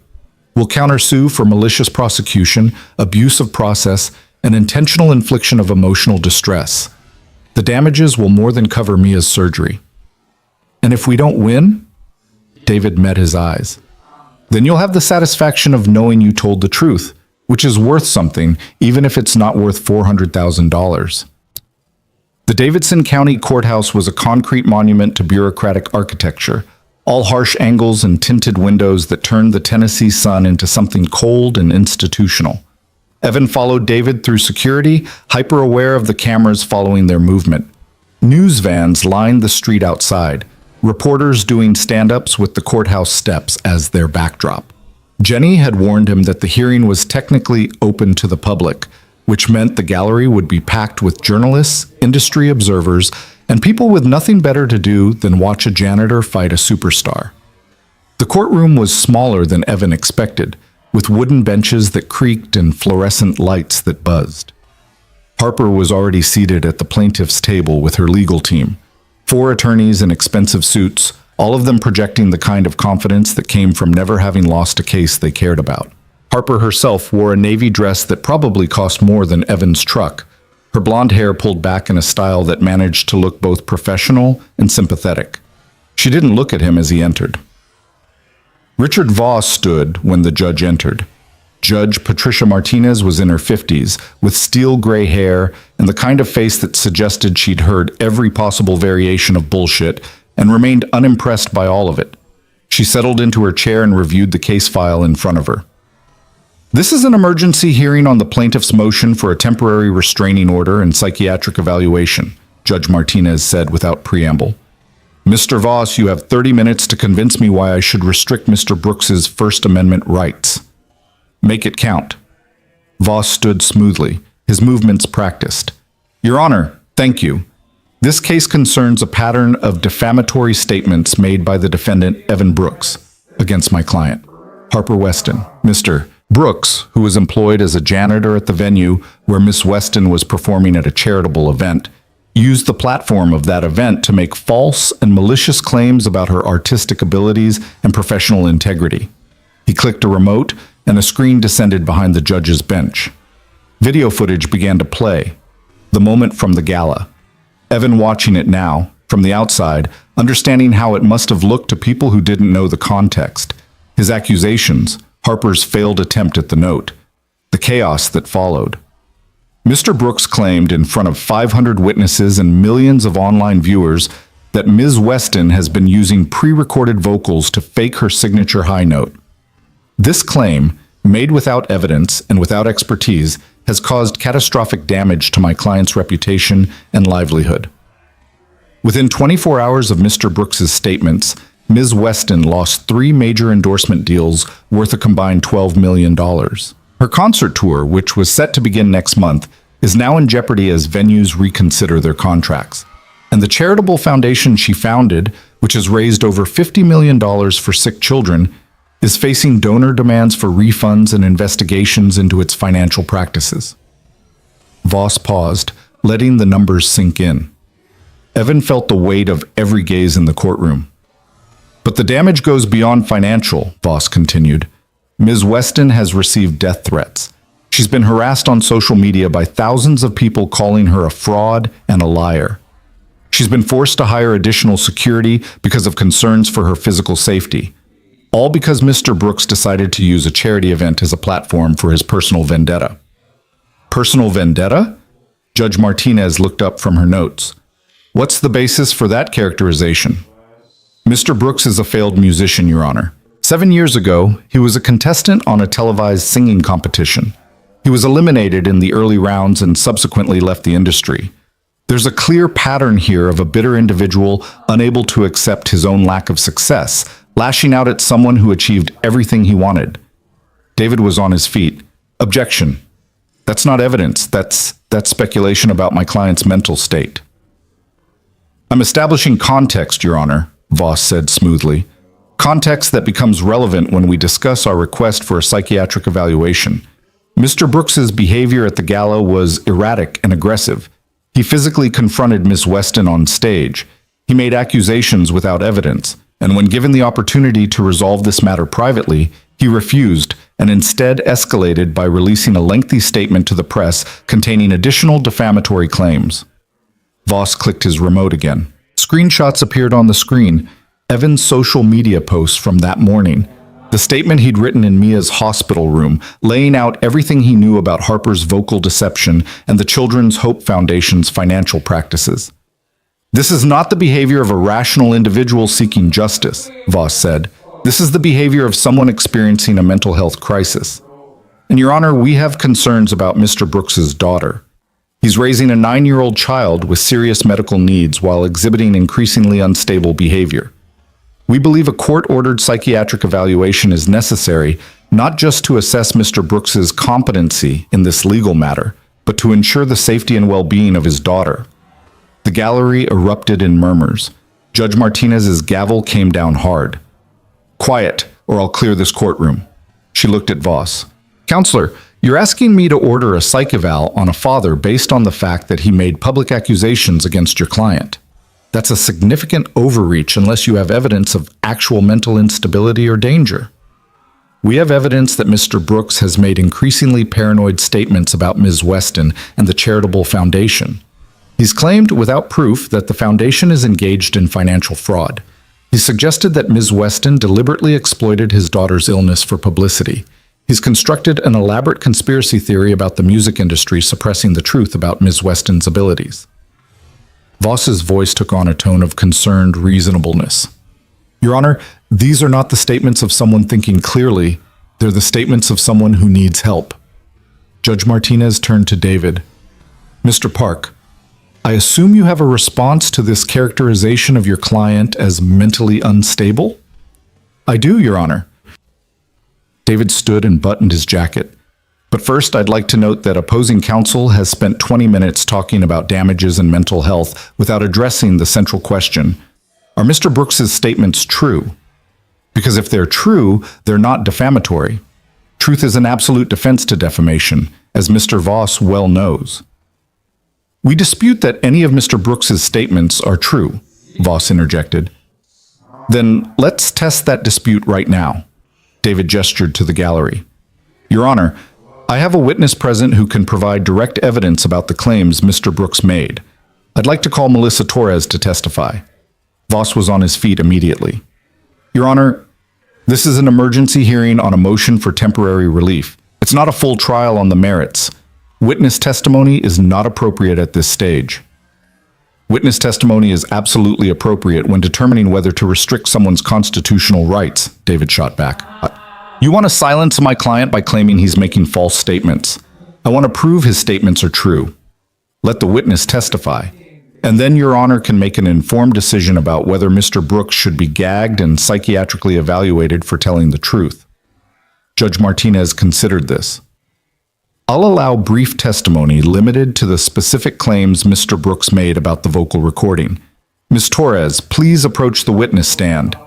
We'll countersue for malicious prosecution, abuse of process, and intentional infliction of emotional distress. The damages will more than cover Mia's surgery. And if we don't win, David met his eyes. Then you'll have the satisfaction of knowing you told the truth, which is worth something, even if it's not worth $400,000. The Davidson County Courthouse was a concrete monument to bureaucratic architecture, all harsh angles and tinted windows that turned the Tennessee sun into something cold and institutional. Evan followed David through security, hyper-aware of the cameras following their movement. News vans lined the street outside, reporters doing stand-ups with the courthouse steps as their backdrop. Jenny had warned him that the hearing was technically open to the public, which meant the gallery would be packed with journalists, industry observers, and people with nothing better to do than watch a janitor fight a superstar. The courtroom was smaller than Evan expected, with wooden benches that creaked and fluorescent lights that buzzed. Harper was already seated at the plaintiff's table with her legal team. 4 attorneys in expensive suits, all of them projecting the kind of confidence that came from never having lost a case they cared about. Harper herself wore a navy dress that probably cost more than Evan's truck, her blonde hair pulled back in a style that managed to look both professional and sympathetic. She didn't look at him as he entered. Richard Voss stood when the judge entered. Judge Patricia Martinez was in her 50s, with steel gray hair and the kind of face that suggested she'd heard every possible variation of bullshit and remained unimpressed by all of it. She settled into her chair and reviewed the case file in front of her. This is an emergency hearing on the plaintiff's motion for a temporary restraining order and psychiatric evaluation, Judge Martinez said without preamble. Mr. Voss, you have 30 minutes to convince me why I should restrict Mr. Brooks's First Amendment rights. Make it count. Voss stood smoothly, his movements practiced. Your Honor, thank you. This case concerns a pattern of defamatory statements made by the defendant, Evan Brooks, against my client, Harper Weston. Mr. Brooks, who was employed as a janitor at the venue where Miss Weston was performing at a charitable event, used the platform of that event to make false and malicious claims about her artistic abilities and professional integrity. He clicked a remote, and a screen descended behind the judge's bench. Video footage began to play, the moment from the gala. Evan watching it now, from the outside, understanding how it must have looked to people who didn't know the context. His accusations, Harper's failed attempt at the note, the chaos that followed. Mr. Brooks claimed in front of 500 witnesses and millions of online viewers that Ms. Weston has been using pre-recorded vocals to fake her signature high note. This claim, made without evidence and without expertise, has caused catastrophic damage to my client's reputation and livelihood. Within 24 hours of Mr. Brooks's statements, Ms. Weston lost 3 major endorsement deals worth a combined $12 million. Her concert tour, which was set to begin next month, is now in jeopardy as venues reconsider their contracts. And the charitable foundation she founded, which has raised over $50 million for sick children, is facing donor demands for refunds and investigations into its financial practices. Voss paused, letting the numbers sink in. Evan felt the weight of every gaze in the courtroom. But the damage goes beyond financial, Voss continued. Ms. Weston has received death threats. She's been harassed on social media by thousands of people calling her a fraud and a liar. She's been forced to hire additional security because of concerns for her physical safety. All because Mr. Brooks decided to use a charity event as a platform for his personal vendetta. Personal vendetta? Judge Martinez looked up from her notes. What's the basis for that characterization? Mr. Brooks is a failed musician, Your Honor. 7 years ago, he was a contestant on a televised singing competition. He was eliminated in the early rounds and subsequently left the industry. There's a clear pattern here of a bitter individual unable to accept his own lack of success, lashing out at someone who achieved everything he wanted. David was on his feet. Objection. That's not evidence. That's speculation about my client's mental state. I'm establishing context, Your Honor, Voss said smoothly. Context that becomes relevant when we discuss our request for a psychiatric evaluation. Mr. Brooks's behavior at the gala was erratic and aggressive. He physically confronted Miss Weston on stage. He made accusations without evidence, and when given the opportunity to resolve this matter privately, he refused and instead escalated by releasing a lengthy statement to the press containing additional defamatory claims. Voss clicked his remote again. Screenshots appeared on the screen. Evan's social media posts from that morning. The statement he'd written in Mia's hospital room, laying out everything he knew about Harper's vocal deception and the Children's Hope Foundation's financial practices. This is not the behavior of a rational individual seeking justice, Voss said. This is the behavior of someone experiencing a mental health crisis. And Your Honor, we have concerns about Mr. Brooks's daughter. He's raising a 9-year-old child with serious medical needs while exhibiting increasingly unstable behavior. We believe a court-ordered psychiatric evaluation is necessary not just to assess Mr. Brooks's competency in this legal matter, but to ensure the safety and well-being of his daughter. The gallery erupted in murmurs. Judge Martinez's gavel came down hard. Quiet, or I'll clear this courtroom. She looked at Voss. Counselor, you're asking me to order a psych eval on a father based on the fact that he made public accusations against your client. That's a significant overreach unless you have evidence of actual mental instability or danger. We have evidence that Mr. Brooks has made increasingly paranoid statements about Ms. Weston and the charitable foundation. He's claimed without proof that the foundation is engaged in financial fraud. He suggested that Ms. Weston deliberately exploited his daughter's illness for publicity. He's constructed an elaborate conspiracy theory about the music industry suppressing the truth about Ms. Weston's abilities. Voss's voice took on a tone of concerned reasonableness. Your Honor, these are not the statements of someone thinking clearly. They're the statements of someone who needs help. Judge Martinez turned to David. Mr. Park, I assume you have a response to this characterization of your client as mentally unstable? I do, Your Honor. David stood and buttoned his jacket. But first, I'd like to note that opposing counsel has spent 20 minutes talking about damages and mental health without addressing the central question. Are Mr. Brooks's statements true? Because if they're true, they're not defamatory. Truth is an absolute defense to defamation, as Mr. Voss well knows. We dispute that any of Mr. Brooks's statements are true, Voss interjected. Then let's test that dispute right now. David gestured to the gallery. Your Honor, I have a witness present who can provide direct evidence about the claims Mr. Brooks made. I'd like to call Melissa Torres to testify. Voss was on his feet immediately. Your Honor, this is an emergency hearing on a motion for temporary relief. It's not a full trial on the merits. Witness testimony is not appropriate at this stage. Witness testimony is absolutely appropriate when determining whether to restrict someone's constitutional rights, David shot back. You want to silence my client by claiming he's making false statements. I want to prove his statements are true. Let the witness testify. And then Your Honor can make an informed decision about whether Mr. Brooks should be gagged and psychiatrically evaluated for telling the truth. Judge Martinez considered this. I'll allow brief testimony limited to the specific claims Mr. Brooks made about the vocal recording. Ms. Torres, please approach the witness stand.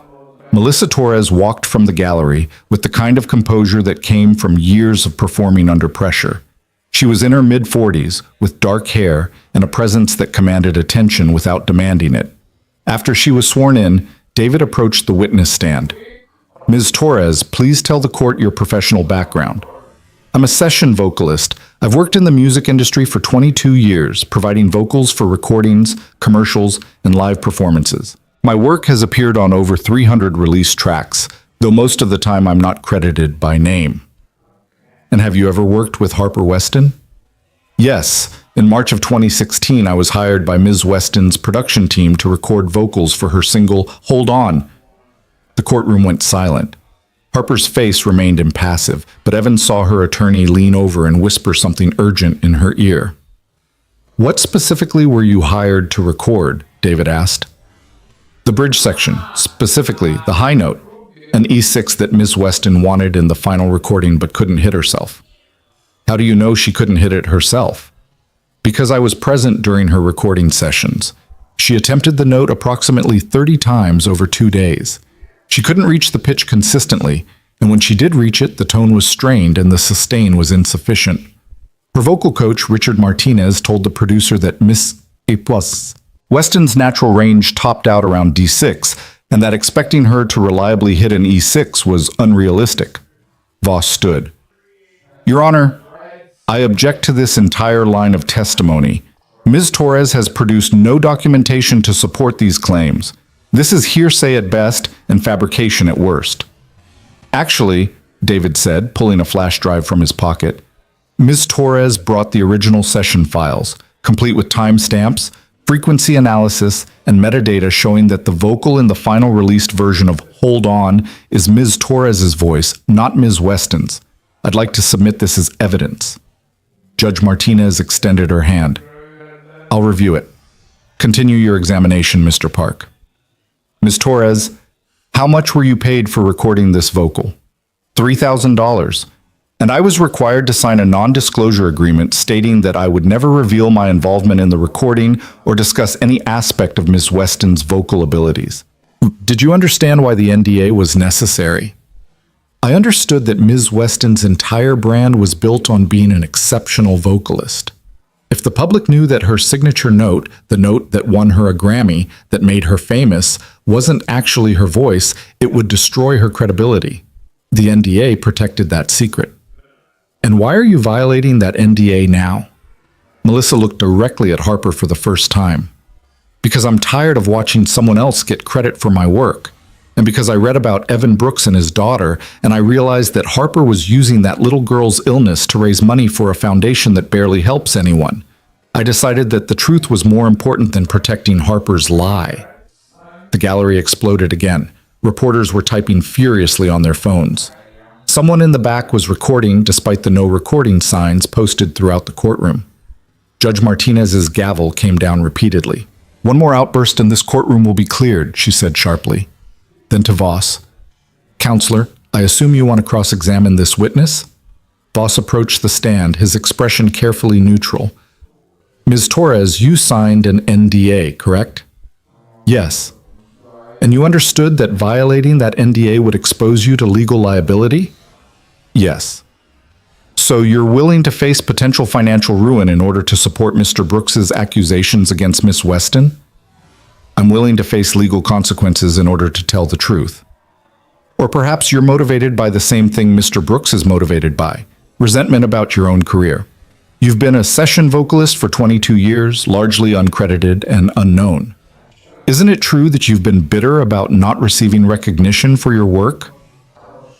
Melissa Torres walked from the gallery with the kind of composure that came from years of performing under pressure. She was in her mid-40s, with dark hair and a presence that commanded attention without demanding it. After she was sworn in, David approached the witness stand. Ms. Torres, please tell the court your professional background. I'm a session vocalist. I've worked in the music industry for 22 years, providing vocals for recordings, commercials, and live performances. My work has appeared on over 300 released tracks, though most of the time I'm not credited by name. And have you ever worked with Harper Weston? Yes. In March of 2016, I was hired by Ms. Weston's production team to record vocals for her single, Hold On. The courtroom went silent. Harper's face remained impassive, but Evan saw her attorney lean over and whisper something urgent in her ear. What specifically were you hired to record? David asked. The bridge section, specifically the high note, an E6 that Ms. Weston wanted in the final recording but couldn't hit herself. How do you know she couldn't hit it herself? Because I was present during her recording sessions. She attempted the note approximately 30 times over 2 days. She couldn't reach the pitch consistently, and when she did reach it, the tone was strained and the sustain was insufficient. Her vocal coach, Richard Martinez, told the producer that Miss A+, Weston's natural range topped out around D6, and that expecting her to reliably hit an E6 was unrealistic. Voss stood. Your Honor, I object to this entire line of testimony. Ms. Torres has produced no documentation to support these claims. This is hearsay at best and fabrication at worst. Actually, David said, pulling a flash drive from his pocket, Ms. Torres brought the original session files, complete with timestamps, frequency analysis, and metadata showing that the vocal in the final released version of Hold On is Ms. Torres's voice, not Ms. Weston's. I'd like to submit this as evidence. Judge Martinez extended her hand. I'll review it. Continue your examination, Mr. Park. Ms. Torres, how much were you paid for recording this vocal? $3,000. And I was required to sign a non-disclosure agreement stating that I would never reveal my involvement in the recording or discuss any aspect of Ms. Weston's vocal abilities. Did you understand why the NDA was necessary? I understood that Ms. Weston's entire brand was built on being an exceptional vocalist. If the public knew that her signature note, the note that won her a Grammy, that made her famous, wasn't actually her voice, it would destroy her credibility. The NDA protected that secret. And why are you violating that NDA now? Melissa looked directly at Harper for the first time. Because I'm tired of watching someone else get credit for my work. And because I read about Evan Brooks and his daughter, and I realized that Harper was using that little girl's illness to raise money for a foundation that barely helps anyone. I decided that the truth was more important than protecting Harper's lie. The gallery exploded again. Reporters were typing furiously on their phones. Someone in the back was recording despite the no recording signs posted throughout the courtroom. Judge Martinez's gavel came down repeatedly. One more outburst and this courtroom will be cleared, she said sharply. Then to Voss. Counselor, I assume you want to cross-examine this witness? Voss approached the stand, his expression carefully neutral. Ms. Torres, you signed an NDA, correct? Yes. And you understood that violating that NDA would expose you to legal liability? Yes. So you're willing to face potential financial ruin in order to support Mr. Brooks's accusations against Miss Weston? I'm willing to face legal consequences in order to tell the truth. Or perhaps you're motivated by the same thing Mr. Brooks is motivated by, resentment about your own career. You've been a session vocalist for 22 years, largely uncredited and unknown. Isn't it true that you've been bitter about not receiving recognition for your work?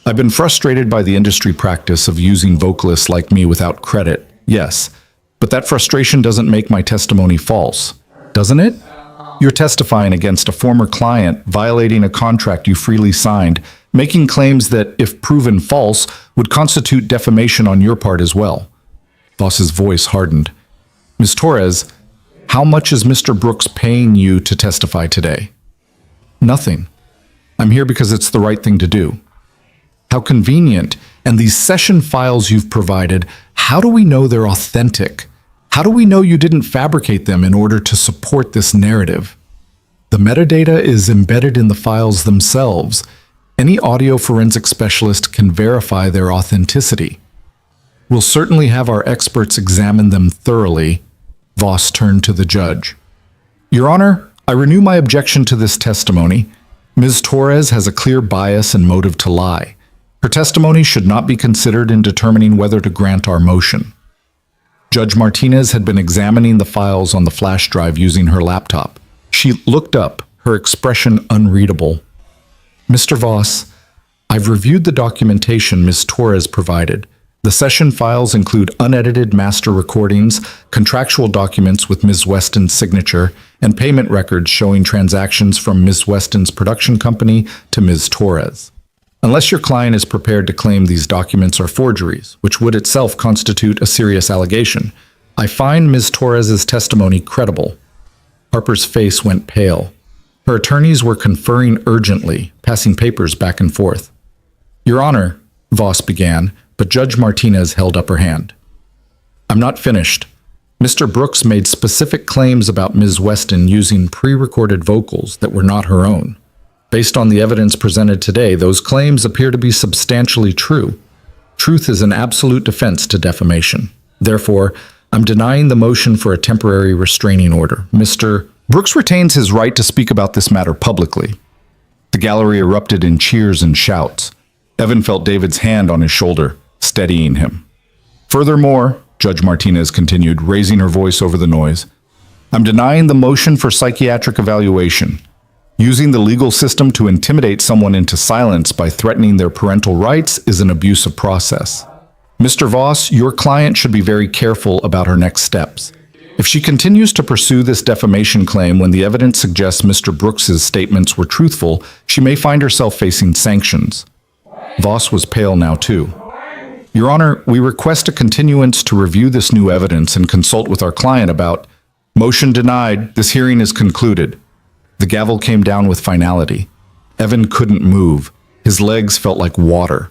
I've been frustrated by the industry practice of using vocalists like me without credit, yes, but that frustration doesn't make my testimony false, doesn't it? You're testifying against a former client, violating a contract you freely signed, making claims that, if proven false, would constitute defamation on your part as well. Voss's voice hardened. Ms. Torres, how much is Mr. Brooks paying you to testify today? Nothing. I'm here because it's the right thing to do. How convenient. And these session files you've provided, how do we know they're authentic? How do we know you didn't fabricate them in order to support this narrative? The metadata is embedded in the files themselves. Any audio forensic specialist can verify their authenticity. We'll certainly have our experts examine them thoroughly. Voss turned to the judge. Your Honor, I renew my objection to this testimony. Ms. Torres has a clear bias and motive to lie. Her testimony should not be considered in determining whether to grant our motion. Judge Martinez had been examining the files on the flash drive using her laptop. She looked up, her expression unreadable. Mr. Voss, I've reviewed the documentation Ms. Torres provided. The session files include unedited master recordings, contractual documents with Ms. Weston's signature, and payment records showing transactions from Ms. Weston's production company to Ms. Torres. Unless your client is prepared to claim these documents are forgeries, which would itself constitute a serious allegation, I find Ms. Torres's testimony credible. Harper's face went pale. Her attorneys were conferring urgently, passing papers back and forth. Your Honor, Voss began, but Judge Martinez held up her hand. I'm not finished. Mr. Brooks made specific claims about Ms. Weston using pre-recorded vocals that were not her own. Based on the evidence presented today, those claims appear to be substantially true. Truth is an absolute defense to defamation. Therefore, I'm denying the motion for a temporary restraining order. Mr. Brooks retains his right to speak about this matter publicly. The gallery erupted in cheers and shouts. Evan felt David's hand on his shoulder, steadying him. Furthermore, Judge Martinez continued, raising her voice over the noise, I'm denying the motion for psychiatric evaluation. Using the legal system to intimidate someone into silence by threatening their parental rights is an abusive process. Mr. Voss, your client should be very careful about her next steps. If she continues to pursue this defamation claim when the evidence suggests Mr. Brooks's statements were truthful, she may find herself facing sanctions. Voss was pale now too. Your Honor, we request a continuance to review this new evidence and consult with our client about. Motion denied. This hearing is concluded. The gavel came down with finality. Evan couldn't move. His legs felt like water.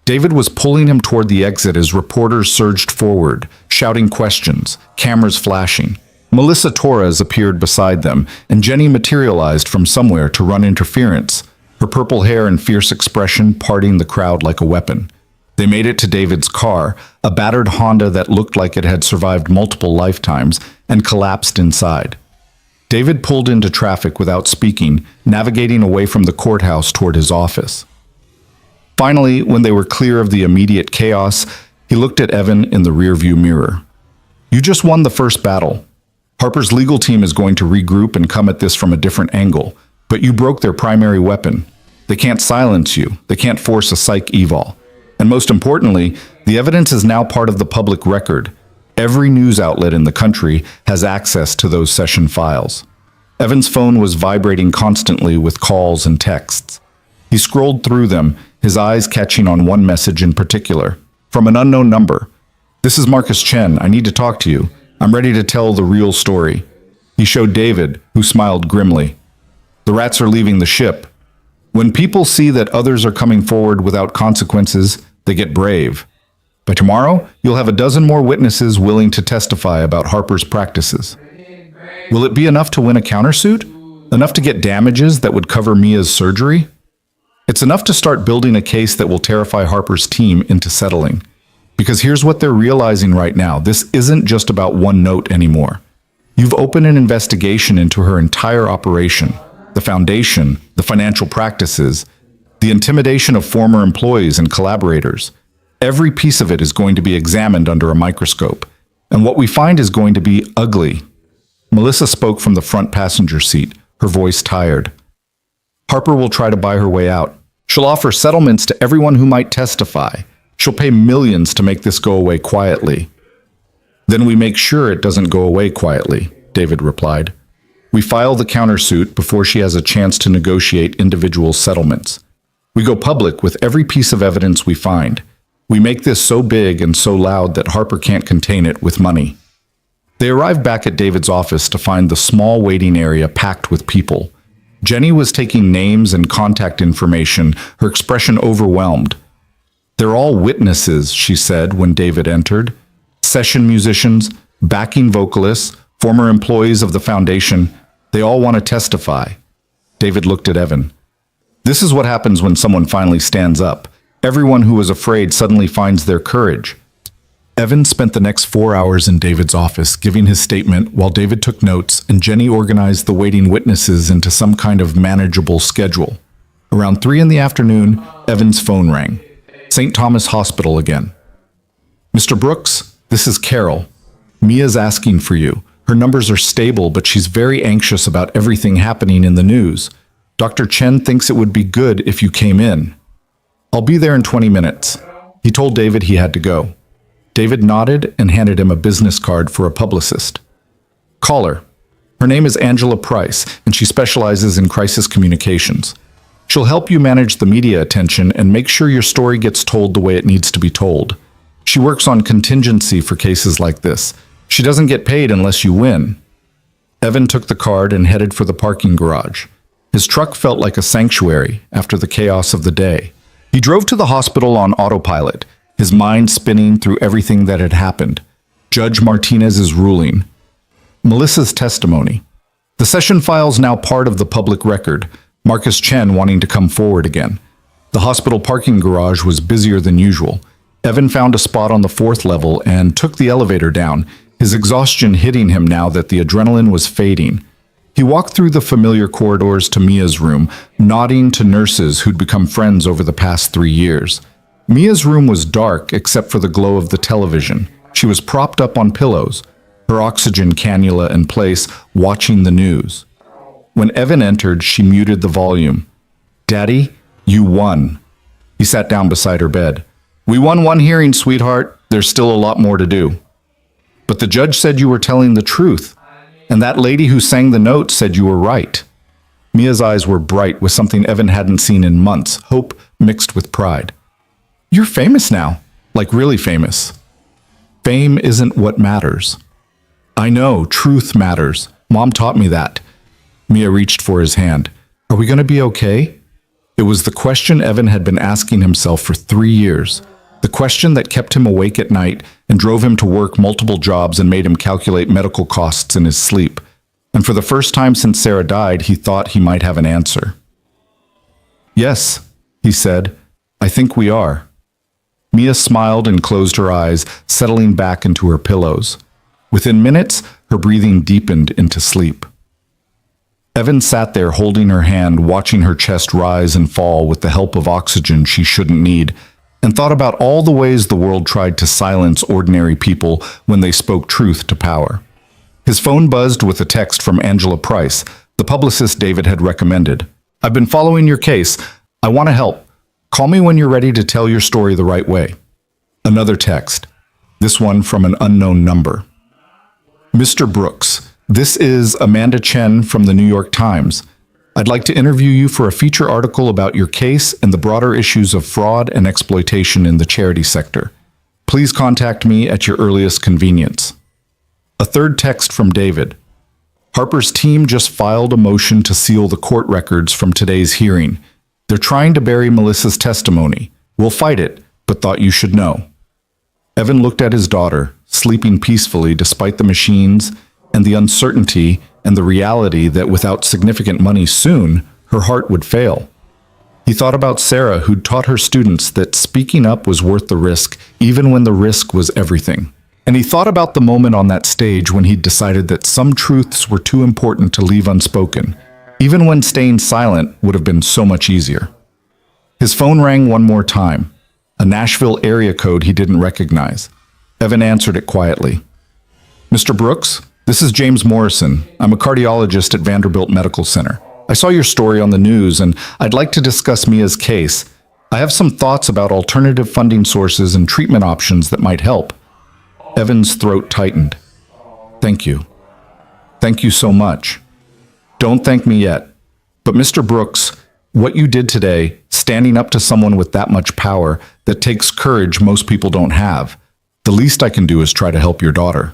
David was pulling him toward the exit as reporters surged forward, shouting questions, cameras flashing. Melissa Torres appeared beside them, and Jenny materialized from somewhere to run interference, her purple hair and fierce expression parting the crowd like a weapon. They made it to David's car, a battered Honda that looked like it had survived multiple lifetimes, and collapsed inside. David pulled into traffic without speaking, navigating away from the courthouse toward his office. Finally, when they were clear of the immediate chaos, he looked at Evan in the rearview mirror. You just won the first battle. Harper's legal team is going to regroup and come at this from a different angle, but you broke their primary weapon. They can't silence you. They can't force a psych eval. And most importantly, the evidence is now part of the public record. Every news outlet in the country has access to those session files. Evan's phone was vibrating constantly with calls and texts. He scrolled through them, his eyes catching on one message in particular. From an unknown number. This is Marcus Chen. I need to talk to you. I'm ready to tell the real story. He showed David, who smiled grimly. The rats are leaving the ship. When people see that others are coming forward without consequences, they get brave. By tomorrow, you'll have a dozen more witnesses willing to testify about Harper's practices. Will it be enough to win a countersuit? Enough to get damages that would cover Mia's surgery? It's enough to start building a case that will terrify Harper's team into settling. Because here's what they're realizing right now. This isn't just about one note anymore. You've opened an investigation into her entire operation, the foundation, the financial practices, the intimidation of former employees and collaborators. Every piece of it is going to be examined under a microscope, and what we find is going to be ugly. Melissa spoke from the front passenger seat, her voice tired. Harper will try to buy her way out. She'll offer settlements to everyone who might testify. She'll pay millions to make this go away quietly. Then we make sure it doesn't go away quietly, David replied. We file the countersuit before she has a chance to negotiate individual settlements. We go public with every piece of evidence we find. We make this so big and so loud that Harper can't contain it with money. They arrived back at David's office to find the small waiting area packed with people. Jenny was taking names and contact information, her expression overwhelmed. "They're all witnesses," she said when David entered. "Session musicians, backing vocalists, former employees of the foundation. They all want to testify." David looked at Evan. This is what happens when someone finally stands up. Everyone who was afraid suddenly finds their courage. Evan spent the next 4 hours in David's office giving his statement while David took notes and Jenny organized the waiting witnesses into some kind of manageable schedule. Around 3 in the afternoon, Evan's phone rang. St. Thomas Hospital again. "Mr. Brooks, this is Carol. Mia's asking for you. Her numbers are stable, but she's very anxious about everything happening in the news. Dr. Chen thinks it would be good if you came in." "I'll be there in 20 minutes." He told David he had to go. David nodded and handed him a business card for a publicist. "Call her. Her name is Angela Price, and she specializes in crisis communications. She'll help you manage the media attention and make sure your story gets told the way it needs to be told. She works on contingency for cases like this. She doesn't get paid unless you win." Evan took the card and headed for the parking garage. His truck felt like a sanctuary after the chaos of the day. He drove to the hospital on autopilot, his mind spinning through everything that had happened. Judge Martinez's ruling. Melissa's testimony. The session file's now part of the public record, Marcus Chen wanting to come forward again. The hospital parking garage was busier than usual. Evan found a spot on the 4th level and took the elevator down, his exhaustion hitting him now that the adrenaline was fading. He walked through the familiar corridors to Mia's room, nodding to nurses who'd become friends over the past 3 years. Mia's room was dark except for the glow of the television. She was propped up on pillows, her oxygen cannula in place, watching the news. When Evan entered, she muted the volume. "Daddy, you won." He sat down beside her bed. "We won one hearing, sweetheart. There's still a lot more to do." "But the judge said you were telling the truth. And that lady who sang the note said you were right." Mia's eyes were bright with something Evan hadn't seen in months, hope mixed with pride. "You're famous now, like really famous." "Fame isn't what matters." "I know, truth matters. Mom taught me that." Mia reached for his hand. "Are we going to be okay?" It was the question Evan had been asking himself for 3 years. The question that kept him awake at night and drove him to work multiple jobs and made him calculate medical costs in his sleep. And for the first time since Sarah died, he thought he might have an answer. "Yes," he said, "I think we are." Mia smiled and closed her eyes, settling back into her pillows. Within minutes, her breathing deepened into sleep. Evan sat there holding her hand, watching her chest rise and fall with the help of oxygen she shouldn't need, and thought about all the ways the world tried to silence ordinary people when they spoke truth to power. His phone buzzed with a text from Angela Price, the publicist David had recommended. "I've been following your case. I want to help. Call me when you're ready to tell your story the right way." Another text, this one from an unknown number. "Mr. Brooks, this is Amanda Chen from the New York Times. I'd like to interview you for a feature article about your case and the broader issues of fraud and exploitation in the charity sector. Please contact me at your earliest convenience." A third text from David. "Harper's team just filed a motion to seal the court records from today's hearing. They're trying to bury Melissa's testimony. We'll fight it, but thought you should know." Evan looked at his daughter, sleeping peacefully despite the machines and the uncertainty and the reality that without significant money soon, her heart would fail. He thought about Sarah, who'd taught her students that speaking up was worth the risk, even when the risk was everything. And he thought about the moment on that stage when he'd decided that some truths were too important to leave unspoken, even when staying silent would have been so much easier. His phone rang one more time, a Nashville area code he didn't recognize. Evan answered it quietly. "Mr. Brooks, this is James Morrison. I'm a cardiologist at Vanderbilt Medical Center. I saw your story on the news, and I'd like to discuss Mia's case. I have some thoughts about alternative funding sources and treatment options that might help." Evan's throat tightened. "Thank you. Thank you so much. Don't thank me yet. But Mr. Brooks, what you did today, standing up to someone with that much power that takes courage most people don't have. The least I can do is try to help your daughter."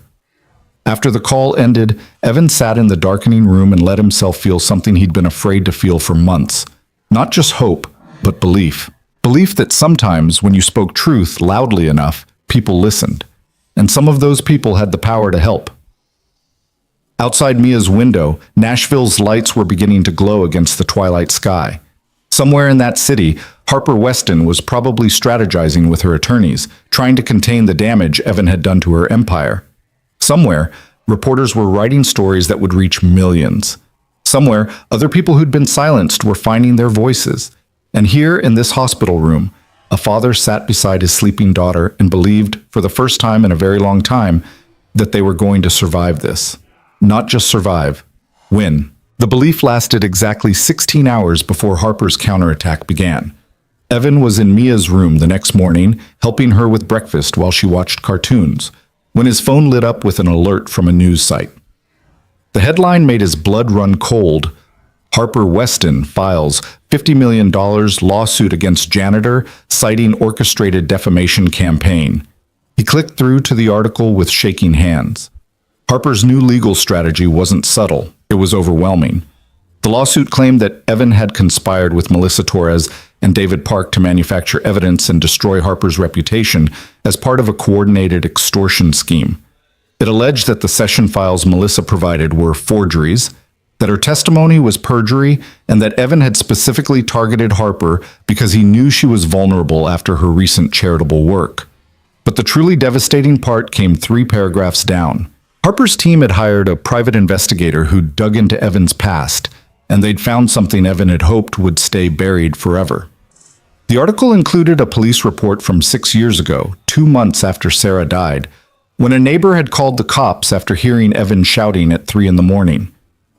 After the call ended, Evan sat in the darkening room and let himself feel something he'd been afraid to feel for months. Not just hope, but belief. Belief that sometimes, when you spoke truth loudly enough, people listened. And some of those people had the power to help. Outside Mia's window, Nashville's lights were beginning to glow against the twilight sky. Somewhere in that city, Harper Weston was probably strategizing with her attorneys, trying to contain the damage Evan had done to her empire. Somewhere, reporters were writing stories that would reach millions. Somewhere, other people who'd been silenced were finding their voices. And here in this hospital room, a father sat beside his sleeping daughter and believed, for the first time in a very long time, that they were going to survive this. Not just survive, win. The belief lasted exactly 16 hours before Harper's counterattack began. Evan was in Mia's room the next morning, helping her with breakfast while she watched cartoons, when his phone lit up with an alert from a news site. The headline made his blood run cold. Harper Weston files $50 million lawsuit against Janitor, citing orchestrated defamation campaign. He clicked through to the article with shaking hands. Harper's new legal strategy wasn't subtle, it was overwhelming. The lawsuit claimed that Evan had conspired with Melissa Torres and David Park to manufacture evidence and destroy Harper's reputation as part of a coordinated extortion scheme. It alleged that the session files Melissa provided were forgeries, that her testimony was perjury, and that Evan had specifically targeted Harper because he knew she was vulnerable after her recent charitable work. But the truly devastating part came 3 paragraphs down. Harper's team had hired a private investigator who dug into Evan's past, and they'd found something Evan had hoped would stay buried forever. The article included a police report from 6 years ago, 2 months after Sarah died, when a neighbor had called the cops after hearing Evan shouting at 3 in the morning.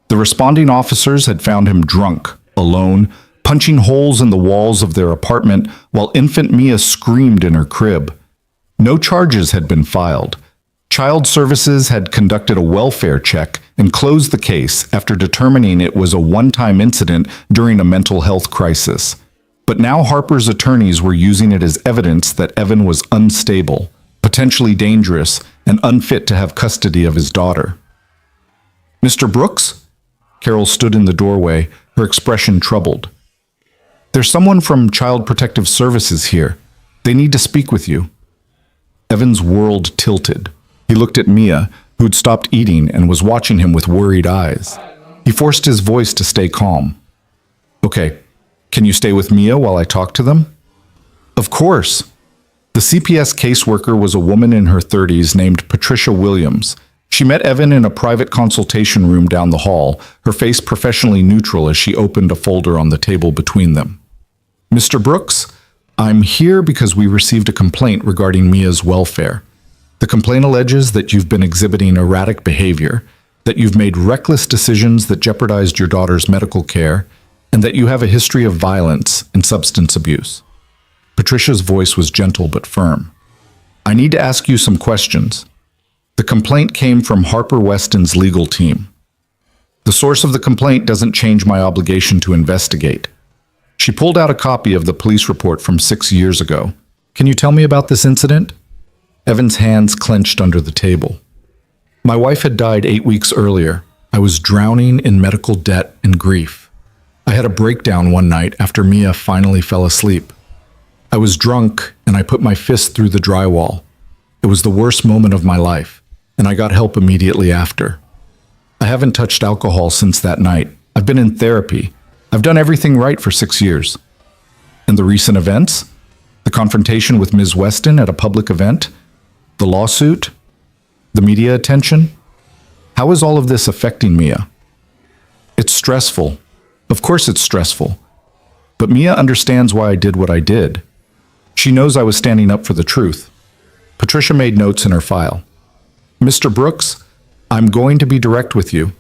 The responding officers had found him drunk, alone, punching holes in the walls of their apartment while infant Mia screamed in her crib. No charges had been filed. Child Services had conducted a welfare check and closed the case after determining it was a one-time incident during a mental health crisis. But now Harper's attorneys were using it as evidence that Evan was unstable, potentially dangerous, and unfit to have custody of his daughter. "Mr. Brooks?" Carol stood in the doorway, her expression troubled. "There's someone from Child Protective Services here. They need to speak with you." Evan's world tilted. He looked at Mia, who'd stopped eating and was watching him with worried eyes. He forced his voice to stay calm. "Okay, can you stay with Mia while I talk to them?" "Of course." The CPS caseworker was a woman in her 30s named Patricia Williams. She met Evan in a private consultation room down the hall, her face professionally neutral as she opened a folder on the table between them. "Mr. Brooks, I'm here because we received a complaint regarding Mia's welfare. The complaint alleges that you've been exhibiting erratic behavior, that you've made reckless decisions that jeopardized your daughter's medical care, and that you have a history of violence and substance abuse." Patricia's voice was gentle but firm. "I need to ask you some questions." The complaint came from Harper Weston's legal team. "The source of the complaint doesn't change my obligation to investigate." She pulled out a copy of the police report from 6 years ago. "Can you tell me about this incident?" Evan's hands clenched under the table. "My wife had died 8 weeks earlier. I was drowning in medical debt and grief. I had a breakdown one night after Mia finally fell asleep. I was drunk and I put my fist through the drywall. It was the worst moment of my life, and I got help immediately after. I haven't touched alcohol since that night. I've been in therapy. I've done everything right for 6 years. And the recent events? The confrontation with Ms. Weston at a public event? The lawsuit? The media attention? How is all of this affecting Mia?" "It's stressful. Of course it's stressful. But Mia understands why I did what I did. She knows I was standing up for the truth." Patricia made notes in her file. "Mr. Brooks, I'm going to be direct with you.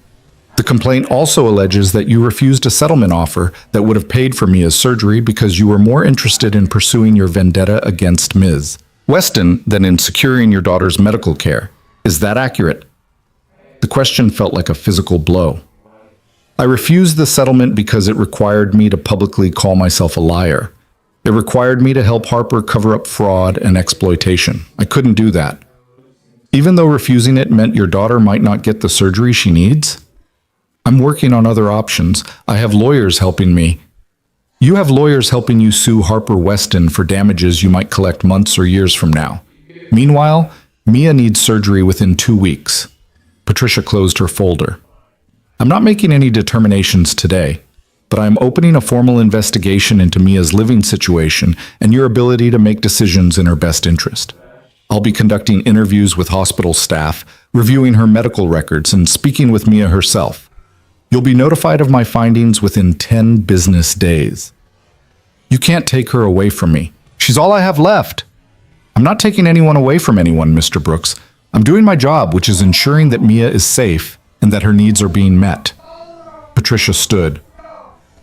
The complaint also alleges that you refused a settlement offer that would have paid for Mia's surgery because you were more interested in pursuing your vendetta against Ms. Weston than in securing your daughter's medical care. Is that accurate?" The question felt like a physical blow. "I refused the settlement because it required me to publicly call myself a liar. It required me to help Harper cover up fraud and exploitation. I couldn't do that. Even though refusing it meant your daughter might not get the surgery she needs? I'm working on other options. I have lawyers helping me. You have lawyers helping you sue Harper Weston for damages you might collect months or years from now. Meanwhile, Mia needs surgery within 2 weeks. Patricia closed her folder. I'm not making any determinations today, but I'm opening a formal investigation into Mia's living situation and your ability to make decisions in her best interest. I'll be conducting interviews with hospital staff, reviewing her medical records, and speaking with Mia herself. You'll be notified of my findings within 10 business days. You can't take her away from me. She's all I have left. I'm not taking anyone away from anyone, Mr. Brooks. I'm doing my job, which is ensuring that Mia is safe and that her needs are being met. Patricia stood.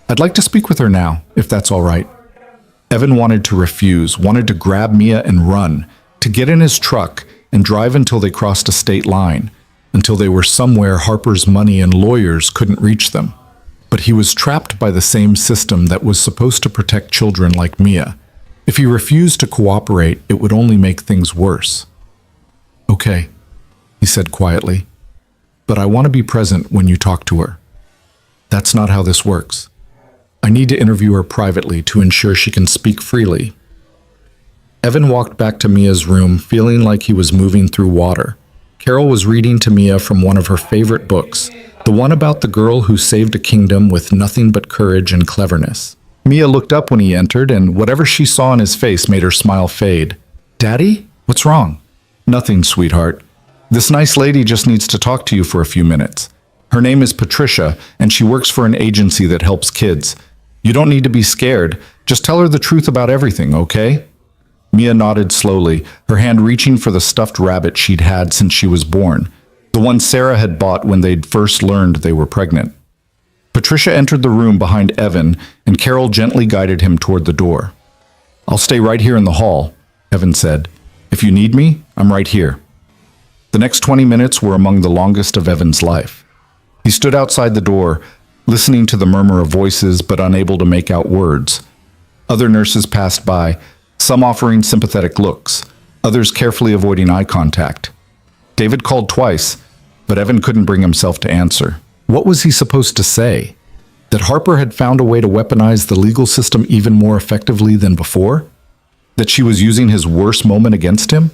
I'd like to speak with her now, if that's all right. Evan wanted to refuse, wanted to grab Mia and run, to get in his truck and drive until they crossed a state line, until they were somewhere Harper's money and lawyers couldn't reach them. But he was trapped by the same system that was supposed to protect children like Mia. If he refused to cooperate, it would only make things worse. Okay, he said quietly, but I want to be present when you talk to her. That's not how this works. I need to interview her privately to ensure she can speak freely. Evan walked back to Mia's room, feeling like he was moving through water. Carol was reading to Mia from one of her favorite books, the one about the girl who saved a kingdom with nothing but courage and cleverness. Mia looked up when he entered, and whatever she saw in his face made her smile fade. Daddy? What's wrong? Nothing, sweetheart. This nice lady just needs to talk to you for a few minutes. Her name is Patricia, and she works for an agency that helps kids. You don't need to be scared. Just tell her the truth about everything, okay? Mia nodded slowly, her hand reaching for the stuffed rabbit she'd had since she was born, the one Sarah had bought when they'd first learned they were pregnant. Patricia entered the room behind Evan, and Carol gently guided him toward the door. I'll stay right here in the hall, Evan said. If you need me, I'm right here. The next 20 minutes were among the longest of Evan's life. He stood outside the door, listening to the murmur of voices but unable to make out words. Other nurses passed by, some offering sympathetic looks, others carefully avoiding eye contact. David called twice, but Evan couldn't bring himself to answer. What was he supposed to say? That Harper had found a way to weaponize the legal system even more effectively than before? That she was using his worst moment against him?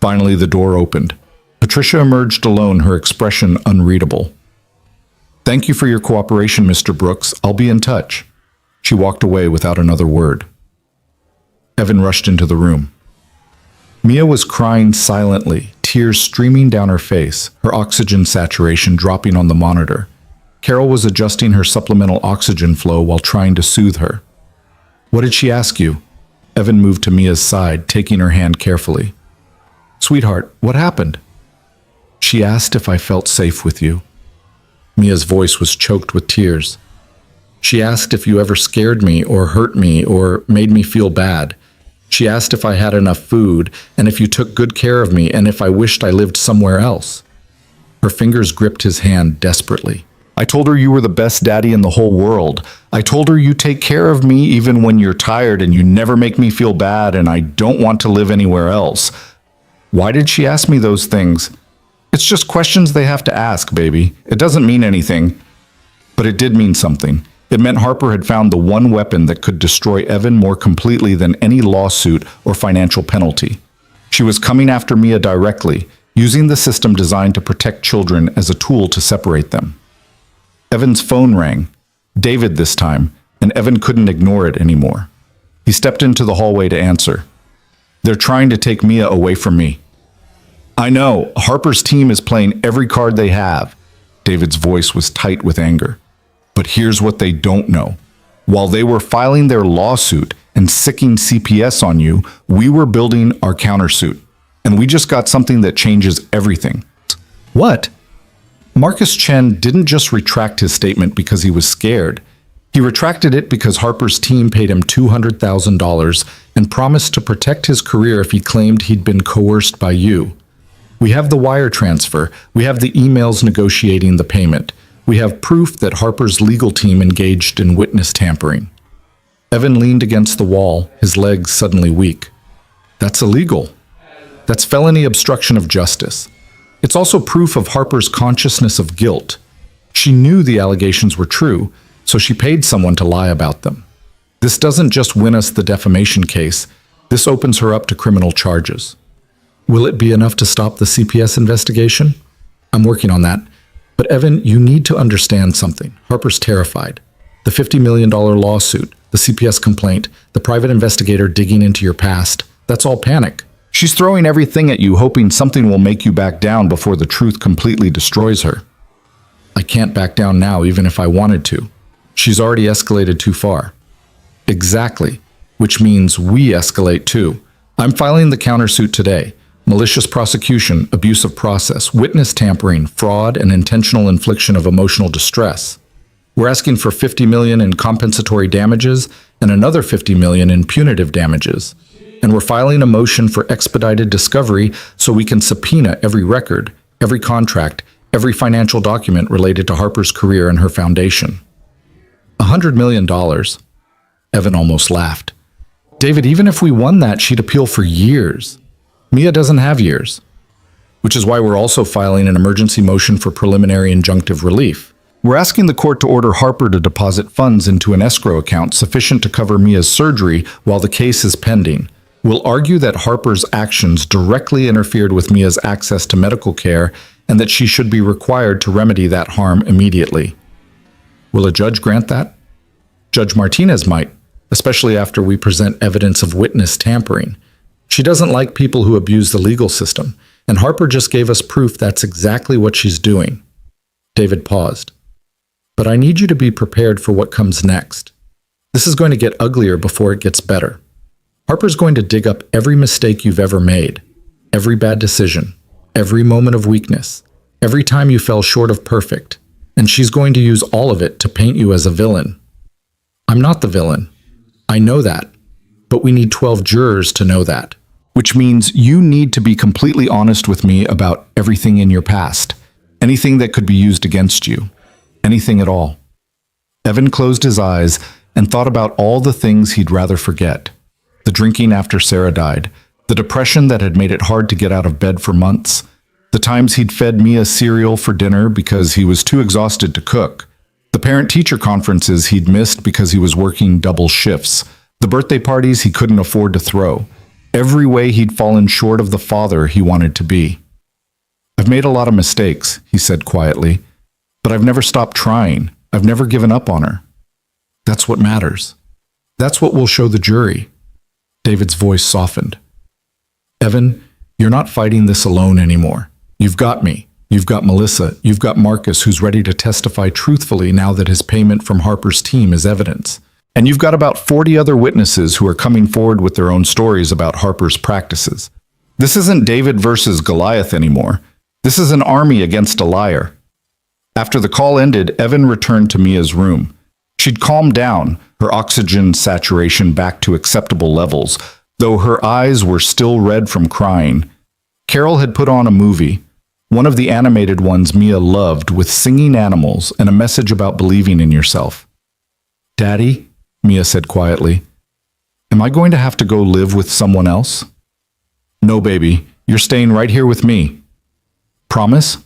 Finally, the door opened. Patricia emerged alone, her expression unreadable. Thank you for your cooperation, Mr. Brooks. I'll be in touch. She walked away without another word. Evan rushed into the room. Mia was crying silently, tears streaming down her face, her oxygen saturation dropping on the monitor. Carol was adjusting her supplemental oxygen flow while trying to soothe her. What did she ask you? Evan moved to Mia's side, taking her hand carefully. Sweetheart, what happened? She asked if I felt safe with you. Mia's voice was choked with tears. She asked if you ever scared me or hurt me or made me feel bad. She asked if I had enough food and if you took good care of me and if I wished I lived somewhere else. Her fingers gripped his hand desperately. I told her you were the best daddy in the whole world. I told her you take care of me even when you're tired and you never make me feel bad and I don't want to live anywhere else. Why did she ask me those things? It's just questions they have to ask, baby. It doesn't mean anything. But it did mean something. It meant Harper had found the one weapon that could destroy Evan more completely than any lawsuit or financial penalty. She was coming after Mia directly, using the system designed to protect children as a tool to separate them. Evan's phone rang. David this time, and Evan couldn't ignore it anymore. He stepped into the hallway to answer. They're trying to take Mia away from me. I know, Harper's team is playing every card they have. David's voice was tight with anger. But here's what they don't know. While they were filing their lawsuit and sicking CPS on you, we were building our countersuit. And we just got something that changes everything. What? Marcus Chen didn't just retract his statement because he was scared. He retracted it because Harper's team paid him $200,000 and promised to protect his career if he claimed he'd been coerced by you. We have the wire transfer. We have the emails negotiating the payment. We have proof that Harper's legal team engaged in witness tampering. Evan leaned against the wall, his legs suddenly weak. That's illegal. That's felony obstruction of justice. It's also proof of Harper's consciousness of guilt. She knew the allegations were true, so she paid someone to lie about them. This doesn't just win us the defamation case, this opens her up to criminal charges. Will it be enough to stop the CPS investigation? I'm working on that. But Evan, you need to understand something. Harper's terrified. The $50 million lawsuit, the CPS complaint, the private investigator digging into your past, that's all panic. She's throwing everything at you, hoping something will make you back down before the truth completely destroys her. I can't back down now, even if I wanted to. She's already escalated too far. Exactly, which means we escalate too. I'm filing the countersuit today. Malicious prosecution, abuse of process, witness tampering, fraud, and intentional infliction of emotional distress. We're asking for $50 million in compensatory damages and another $50 million in punitive damages. And we're filing a motion for expedited discovery so we can subpoena every record, every contract, every financial document related to Harper's career and her foundation. $100 million. Evan almost laughed. David, even if we won that, she'd appeal for years. Mia doesn't have years. Which is why we're also filing an emergency motion for preliminary injunctive relief. We're asking the court to order Harper to deposit funds into an escrow account sufficient to cover Mia's surgery while the case is pending. We'll argue that Harper's actions directly interfered with Mia's access to medical care and that she should be required to remedy that harm immediately. Will a judge grant that? Judge Martinez might, especially after we present evidence of witness tampering. She doesn't like people who abuse the legal system, and Harper just gave us proof that's exactly what she's doing. David paused. But I need you to be prepared for what comes next. This is going to get uglier before it gets better. Harper's going to dig up every mistake you've ever made, every bad decision, every moment of weakness, every time you fell short of perfect, and she's going to use all of it to paint you as a villain. I'm not the villain. I know that, but we need 12 jurors to know that. Which means you need to be completely honest with me about everything in your past, anything that could be used against you, anything at all. Evan closed his eyes and thought about all the things he'd rather forget. The drinking after Sarah died, the depression that had made it hard to get out of bed for months, the times he'd fed Mia cereal for dinner because he was too exhausted to cook, the parent-teacher conferences he'd missed because he was working double shifts, the birthday parties he couldn't afford to throw, every way he'd fallen short of the father he wanted to be. I've made a lot of mistakes, he said quietly, but I've never stopped trying. I've never given up on her. That's what matters. That's what we'll show the jury. David's voice softened. Evan, you're not fighting this alone anymore. You've got me. You've got Melissa. You've got Marcus, who's ready to testify truthfully now that his payment from Harper's team is evidence. And you've got about 40 other witnesses who are coming forward with their own stories about Harper's practices. This isn't David versus Goliath anymore. This is an army against a liar. After the call ended, Evan returned to Mia's room. She'd calmed down, her oxygen saturation back to acceptable levels, though her eyes were still red from crying. Carol had put on a movie, one of the animated ones Mia loved, with singing animals and a message about believing in yourself. Daddy, Mia said quietly, am I going to have to go live with someone else? No, baby, you're staying right here with me. Promise?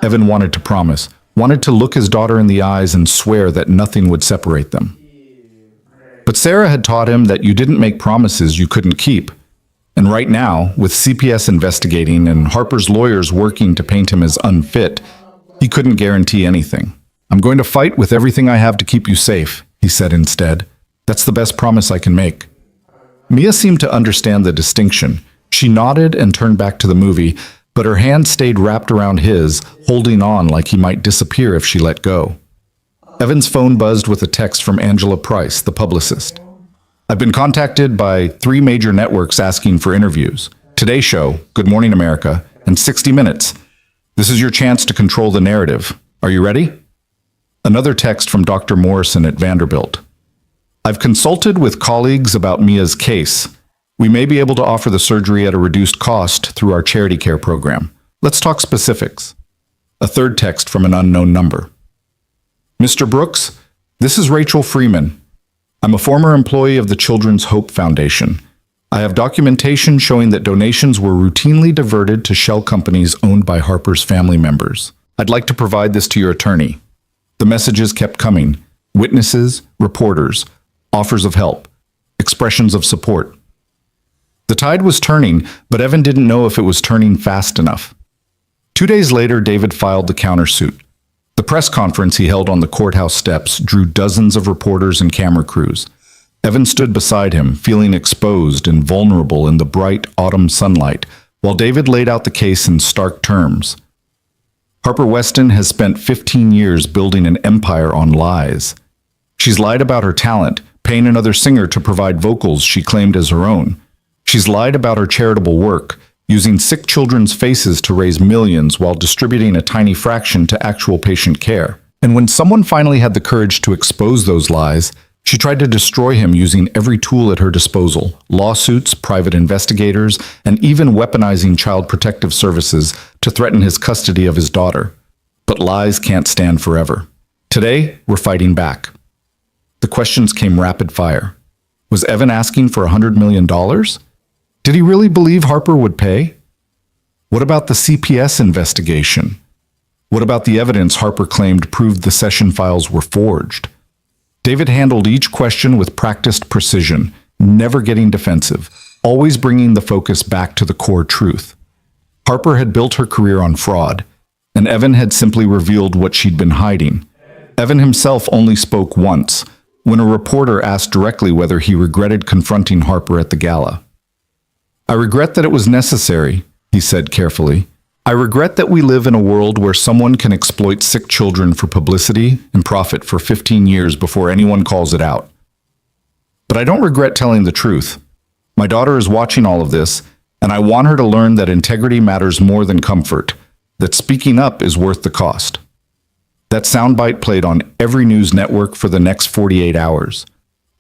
Evan wanted to promise, wanted to look his daughter in the eyes and swear that nothing would separate them. But Sarah had taught him that you didn't make promises you couldn't keep. And right now, with CPS investigating and Harper's lawyers working to paint him as unfit, he couldn't guarantee anything. I'm going to fight with everything I have to keep you safe, he said instead. That's the best promise I can make. Mia seemed to understand the distinction. She nodded and turned back to the movie, but her hand stayed wrapped around his, holding on like he might disappear if she let go. Evan's phone buzzed with a text from Angela Price, the publicist. I've been contacted by 3 major networks asking for interviews. Today Show, Good Morning America, and 60 Minutes. This is your chance to control the narrative. Are you ready? Another text from Dr. Morrison at Vanderbilt. I've consulted with colleagues about Mia's case. We may be able to offer the surgery at a reduced cost through our charity care program. Let's talk specifics. A third text from an unknown number. Mr. Brooks, this is Rachel Freeman. I'm a former employee of the Children's Hope Foundation. I have documentation showing that donations were routinely diverted to shell companies owned by Harper's family members. I'd like to provide this to your attorney. The messages kept coming. Witnesses, reporters, offers of help, expressions of support. The tide was turning, but Evan didn't know if it was turning fast enough. 2 days later, David filed the countersuit. The press conference he held on the courthouse steps drew dozens of reporters and camera crews. Evan stood beside him, feeling exposed and vulnerable in the bright autumn sunlight, while David laid out the case in stark terms. Harper Weston has spent 15 years building an empire on lies. She's lied about her talent, paying another singer to provide vocals she claimed as her own. She's lied about her charitable work, using sick children's faces to raise millions while distributing a tiny fraction to actual patient care. And when someone finally had the courage to expose those lies, she tried to destroy him using every tool at her disposal: lawsuits, private investigators, and even weaponizing Child Protective Services to threaten his custody of his daughter. But lies can't stand forever. Today, we're fighting back. The questions came rapid fire. Was Evan asking for $100 million? Did he really believe Harper would pay? What about the CPS investigation? What about the evidence Harper claimed proved the session files were forged? David handled each question with practiced precision, never getting defensive, always bringing the focus back to the core truth. Harper had built her career on fraud, and Evan had simply revealed what she'd been hiding. Evan himself only spoke once, when a reporter asked directly whether he regretted confronting Harper at the gala. "I regret that it was necessary," he said carefully. "I regret that we live in a world where someone can exploit sick children for publicity and profit for 15 years before anyone calls it out. But I don't regret telling the truth. My daughter is watching all of this, and I want her to learn that integrity matters more than comfort, that speaking up is worth the cost." That soundbite played on every news network for the next 48 hours.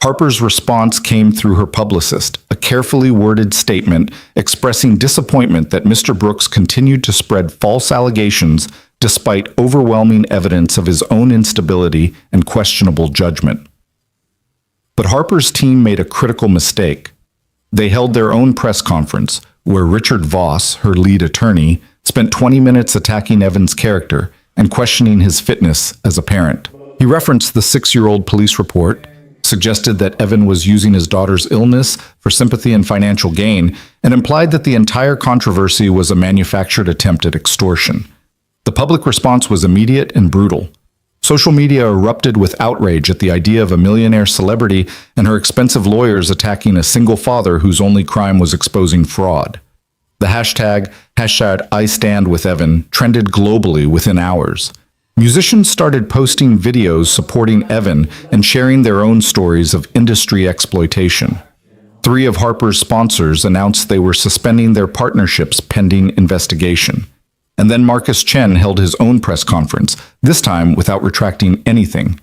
Harper's response came through her publicist, a carefully worded statement expressing disappointment that Mr. Brooks continued to spread false allegations despite overwhelming evidence of his own instability and questionable judgment. But Harper's team made a critical mistake. They held their own press conference, where Richard Voss, her lead attorney, spent 20 minutes attacking Evan's character and questioning his fitness as a parent. He referenced the 6-year-old police report, suggested that Evan was using his daughter's illness for sympathy and financial gain, and implied that the entire controversy was a manufactured attempt at extortion. The public response was immediate and brutal. Social media erupted with outrage at the idea of a millionaire celebrity and her expensive lawyers attacking a single father whose only crime was exposing fraud. The hashtag #IStandWithEvan trended globally within hours. Musicians started posting videos supporting Evan and sharing their own stories of industry exploitation. 3 of Harper's sponsors announced they were suspending their partnerships pending investigation. And then Marcus Chen held his own press conference, this time without retracting anything.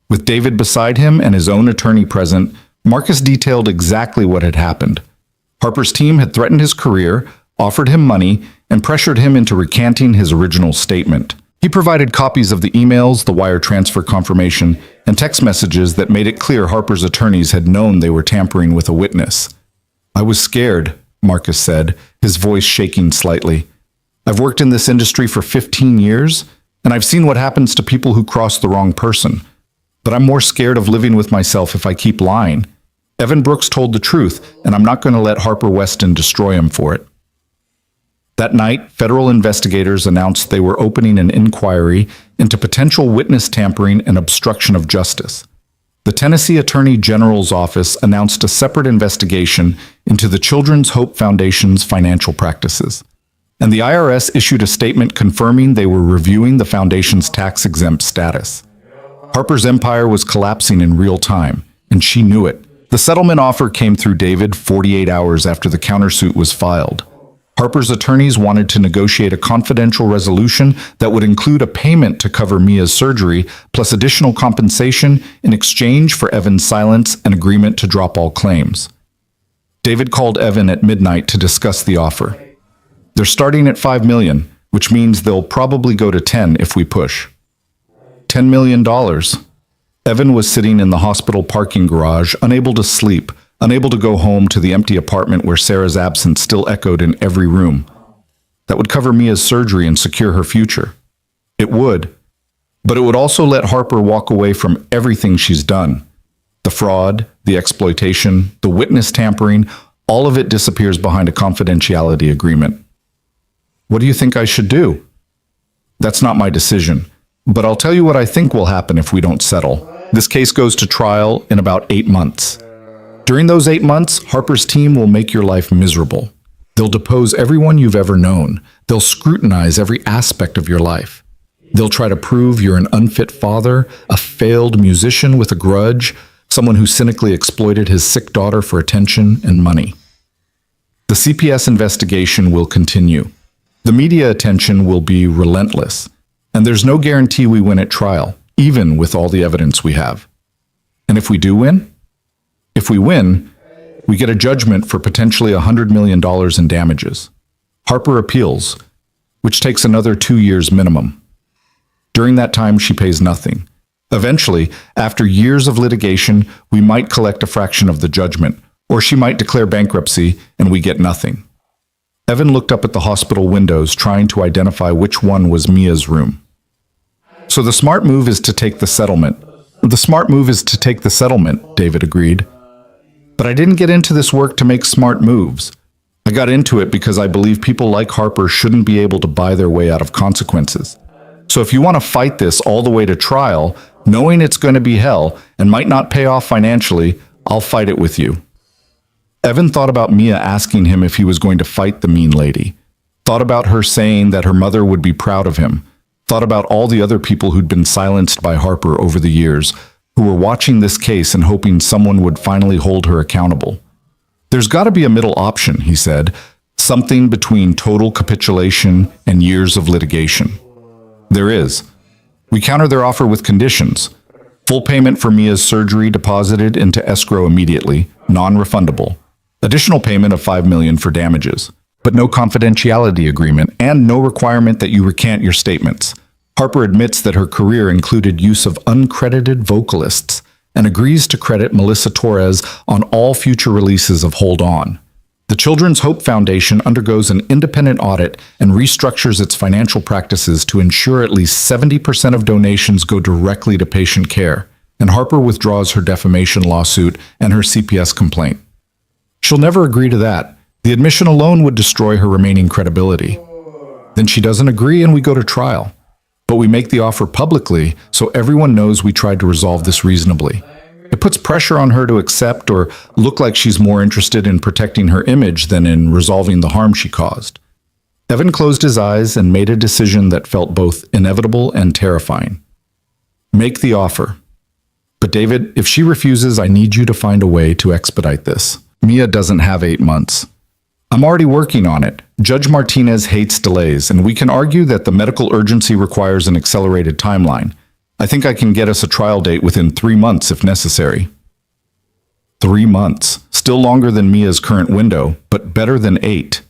With David beside him and his own attorney present, Marcus detailed exactly what had happened. Harper's team had threatened his career, offered him money, and pressured him into recanting his original statement. He provided copies of the emails, the wire transfer confirmation, and text messages that made it clear Harper's attorneys had known they were tampering with a witness. "I was scared," Marcus said, his voice shaking slightly. "I've worked in this industry for 15 years, and I've seen what happens to people who cross the wrong person. But I'm more scared of living with myself if I keep lying. Evan Brooks told the truth, and I'm not going to let Harper Weston destroy him for it." That night, federal investigators announced they were opening an inquiry into potential witness tampering and obstruction of justice. The Tennessee Attorney General's office announced a separate investigation into the Children's Hope Foundation's financial practices. And the IRS issued a statement confirming they were reviewing the foundation's tax-exempt status. Harper's empire was collapsing in real time, and she knew it. The settlement offer came through David 48 hours after the countersuit was filed. Harper's attorneys wanted to negotiate a confidential resolution that would include a payment to cover Mia's surgery, plus additional compensation in exchange for Evan's silence and agreement to drop all claims. David called Evan at midnight to discuss the offer. "They're starting at $5 million, which means they'll probably go to 10 if we push." $10 million. Evan was sitting in the hospital parking garage, unable to sleep, unable to go home to the empty apartment where Sarah's absence still echoed in every room. That would cover Mia's surgery and secure her future. It would, but it would also let Harper walk away from everything she's done. The fraud, the exploitation, the witness tampering, all of it disappears behind a confidentiality agreement. What do you think I should do? That's not my decision, but I'll tell you what I think will happen if we don't settle. This case goes to trial in about 8 months. During those 8 months, Harper's team will make your life miserable. They'll depose everyone you've ever known. They'll scrutinize every aspect of your life. They'll try to prove you're an unfit father, a failed musician with a grudge, someone who cynically exploited his sick daughter for attention and money. The CPS investigation will continue. The media attention will be relentless, and there's no guarantee we win at trial, even with all the evidence we have. And if we do win? If we win, we get a judgment for potentially $100 million in damages. Harper appeals, which takes another 2 years minimum. During that time, she pays nothing. Eventually, after years of litigation, we might collect a fraction of the judgment, or she might declare bankruptcy and we get nothing. Evan looked up at the hospital windows, trying to identify which one was Mia's room. So the smart move is to take the settlement. David agreed. But I didn't get into this work to make smart moves. I got into it because I believe people like Harper shouldn't be able to buy their way out of consequences. So if you want to fight this all the way to trial, knowing it's going to be hell and might not pay off financially, I'll fight it with you. Evan thought about Mia asking him if he was going to fight the mean lady. Thought about her saying that her mother would be proud of him. Thought about all the other people who'd been silenced by Harper over the years, who were watching this case and hoping someone would finally hold her accountable. There's got to be a middle option, he said, something between total capitulation and years of litigation. There is. We counter their offer with conditions. Full payment for Mia's surgery deposited into escrow immediately, non-refundable. Additional payment of $5 million for damages, but no confidentiality agreement and no requirement that you recant your statements. Harper admits that her career included use of uncredited vocalists and agrees to credit Melissa Torres on all future releases of Hold On. The Children's Hope Foundation undergoes an independent audit and restructures its financial practices to ensure at least 70% of donations go directly to patient care, and Harper withdraws her defamation lawsuit and her CPS complaint. She'll never agree to that. The admission alone would destroy her remaining credibility. Then she doesn't agree and we go to trial. But we make the offer publicly so everyone knows we tried to resolve this reasonably. It puts pressure on her to accept or look like she's more interested in protecting her image than in resolving the harm she caused. Evan closed his eyes and made a decision that felt both inevitable and terrifying. Make the offer. But David, if she refuses, I need you to find a way to expedite this. Mia doesn't have 8 months. I'm already working on it. Judge Martinez hates delays, and we can argue that the medical urgency requires an accelerated timeline. I think I can get us a trial date within 3 months if necessary. 3 months. Still longer than Mia's current window, but better than 8.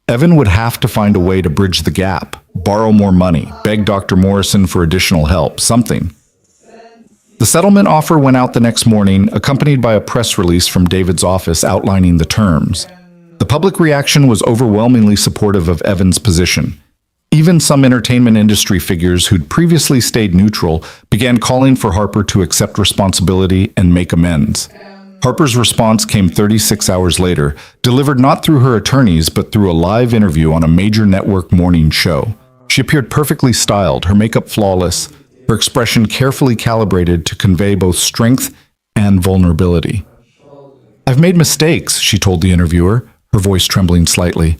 Evan would have to find a way to bridge the gap, borrow more money, beg Dr. Morrison for additional help, something. The settlement offer went out the next morning, accompanied by a press release from David's office outlining the terms. The public reaction was overwhelmingly supportive of Evan's position. Even some entertainment industry figures who'd previously stayed neutral began calling for Harper to accept responsibility and make amends. Harper's response came 36 hours later, delivered not through her attorneys but through a live interview on a major network morning show. She appeared perfectly styled, her makeup flawless, her expression carefully calibrated to convey both strength and vulnerability. "I've made mistakes," she told the interviewer, her voice trembling slightly.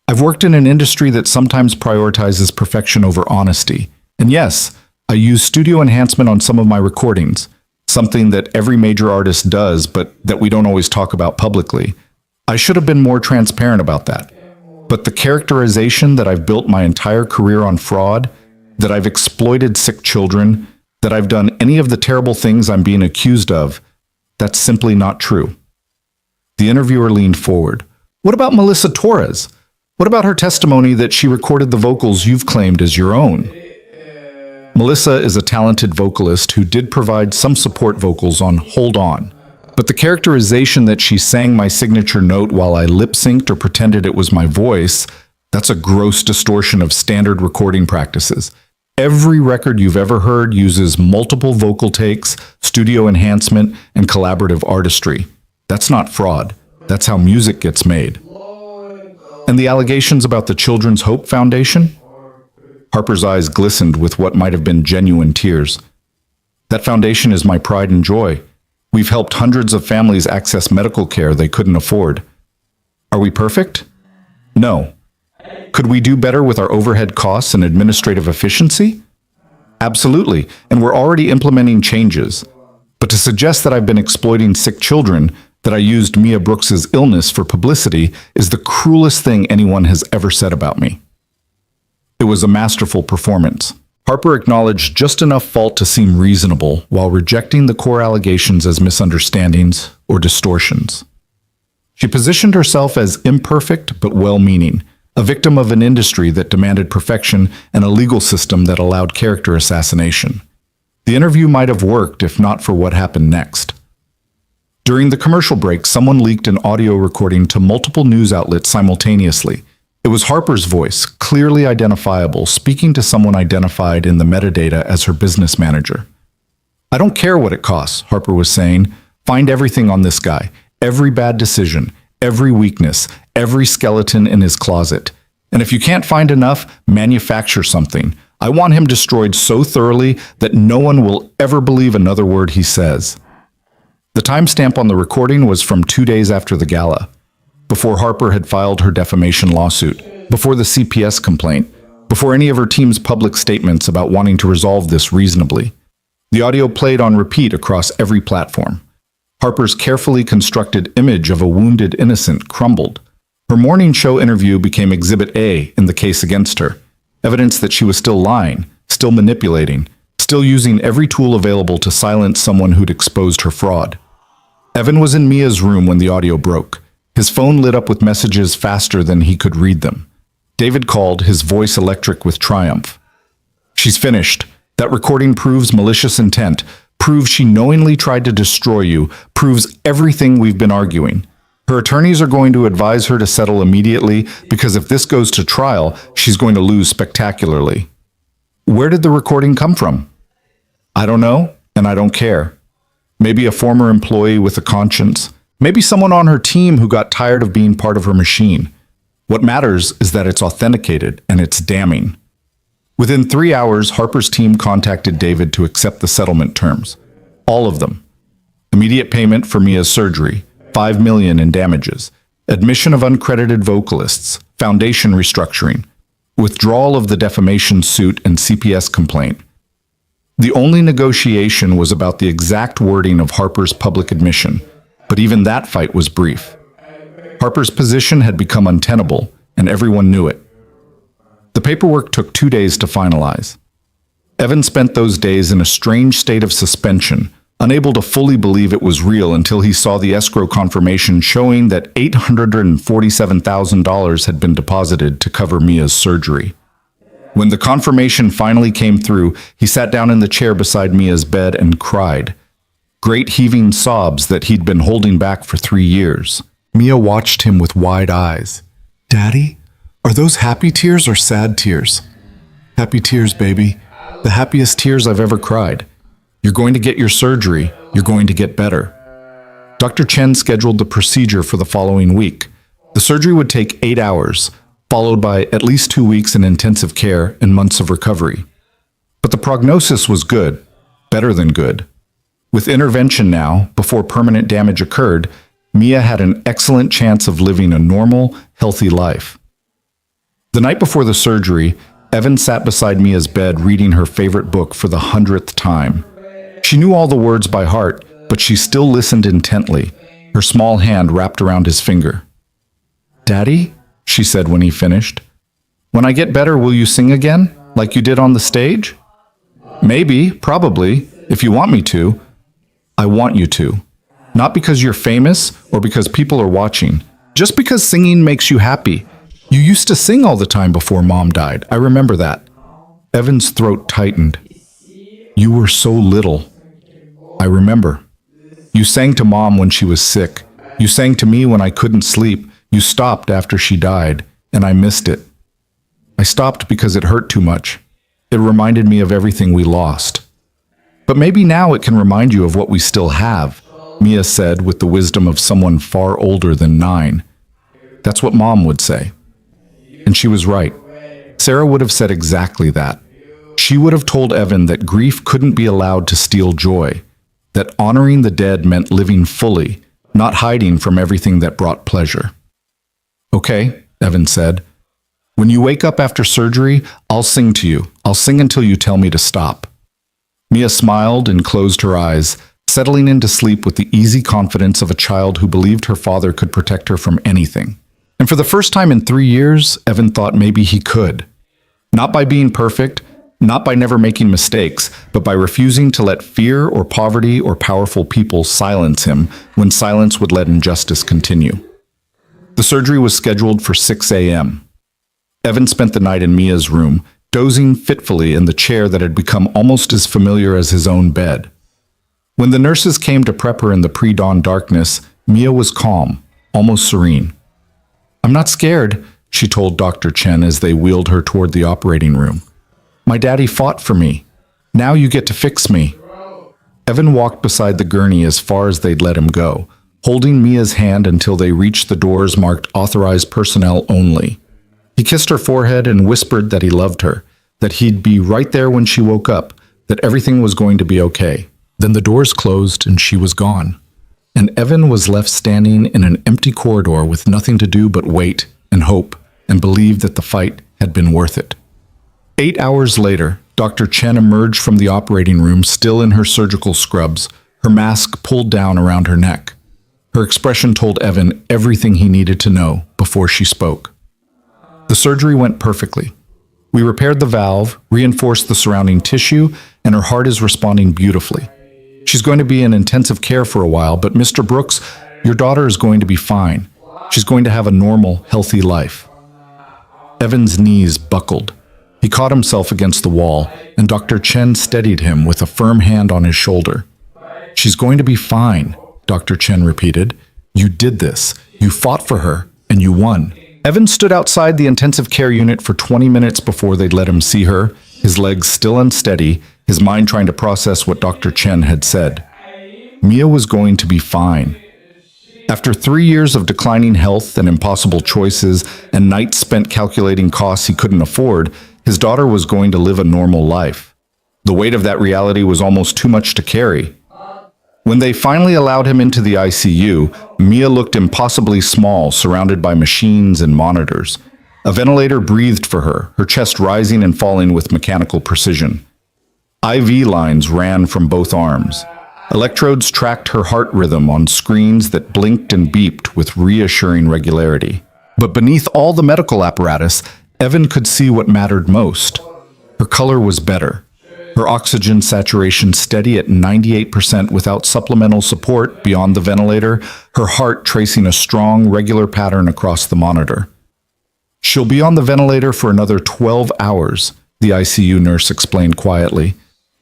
"I've worked in an industry that sometimes prioritizes perfection over honesty. And yes, I use studio enhancement on some of my recordings, something that every major artist does, but that we don't always talk about publicly. I should have been more transparent about that. But the characterization that I've built my entire career on fraud, that I've exploited sick children, that I've done any of the terrible things I'm being accused of, that's simply not true." The interviewer leaned forward. "What about Melissa Torres? What about her testimony that she recorded the vocals you've claimed as your own?" Melissa is a talented vocalist who did provide some support vocals on Hold On. But the characterization that she sang my signature note while I lip-synced or pretended it was my voice, that's a gross distortion of standard recording practices. Every record you've ever heard uses multiple vocal takes, studio enhancement, and collaborative artistry. That's not fraud. That's how music gets made. And the allegations about the Children's Hope Foundation? Harper's eyes glistened with what might have been genuine tears. That foundation is my pride and joy. We've helped hundreds of families access medical care they couldn't afford. Are we perfect? No. Could we do better with our overhead costs and administrative efficiency? Absolutely, and we're already implementing changes. But to suggest that I've been exploiting sick children, that I used Mia Brooks's illness for publicity, is the cruelest thing anyone has ever said about me. It was a masterful performance. Harper acknowledged just enough fault to seem reasonable while rejecting the core allegations as misunderstandings or distortions. She positioned herself as imperfect but well-meaning, a victim of an industry that demanded perfection and a legal system that allowed character assassination. The interview might have worked if not for what happened next. During the commercial break, someone leaked an audio recording to multiple news outlets simultaneously. It was Harper's voice, clearly identifiable, speaking to someone identified in the metadata as her business manager. "I don't care what it costs," Harper was saying. "Find everything on this guy, every bad decision, every weakness, every skeleton in his closet. And if you can't find enough, manufacture something. I want him destroyed so thoroughly that no one will ever believe another word he says." The timestamp on the recording was from 2 days after the gala, before Harper had filed her defamation lawsuit, before the CPS complaint, before any of her team's public statements about wanting to resolve this reasonably. The audio played on repeat across every platform. Harper's carefully constructed image of a wounded innocent crumbled. Her morning show interview became Exhibit A in the case against her, evidence that she was still lying, still manipulating, still using every tool available to silence someone who'd exposed her fraud. Evan was in Mia's room when the audio broke. His phone lit up with messages faster than he could read them. David called, his voice electric with triumph. "She's finished. That recording proves malicious intent, proves she knowingly tried to destroy you, proves everything we've been arguing. Her attorneys are going to advise her to settle immediately because if this goes to trial, she's going to lose spectacularly." Where did the recording come from? I don't know, and I don't care. Maybe a former employee with a conscience. Maybe someone on her team who got tired of being part of her machine. What matters is that it's authenticated and it's damning. Within 3 hours, Harper's team contacted David to accept the settlement terms. All of them. Immediate payment for Mia's surgery, $5 million in damages, admission of uncredited vocalists, foundation restructuring, withdrawal of the defamation suit and CPS complaint. The only negotiation was about the exact wording of Harper's public admission, but even that fight was brief. Harper's position had become untenable, and everyone knew it. The paperwork took 2 days to finalize. Evan spent those days in a strange state of suspension, unable to fully believe it was real until he saw the escrow confirmation showing that $847,000 had been deposited to cover Mia's surgery. When the confirmation finally came through, he sat down in the chair beside Mia's bed and cried. Great heaving sobs that he'd been holding back for 3 years. Mia watched him with wide eyes. "Daddy, are those happy tears or sad tears?" "Happy tears, baby. The happiest tears I've ever cried. You're going to get your surgery. You're going to get better." Dr. Chen scheduled the procedure for the following week. The surgery would take 8 hours, followed by at least 2 weeks in intensive care and months of recovery. But the prognosis was good, better than good. With intervention now, before permanent damage occurred, Mia had an excellent chance of living a normal, healthy life. The night before the surgery, Evan sat beside Mia's bed reading her favorite book for the 100th time. She knew all the words by heart, but she still listened intently, her small hand wrapped around his finger. "Daddy?" she said when he finished. "When I get better, will you sing again, like you did on the stage?" "Maybe, probably, if you want me to." "I want you to. Not because you're famous or because people are watching. Just because singing makes you happy. You used to sing all the time before Mom died. I remember that." Evan's throat tightened. You were so little. I remember. You sang to Mom when she was sick. You sang to me when I couldn't sleep. You stopped after she died, and I missed it. I stopped because it hurt too much. It reminded me of everything we lost. But maybe now it can remind you of what we still have, Mia said with the wisdom of someone far older than 9. That's what Mom would say. And she was right. Sarah would have said exactly that. She would have told Evan that grief couldn't be allowed to steal joy, that honoring the dead meant living fully, not hiding from everything that brought pleasure. Okay, Evan said. When you wake up after surgery, I'll sing to you. I'll sing until you tell me to stop. Mia smiled and closed her eyes, settling into sleep with the easy confidence of a child who believed her father could protect her from anything. And for the first time in 3 years, Evan thought maybe he could. Not by being perfect, not by never making mistakes, but by refusing to let fear or poverty or powerful people silence him when silence would let injustice continue. The surgery was scheduled for 6 a.m. Evan spent the night in Mia's room, dozing fitfully in the chair that had become almost as familiar as his own bed. When the nurses came to prep her in the pre-dawn darkness, Mia was calm, almost serene. I'm not scared, she told Dr. Chen as they wheeled her toward the operating room. My daddy fought for me. Now you get to fix me. Evan walked beside the gurney as far as they'd let him go, holding Mia's hand until they reached the doors marked authorized personnel only. He kissed her forehead and whispered that he loved her, that he'd be right there when she woke up, that everything was going to be okay. Then the doors closed and she was gone. And Evan was left standing in an empty corridor with nothing to do but wait and hope and believe that the fight had been worth it. 8 hours later, Dr. Chen emerged from the operating room still in her surgical scrubs, her mask pulled down around her neck. Her expression told Evan everything he needed to know before she spoke. The surgery went perfectly. We repaired the valve, reinforced the surrounding tissue, and her heart is responding beautifully. She's going to be in intensive care for a while, but Mr. Brooks, your daughter is going to be fine. She's going to have a normal, healthy life. Evan's knees buckled. He caught himself against the wall, and Dr. Chen steadied him with a firm hand on his shoulder. She's going to be fine, Dr. Chen repeated. You did this. You fought for her, and you won. Evan stood outside the intensive care unit for 20 minutes before they'd let him see her, his legs still unsteady, his mind trying to process what Dr. Chen had said. Mia was going to be fine. After 3 years of declining health and impossible choices and nights spent calculating costs he couldn't afford, his daughter was going to live a normal life. The weight of that reality was almost too much to carry. When they finally allowed him into the ICU, Mia looked impossibly small, surrounded by machines and monitors. A ventilator breathed for her, her chest rising and falling with mechanical precision. IV lines ran from both arms. Electrodes tracked her heart rhythm on screens that blinked and beeped with reassuring regularity. But beneath all the medical apparatus, Evan could see what mattered most. Her color was better. Her oxygen saturation steady at 98% without supplemental support beyond the ventilator, her heart tracing a strong, regular pattern across the monitor. She'll be on the ventilator for another 12 hours, the ICU nurse explained quietly.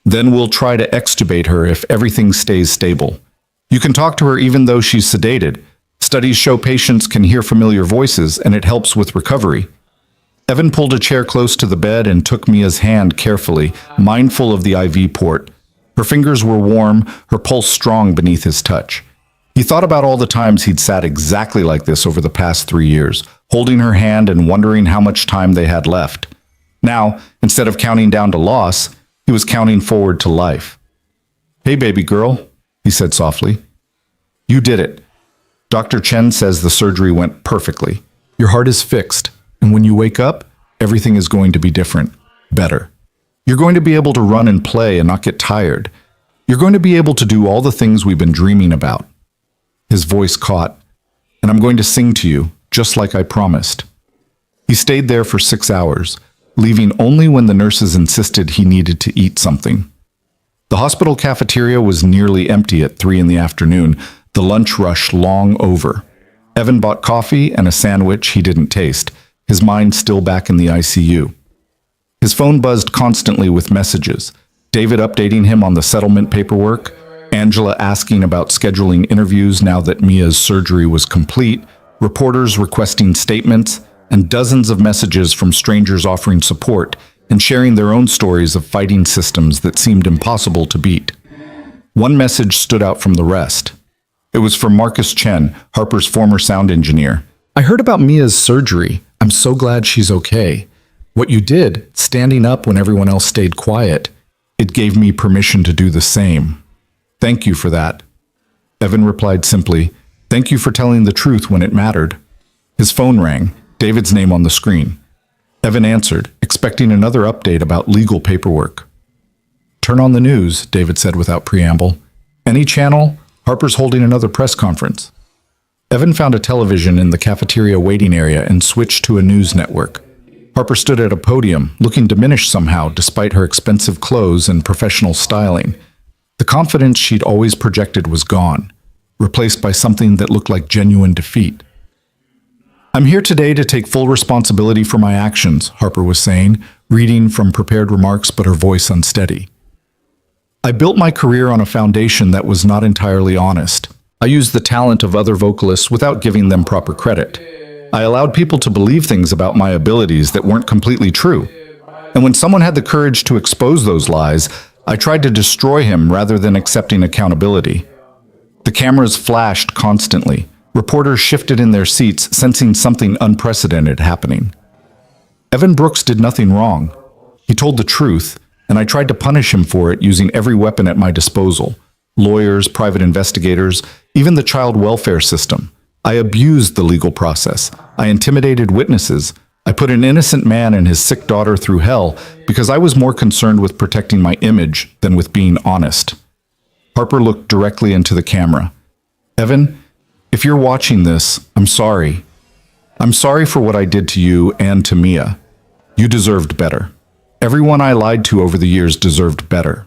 Then we'll try to extubate her if everything stays stable. You can talk to her even though she's sedated. Studies show patients can hear familiar voices, and it helps with recovery. Evan pulled a chair close to the bed and took Mia's hand carefully, mindful of the IV port. Her fingers were warm, her pulse strong beneath his touch. He thought about all the times he'd sat exactly like this over the past 3 years, holding her hand and wondering how much time they had left. Now, instead of counting down to loss, he was counting forward to life. Hey, baby girl, he said softly. You did it. Dr. Chen says the surgery went perfectly. Your heart is fixed. And when you wake up, everything is going to be different, better. You're going to be able to run and play and not get tired. You're going to be able to do all the things we've been dreaming about. His voice caught. And I'm going to sing to you, just like I promised. He stayed there for 6 hours, leaving only when the nurses insisted he needed to eat something. The hospital cafeteria was nearly empty at 3 in the afternoon, the lunch rush long over. Evan bought coffee and a sandwich he didn't taste, his mind still back in the ICU. His phone buzzed constantly with messages. David updating him on the settlement paperwork, Angela asking about scheduling interviews now that Mia's surgery was complete, reporters requesting statements, and dozens of messages from strangers offering support and sharing their own stories of fighting systems that seemed impossible to beat. One message stood out from the rest. It was from Marcus Chen, Harper's former sound engineer. "I heard about Mia's surgery. I'm so glad she's okay. What you did, standing up when everyone else stayed quiet, it gave me permission to do the same. Thank you for that." Evan replied simply, "Thank you for telling the truth when it mattered." His phone rang, David's name on the screen. Evan answered, expecting another update about legal paperwork. "Turn on the news," David said without preamble. "Any channel? Harper's holding another press conference." Evan found a television in the cafeteria waiting area and switched to a news network. Harper stood at a podium, looking diminished somehow despite her expensive clothes and professional styling. The confidence she'd always projected was gone, replaced by something that looked like genuine defeat. "I'm here today to take full responsibility for my actions," Harper was saying, reading from prepared remarks but her voice unsteady. "I built my career on a foundation that was not entirely honest. I used the talent of other vocalists without giving them proper credit. I allowed people to believe things about my abilities that weren't completely true. And when someone had the courage to expose those lies, I tried to destroy him rather than accepting accountability." The cameras flashed constantly. Reporters shifted in their seats, sensing something unprecedented happening. Evan Brooks did nothing wrong. He told the truth, and I tried to punish him for it using every weapon at my disposal. Lawyers, private investigators, even the child welfare system. I abused the legal process. I intimidated witnesses. I put an innocent man and his sick daughter through hell because I was more concerned with protecting my image than with being honest. Harper looked directly into the camera. "Evan, if you're watching this, I'm sorry. I'm sorry for what I did to you and to Mia. You deserved better. Everyone I lied to over the years deserved better."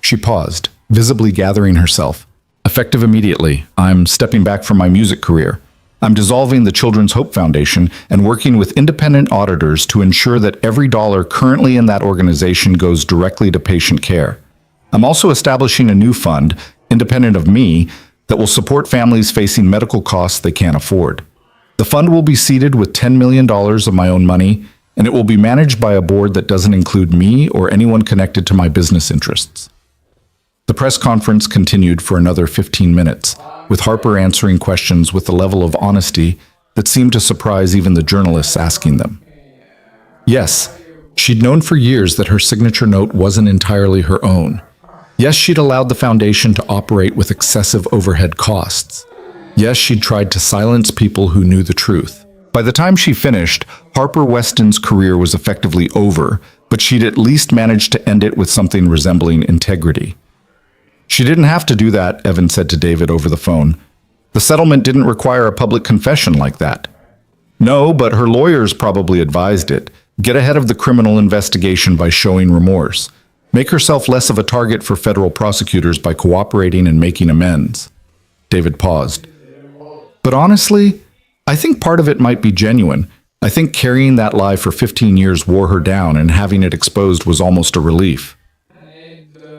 She paused, visibly gathering herself. "Effective immediately, I'm stepping back from my music career. I'm dissolving the Children's Hope Foundation and working with independent auditors to ensure that every dollar currently in that organization goes directly to patient care. I'm also establishing a new fund, independent of me, that will support families facing medical costs they can't afford. The fund will be seeded with $10 million of my own money, and it will be managed by a board that doesn't include me or anyone connected to my business interests." The press conference continued for another 15 minutes, with Harper answering questions with a level of honesty that seemed to surprise even the journalists asking them. Yes, she'd known for years that her signature note wasn't entirely her own. Yes, she'd allowed the foundation to operate with excessive overhead costs. Yes, she'd tried to silence people who knew the truth. By the time she finished, Harper Weston's career was effectively over, but she'd at least managed to end it with something resembling integrity. "She didn't have to do that," Evan said to David over the phone. "The settlement didn't require a public confession like that." "No, but her lawyers probably advised it. Get ahead of the criminal investigation by showing remorse. Make herself less of a target for federal prosecutors by cooperating and making amends." David paused. "But honestly, I think part of it might be genuine. I think carrying that lie for 15 years wore her down, and having it exposed was almost a relief."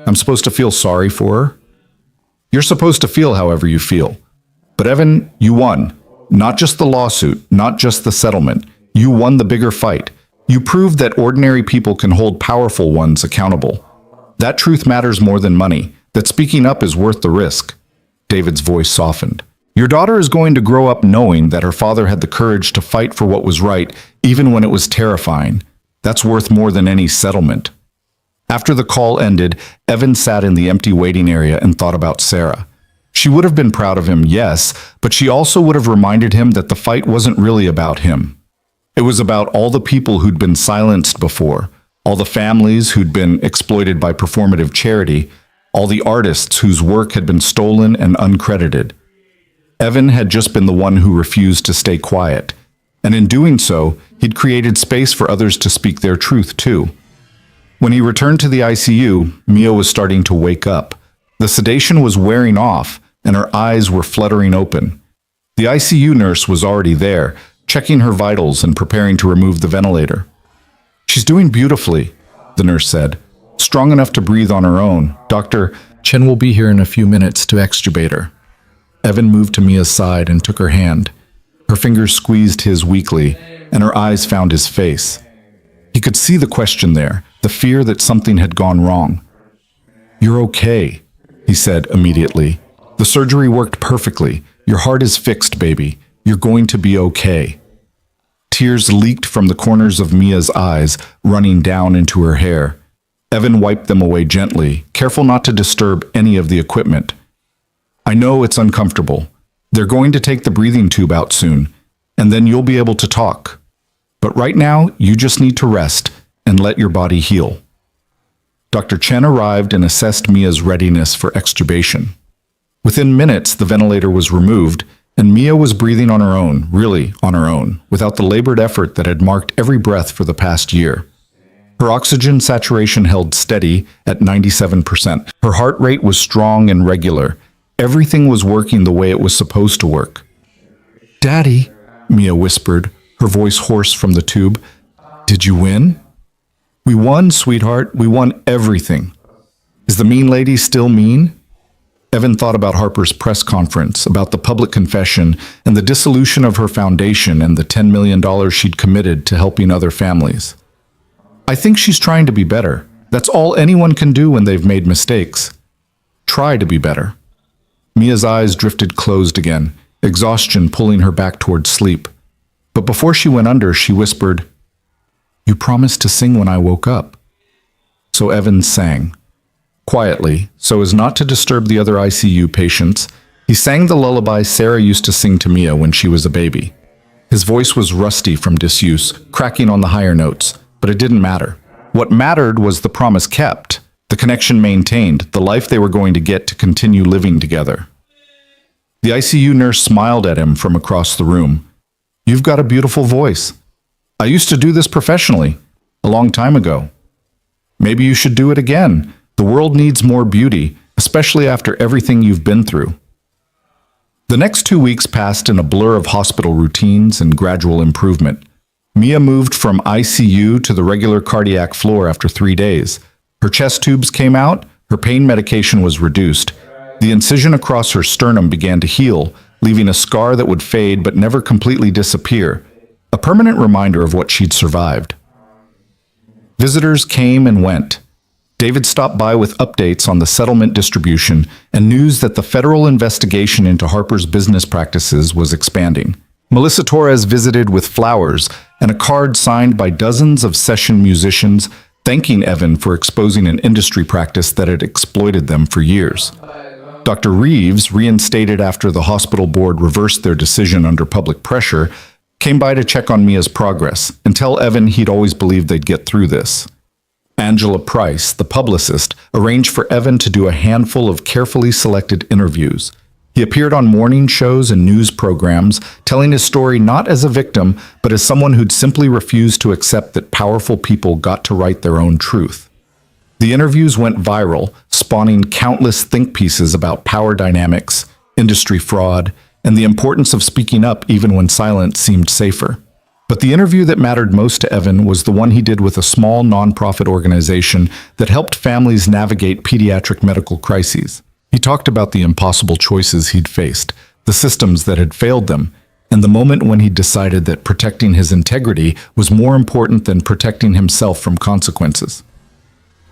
"I'm supposed to feel sorry for her?" "You're supposed to feel however you feel. But Evan, you won. Not just the lawsuit, not just the settlement. You won the bigger fight. You proved that ordinary people can hold powerful ones accountable. That truth matters more than money, that speaking up is worth the risk." David's voice softened. "Your daughter is going to grow up knowing that her father had the courage to fight for what was right, even when it was terrifying. That's worth more than any settlement." After the call ended, Evan sat in the empty waiting area and thought about Sarah. She would have been proud of him, yes, but she also would have reminded him that the fight wasn't really about him. It was about all the people who'd been silenced before, all the families who'd been exploited by performative charity, all the artists whose work had been stolen and uncredited. Evan had just been the one who refused to stay quiet, and in doing so, he'd created space for others to speak their truth too. When he returned to the ICU, Mia was starting to wake up. The sedation was wearing off, and her eyes were fluttering open. The ICU nurse was already there, checking her vitals and preparing to remove the ventilator. "She's doing beautifully," the nurse said. strong enough to breathe on her own. Dr. Chen will be here in a few minutes to extubate her. Evan moved to Mia's side and took her hand. Her fingers squeezed his weakly, and her eyes found his face. He could see the question there, the fear that something had gone wrong. "You're okay," he said immediately. "The surgery worked perfectly. Your heart is fixed, baby. You're going to be okay." Tears leaked from the corners of Mia's eyes, running down into her hair. Evan wiped them away gently, careful not to disturb any of the equipment. "I know it's uncomfortable. They're going to take the breathing tube out soon, and then you'll be able to talk. But right now, you just need to rest and let your body heal." Dr. Chen arrived and assessed Mia's readiness for extubation. Within minutes, the ventilator was removed, and Mia was breathing on her own, really on her own, without the labored effort that had marked every breath for the past year. Her oxygen saturation held steady at 97%. Her heart rate was strong and regular. Everything was working the way it was supposed to work. "Daddy," Mia whispered, her voice hoarse from the tube, "did you win?" "We won, sweetheart. We won everything." "Is the mean lady still mean?" Evan thought about Harper's press conference, about the public confession, and the dissolution of her foundation and the $10 million she'd committed to helping other families. "I think she's trying to be better. That's all anyone can do when they've made mistakes. Try to be better." Mia's eyes drifted closed again, exhaustion pulling her back towards sleep. But before she went under, she whispered, "You promised to sing when I woke up." So Evan sang. Quietly, so as not to disturb the other ICU patients, he sang the lullaby Sarah used to sing to Mia when she was a baby. His voice was rusty from disuse, cracking on the higher notes, but it didn't matter. What mattered was the promise kept, the connection maintained, the life they were going to get to continue living together. The ICU nurse smiled at him from across the room. "You've got a beautiful voice. I used to do this professionally, a long time ago. Maybe you should do it again. The world needs more beauty, especially after everything you've been through." The next 2 weeks passed in a blur of hospital routines and gradual improvement. Mia moved from ICU to the regular cardiac floor after 3 days. Her chest tubes came out, her pain medication was reduced. The incision across her sternum began to heal, leaving a scar that would fade but never completely disappear, a permanent reminder of what she'd survived. Visitors came and went. David stopped by with updates on the settlement distribution and news that the federal investigation into Harper's business practices was expanding. Melissa Torres visited with flowers and a card signed by dozens of session musicians thanking Evan for exposing an industry practice that had exploited them for years. Dr. Reeves, reinstated after the hospital board reversed their decision under public pressure, came by to check on Mia's progress and tell Evan he'd always believed they'd get through this. Angela Price, the publicist, arranged for Evan to do a handful of carefully selected interviews. He appeared on morning shows and news programs, telling his story not as a victim, but as someone who'd simply refused to accept that powerful people got to write their own truth. The interviews went viral, spawning countless think pieces about power dynamics, industry fraud, and the importance of speaking up even when silence seemed safer. But the interview that mattered most to Evan was the one he did with a small nonprofit organization that helped families navigate pediatric medical crises. He talked about the impossible choices he'd faced, the systems that had failed them, and the moment when he decided that protecting his integrity was more important than protecting himself from consequences.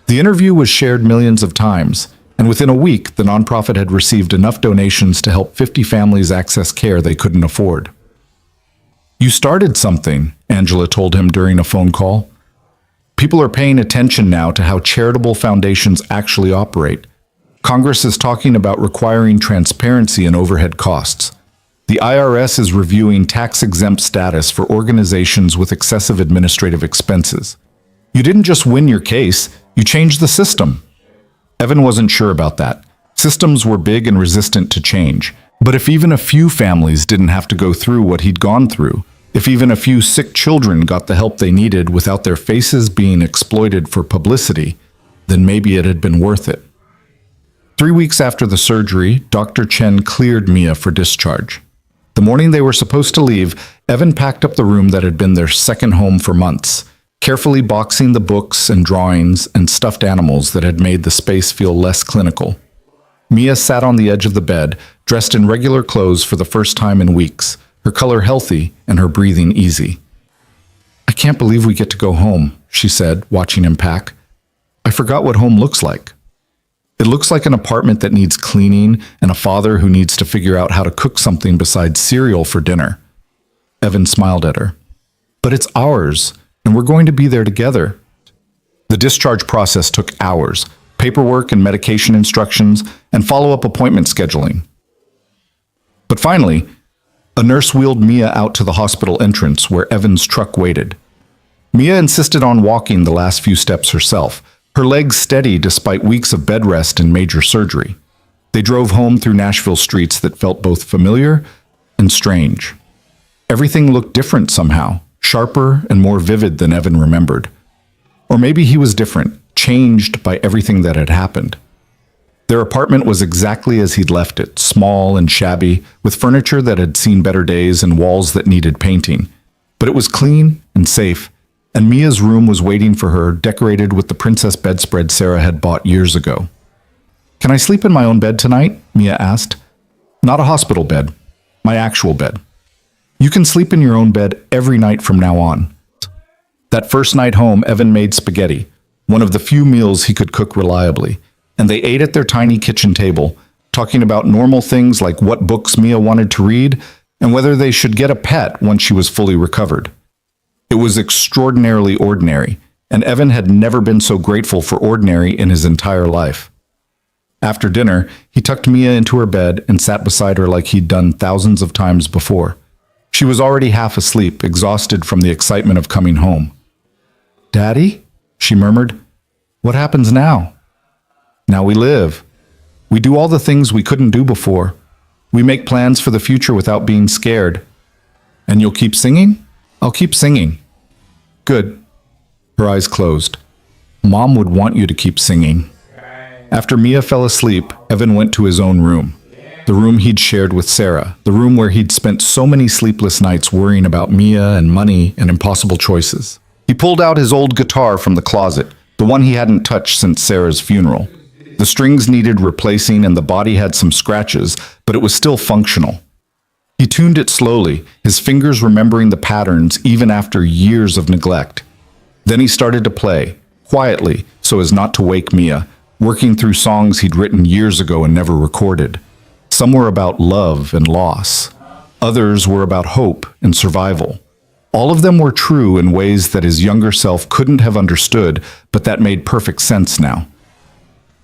The interview was shared millions of times, and within a week, the nonprofit had received enough donations to help 50 families access care they couldn't afford. "You started something," Angela told him during a phone call. "People are paying attention now to how charitable foundations actually operate. Congress is talking about requiring transparency in overhead costs. The IRS is reviewing tax-exempt status for organizations with excessive administrative expenses. You didn't just win your case, you changed the system." Evan wasn't sure about that. Systems were big and resistant to change. But if even a few families didn't have to go through what he'd gone through, if even a few sick children got the help they needed without their faces being exploited for publicity, then maybe it had been worth it. 3 weeks after the surgery, Dr. Chen cleared Mia for discharge. The morning they were supposed to leave, Evan packed up the room that had been their second home for months. carefully boxing the books and drawings and stuffed animals that had made the space feel less clinical. Mia sat on the edge of the bed, dressed in regular clothes for the first time in weeks, her color healthy and her breathing easy. "I can't believe we get to go home," she said, watching him pack. "I forgot what home looks like. It looks like an apartment that needs cleaning and a father who needs to figure out how to cook something besides cereal for dinner." Evan smiled at her. "But it's ours, and we're going to be there together." The discharge process took hours, paperwork and medication instructions, and follow-up appointment scheduling. But finally, a nurse wheeled Mia out to the hospital entrance where Evan's truck waited. Mia insisted on walking the last few steps herself, her legs steady despite weeks of bed rest and major surgery. They drove home through Nashville streets that felt both familiar and strange. Everything looked different somehow, sharper and more vivid than Evan remembered. Or maybe he was different, changed by everything that had happened. Their apartment was exactly as he'd left it, small and shabby, with furniture that had seen better days and walls that needed painting. But it was clean and safe, and Mia's room was waiting for her, decorated with the princess bedspread Sarah had bought years ago. "Can I sleep in my own bed tonight?" Mia asked. "Not a hospital bed, my actual bed. You can sleep in your own bed every night from now on." That first night home, Evan made spaghetti, one of the few meals he could cook reliably, and they ate at their tiny kitchen table, talking about normal things like what books Mia wanted to read and whether they should get a pet once she was fully recovered. It was extraordinarily ordinary, and Evan had never been so grateful for ordinary in his entire life. After dinner, he tucked Mia into her bed and sat beside her like he'd done thousands of times before. She was already half asleep, exhausted from the excitement of coming home. "Daddy?" she murmured. "What happens now?" "Now we live. We do all the things we couldn't do before. We make plans for the future without being scared." "And you'll keep singing?" "I'll keep singing." "Good." Her eyes closed. "Mom would want you to keep singing." After Mia fell asleep, Evan went to his own room. The room he'd shared with Sarah, the room where he'd spent so many sleepless nights worrying about Mia and money and impossible choices. He pulled out his old guitar from the closet, the one he hadn't touched since Sarah's funeral. The strings needed replacing and the body had some scratches, but it was still functional. He tuned it slowly, his fingers remembering the patterns even after years of neglect. Then he started to play, quietly, so as not to wake Mia, working through songs he'd written years ago and never recorded. Some were about love and loss. Others were about hope and survival. All of them were true in ways that his younger self couldn't have understood, but that made perfect sense now.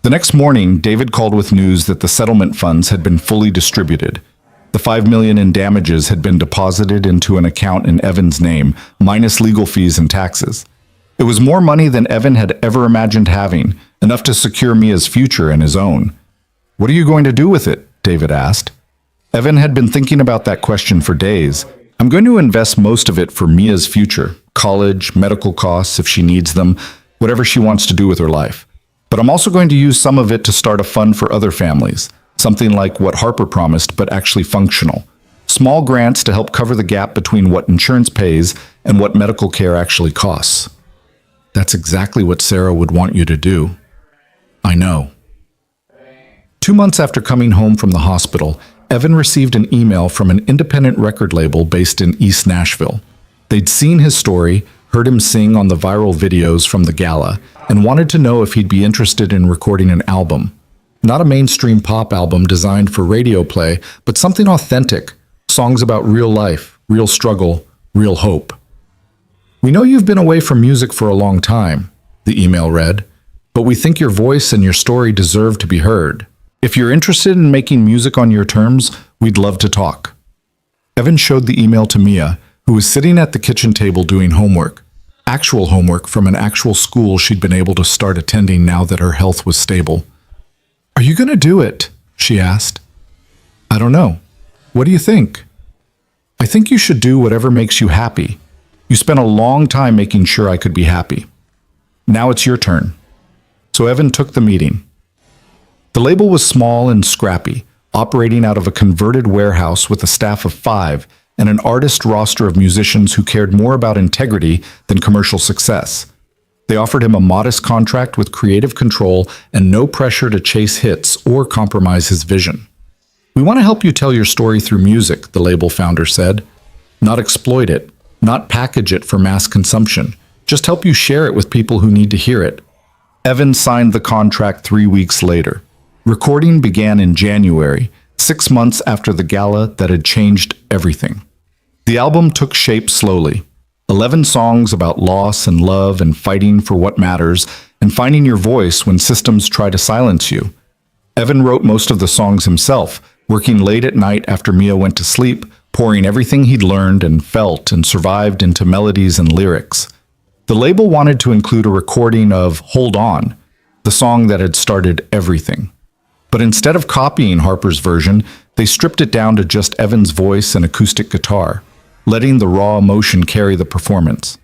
The next morning, David called with news that the settlement funds had been fully distributed. The $5 million in damages had been deposited into an account in Evan's name, minus legal fees and taxes. It was more money than Evan had ever imagined having, enough to secure Mia's future and his own. "What are you going to do with it?" David asked. Evan had been thinking about that question for days. "I'm going to invest most of it for Mia's future, college, medical costs if she needs them, whatever she wants to do with her life. But I'm also going to use some of it to start a fund for other families, something like what Harper promised, but actually functional. Small grants to help cover the gap between what insurance pays and what medical care actually costs." "That's exactly what Sarah would want you to do." "I know." 2 months after coming home from the hospital, Evan received an email from an independent record label based in East Nashville. They'd seen his story, heard him sing on the viral videos from the gala, and wanted to know if he'd be interested in recording an album. Not a mainstream pop album designed for radio play, but something authentic, songs about real life, real struggle, real hope. "We know you've been away from music for a long time," the email read, "but we think your voice and your story deserve to be heard. If you're interested in making music on your terms, we'd love to talk." Evan showed the email to Mia, who was sitting at the kitchen table doing homework. Actual homework from an actual school she'd been able to start attending now that her health was stable. "Are you going to do it?" she asked. "I don't know. What do you think?" "I think you should do whatever makes you happy. You spent a long time making sure I could be happy. Now it's your turn." So Evan took the meeting. The label was small and scrappy, operating out of a converted warehouse with a staff of 5, and an artist roster of musicians who cared more about integrity than commercial success. They offered him a modest contract with creative control and no pressure to chase hits or compromise his vision. "We want to help you tell your story through music," the label founder said. "Not exploit it, not package it for mass consumption. Just help you share it with people who need to hear it." Evan signed the contract 3 weeks later. Recording began in January, 6 months after the gala that had changed everything. The album took shape slowly. 11 songs about loss and love and fighting for what matters and finding your voice when systems try to silence you. Evan wrote most of the songs himself, working late at night after Mia went to sleep, pouring everything he'd learned and felt and survived into melodies and lyrics. The label wanted to include a recording of "Hold On," the song that had started everything. But instead of copying Harper's version, they stripped it down to just Evan's voice and acoustic guitar, letting the raw emotion carry the performance.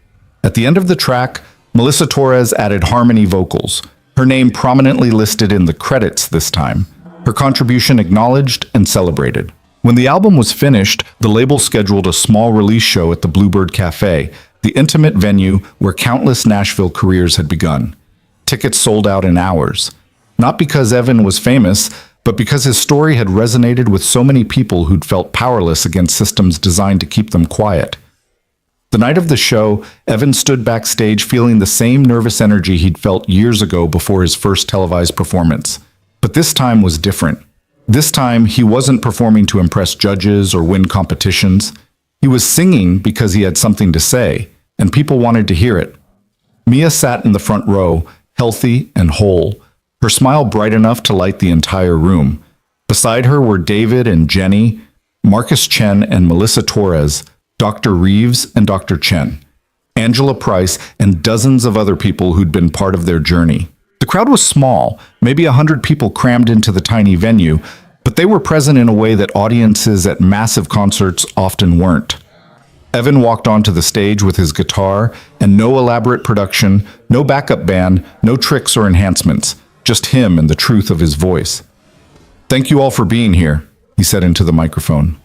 At the end of the track, Melissa Torres added harmony vocals, her name prominently listed in the credits this time, her contribution acknowledged and celebrated. When the album was finished, the label scheduled a small release show at the Bluebird Cafe, the intimate venue where countless Nashville careers had begun. Tickets sold out in hours. Not because Evan was famous, but because his story had resonated with so many people who'd felt powerless against systems designed to keep them quiet. The night of the show, Evan stood backstage feeling the same nervous energy he'd felt years ago before his first televised performance. But this time was different. This time, he wasn't performing to impress judges or win competitions. He was singing because he had something to say, and people wanted to hear it. Mia sat in the front row, healthy and whole, her smile bright enough to light the entire room. Beside her were David and Jenny, Marcus Chen and Melissa Torres, Dr. Reeves and Dr. Chen, Angela Price, and dozens of other people who'd been part of their journey. The crowd was small, maybe 100 people crammed into the tiny venue, but they were present in a way that audiences at massive concerts often weren't. Evan walked onto the stage with his guitar, and no elaborate production, no backup band, no tricks or enhancements, just him and the truth of his voice. "Thank you all for being here," he said into the microphone.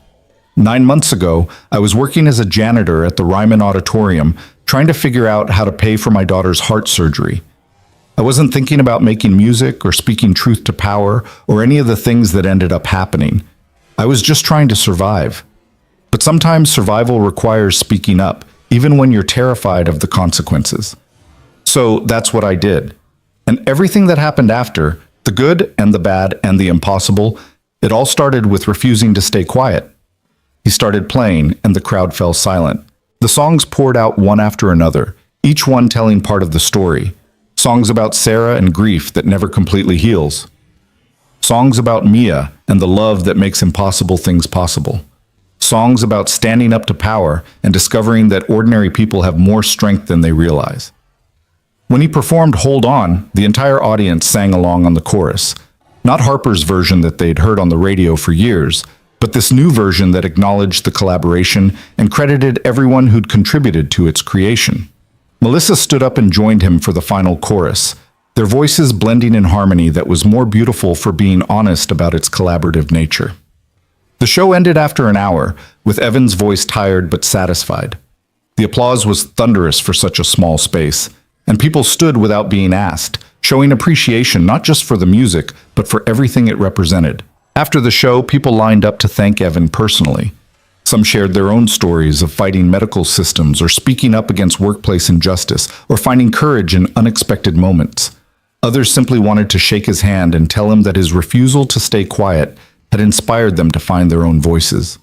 9 months ago, I was working as a janitor at the Ryman Auditorium, trying to figure out how to pay for my daughter's heart surgery. I wasn't thinking about making music or speaking truth to power or any of the things that ended up happening. I was just trying to survive. But sometimes survival requires speaking up, even when you're terrified of the consequences. So that's what I did. And everything that happened after, the good and the bad and the impossible, it all started with refusing to stay quiet. He started playing, and the crowd fell silent. The songs poured out one after another, each one telling part of the story. Songs about Sarah and grief that never completely heals. Songs about Mia and the love that makes impossible things possible. Songs about standing up to power and discovering that ordinary people have more strength than they realize. When he performed "Hold On," the entire audience sang along on the chorus. Not Harper's version that they'd heard on the radio for years, but this new version that acknowledged the collaboration and credited everyone who'd contributed to its creation. Melissa stood up and joined him for the final chorus, their voices blending in harmony that was more beautiful for being honest about its collaborative nature. The show ended after an hour, with Evan's voice tired but satisfied. The applause was thunderous for such a small space, and people stood without being asked, showing appreciation not just for the music, but for everything it represented. After the show, people lined up to thank Evan personally. Some shared their own stories of fighting medical systems or speaking up against workplace injustice or finding courage in unexpected moments. Others simply wanted to shake his hand and tell him that his refusal to stay quiet had inspired them to find their own voices.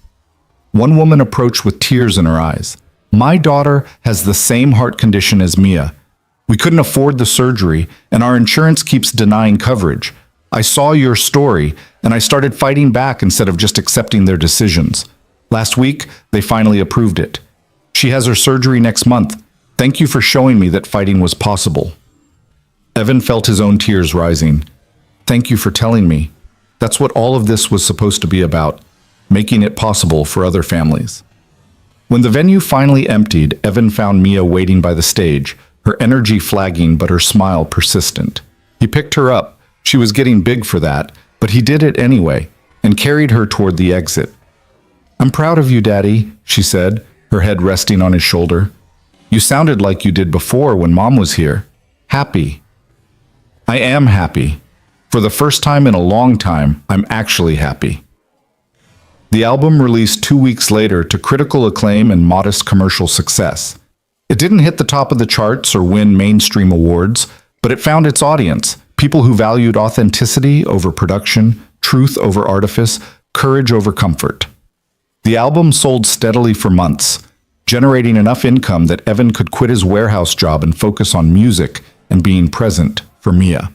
One woman approached with tears in her eyes. "My daughter has the same heart condition as Mia. We couldn't afford the surgery, and our insurance keeps denying coverage. I saw your story, and I started fighting back instead of just accepting their decisions. Last week, they finally approved it. She has her surgery next month. Thank you for showing me that fighting was possible." Evan felt his own tears rising. "Thank you for telling me. That's what all of this was supposed to be about, making it possible for other families." When the venue finally emptied, Evan found Mia waiting by the stage, her energy flagging but her smile persistent. He picked her up. She was getting big for that, but he did it anyway, and carried her toward the exit. "I'm proud of you, Daddy," she said, her head resting on his shoulder. "You sounded like you did before when Mom was here. Happy." "I am happy. For the first time in a long time, I'm actually happy." The album released 2 weeks later to critical acclaim and modest commercial success. It didn't hit the top of the charts or win mainstream awards, but it found its audience, people who valued authenticity over production, truth over artifice, courage over comfort. The album sold steadily for months, generating enough income that Evan could quit his warehouse job and focus on music and being present for Mia.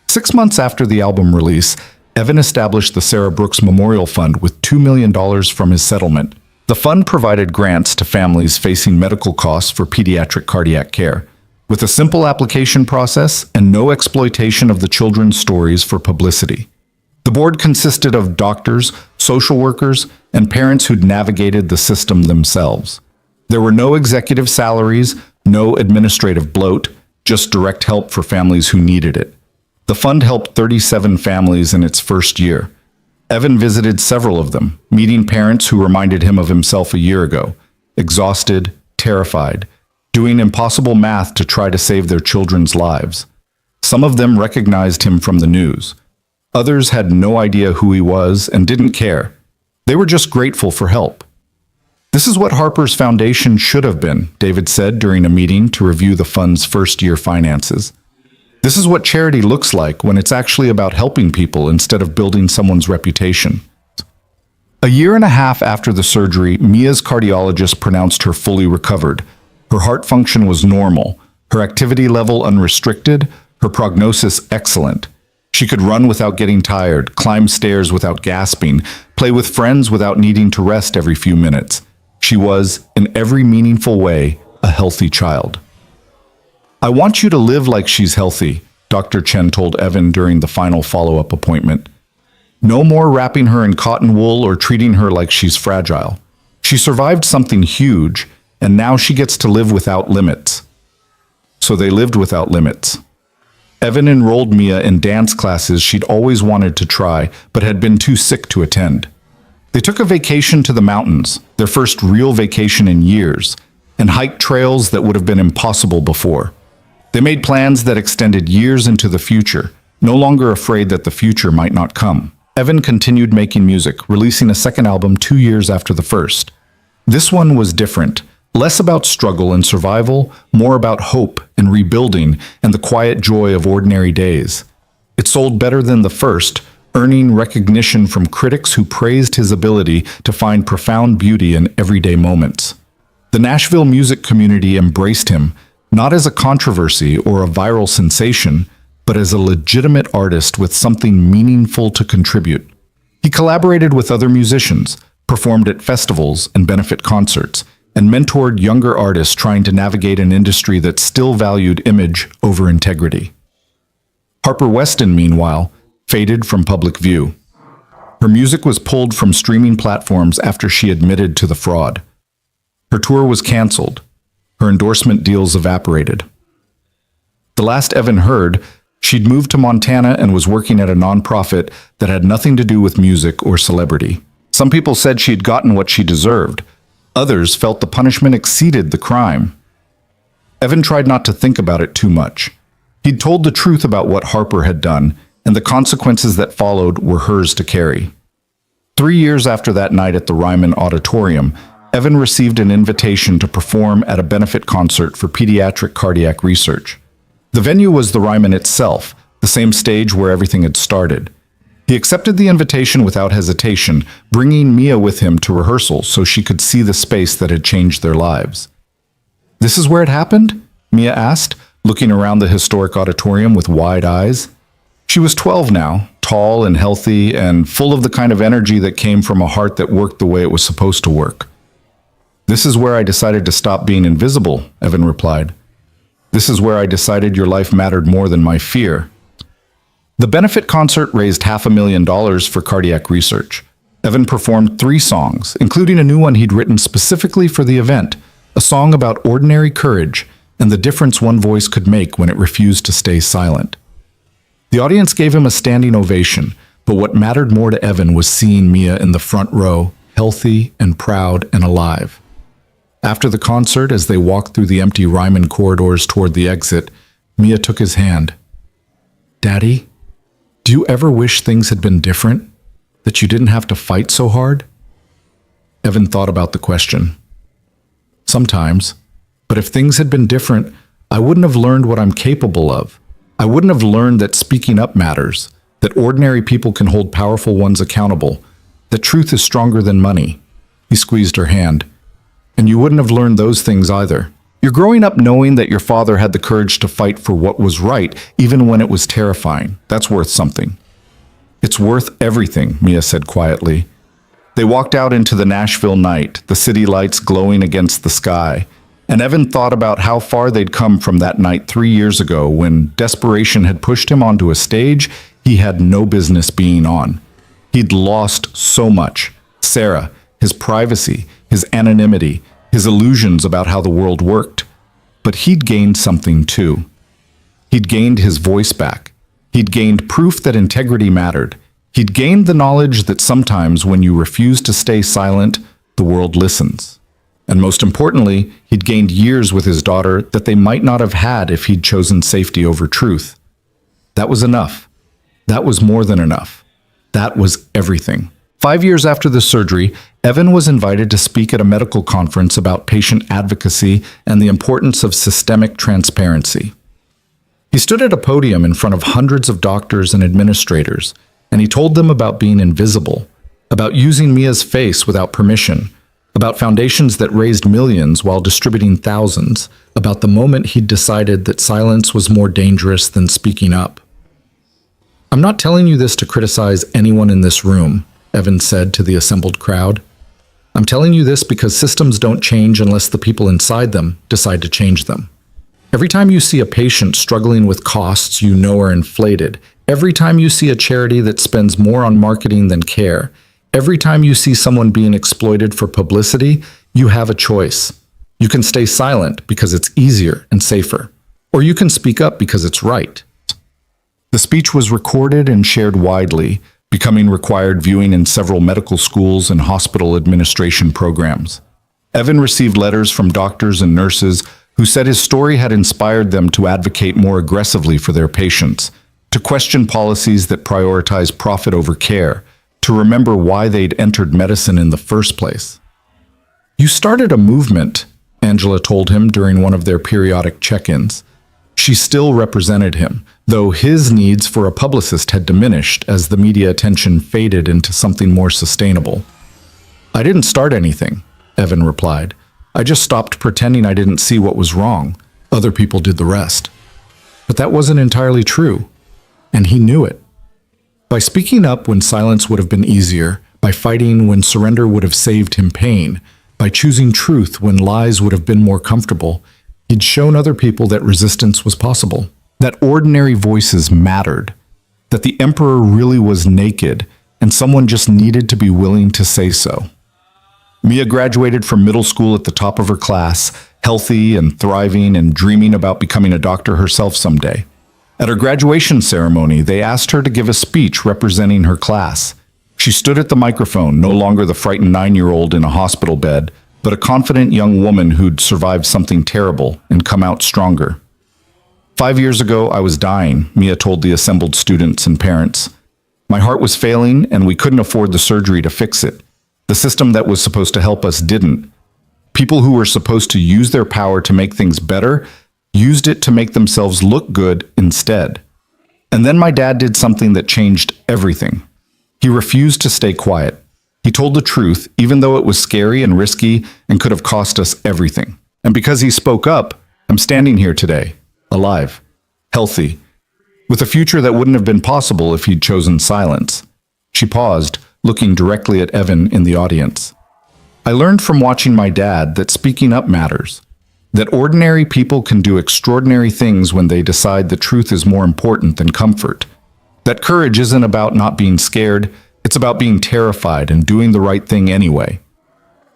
6 months after the album release, Evan established the Sarah Brooks Memorial Fund with $2 million from his settlement. The fund provided grants to families facing medical costs for pediatric cardiac care, with a simple application process and no exploitation of the children's stories for publicity. The board consisted of doctors, social workers, and parents who'd navigated the system themselves. There were no executive salaries, no administrative bloat, just direct help for families who needed it. The fund helped 37 families in its first year. Evan visited several of them, meeting parents who reminded him of himself a year ago, exhausted, terrified, doing impossible math to try to save their children's lives. Some of them recognized him from the news. Others had no idea who he was and didn't care. They were just grateful for help. "This is what Harper's Foundation should have been," David said during a meeting to review the fund's first-year finances. "This is what charity looks like when it's actually about helping people instead of building someone's reputation." A year and a half after the surgery, Mia's cardiologist pronounced her fully recovered. Her heart function was normal, her activity level unrestricted, her prognosis excellent. She could run without getting tired, climb stairs without gasping, play with friends without needing to rest every few minutes. She was, in every meaningful way, a healthy child. "I want you to live like she's healthy," Dr. Chen told Evan during the final follow-up appointment. "No more wrapping her in cotton wool or treating her like she's fragile. She survived something huge, and now she gets to live without limits." So they lived without limits. Evan enrolled Mia in dance classes she'd always wanted to try, but had been too sick to attend. They took a vacation to the mountains, their first real vacation in years, and hiked trails that would have been impossible before. They made plans that extended years into the future, no longer afraid that the future might not come. Evan continued making music, releasing a second album 2 years after the first. This one was different, less about struggle and survival, more about hope and rebuilding and the quiet joy of ordinary days. It sold better than the first, earning recognition from critics who praised his ability to find profound beauty in everyday moments. The Nashville music community embraced him, not as a controversy or a viral sensation, but as a legitimate artist with something meaningful to contribute. He collaborated with other musicians, performed at festivals and benefit concerts, and mentored younger artists trying to navigate an industry that still valued image over integrity. Harper Weston, meanwhile, faded from public view. Her music was pulled from streaming platforms after she admitted to the fraud. Her tour was canceled. Her endorsement deals evaporated. The last Evan heard, she'd moved to Montana and was working at a nonprofit that had nothing to do with music or celebrity. Some people said she'd gotten what she deserved. Others felt the punishment exceeded the crime. Evan tried not to think about it too much. He'd told the truth about what Harper had done, and the consequences that followed were hers to carry. 3 years after that night at the Ryman Auditorium, Evan received an invitation to perform at a benefit concert for pediatric cardiac research. The venue was the Ryman itself, the same stage where everything had started. He accepted the invitation without hesitation, bringing Mia with him to rehearsal so she could see the space that had changed their lives. "This is where it happened?" Mia asked, looking around the historic auditorium with wide eyes. She was 12 now, tall and healthy, and full of the kind of energy that came from a heart that worked the way it was supposed to work. "This is where I decided to stop being invisible," Evan replied. "This is where I decided your life mattered more than my fear." The benefit concert raised $500,000 for cardiac research. Evan performed 3 songs, including a new one he'd written specifically for the event, a song about ordinary courage and the difference one voice could make when it refused to stay silent. The audience gave him a standing ovation, but what mattered more to Evan was seeing Mia in the front row, healthy and proud and alive. After the concert, as they walked through the empty Ryman corridors toward the exit, Mia took his hand. "Daddy, do you ever wish things had been different? That you didn't have to fight so hard?" Evan thought about the question. "Sometimes. But if things had been different, I wouldn't have learned what I'm capable of. I wouldn't have learned that speaking up matters, that ordinary people can hold powerful ones accountable, that truth is stronger than money." He squeezed her hand. "And you wouldn't have learned those things either. You're growing up knowing that your father had the courage to fight for what was right, even when it was terrifying. That's worth something." "It's worth everything," Mia said quietly. They walked out into the Nashville night, the city lights glowing against the sky, and Evan thought about how far they'd come from that night 3 years ago when desperation had pushed him onto a stage he had no business being on. He'd lost so much: Sarah, his privacy, his anonymity, his illusions about how the world worked. But he'd gained something too. He'd gained his voice back. He'd gained proof that integrity mattered. He'd gained the knowledge that sometimes when you refuse to stay silent, the world listens. And most importantly, he'd gained years with his daughter that they might not have had if he'd chosen safety over truth. That was enough. That was more than enough. That was everything. 5 years after the surgery, Evan was invited to speak at a medical conference about patient advocacy and the importance of systemic transparency. He stood at a podium in front of hundreds of doctors and administrators, and he told them about being invisible, about using Mia's face without permission, about foundations that raised millions while distributing thousands, about the moment he'd decided that silence was more dangerous than speaking up. "I'm not telling you this to criticize anyone in this room," Evan said to the assembled crowd. "I'm telling you this because systems don't change unless the people inside them decide to change them. Every time you see a patient struggling with costs you know are inflated, every time you see a charity that spends more on marketing than care, every time you see someone being exploited for publicity, you have a choice. You can stay silent because it's easier and safer, or you can speak up because it's right." The speech was recorded and shared widely, becoming required viewing in several medical schools and hospital administration programs. Evan received letters from doctors and nurses who said his story had inspired them to advocate more aggressively for their patients, to question policies that prioritize profit over care, to remember why they'd entered medicine in the first place. "You started a movement," Angela told him during one of their periodic check-ins. She still represented him, though his needs for a publicist had diminished as the media attention faded into something more sustainable. "I didn't start anything," Evan replied. "I just stopped pretending I didn't see what was wrong. Other people did the rest." But that wasn't entirely true, and he knew it. By speaking up when silence would have been easier, by fighting when surrender would have saved him pain, by choosing truth when lies would have been more comfortable, he'd shown other people that resistance was possible, that ordinary voices mattered, that the emperor really was naked, and someone just needed to be willing to say so. Mia graduated from middle school at the top of her class, healthy and thriving and dreaming about becoming a doctor herself someday. At her graduation ceremony, they asked her to give a speech representing her class. She stood at the microphone, no longer the frightened 9-year-old in a hospital bed, but a confident young woman who'd survived something terrible and come out stronger. 5 years ago, I was dying, Mia told the assembled students and parents. My heart was failing, and we couldn't afford the surgery to fix it. The system that was supposed to help us didn't. People who were supposed to use their power to make things better used it to make themselves look good instead. And then my dad did something that changed everything. He refused to stay quiet. He told the truth, even though it was scary and risky and could have cost us everything. And because he spoke up, I'm standing here today, alive, healthy, with a future that wouldn't have been possible if he'd chosen silence. She paused, looking directly at Evan in the audience. I learned from watching my dad that speaking up matters, that ordinary people can do extraordinary things when they decide the truth is more important than comfort, that courage isn't about not being scared, it's about being terrified and doing the right thing anyway.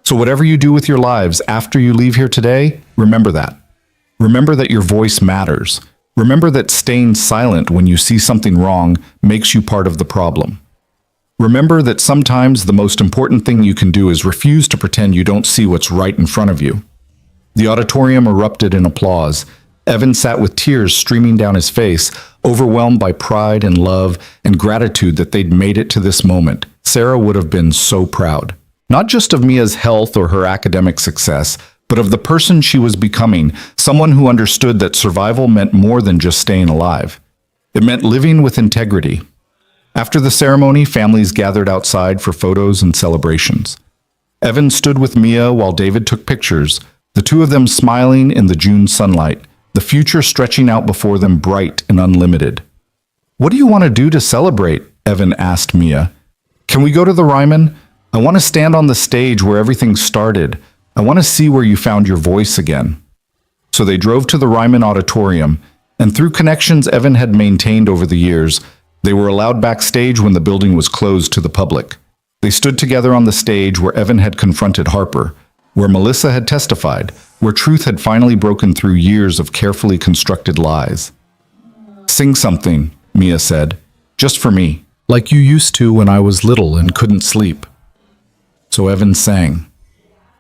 So whatever you do with your lives after you leave here today, remember that. Remember that your voice matters. Remember that staying silent when you see something wrong makes you part of the problem. Remember that sometimes the most important thing you can do is refuse to pretend you don't see what's right in front of you. The auditorium erupted in applause. Evan sat with tears streaming down his face, overwhelmed by pride and love and gratitude that they'd made it to this moment. Sarah would have been so proud. Not just of Mia's health or her academic success, but of the person she was becoming, someone who understood that survival meant more than just staying alive. It meant living with integrity. After the ceremony, families gathered outside for photos and celebrations. Evan stood with Mia while David took pictures, the two of them smiling in the June sunlight, the future stretching out before them bright and unlimited. "What do you want to do to celebrate?" Evan asked Mia. "Can we go to the Ryman? I want to stand on the stage where everything started. I want to see where you found your voice again." So they drove to the Ryman Auditorium, and through connections Evan had maintained over the years, they were allowed backstage when the building was closed to the public. They stood together on the stage where Evan had confronted Harper, where Melissa had testified, where truth had finally broken through years of carefully constructed lies. "Sing something," Mia said, "just for me, like you used to when I was little and couldn't sleep." So Evan sang.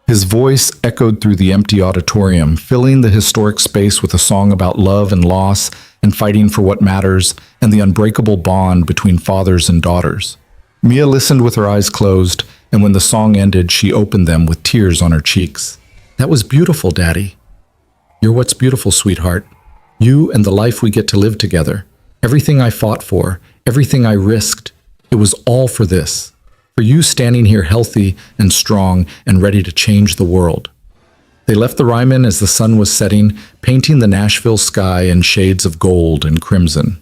His voice echoed through the empty auditorium, filling the historic space with a song about love and loss and fighting for what matters and the unbreakable bond between fathers and daughters. Mia listened with her eyes closed, and when the song ended, she opened them with tears on her cheeks. "That was beautiful, Daddy. You're what's beautiful, sweetheart. You and the life we get to live together. Everything I fought for, everything I risked, it was all for this. For you standing here healthy and strong and ready to change the world." They left the Ryman as the sun was setting, painting the Nashville sky in shades of gold and crimson.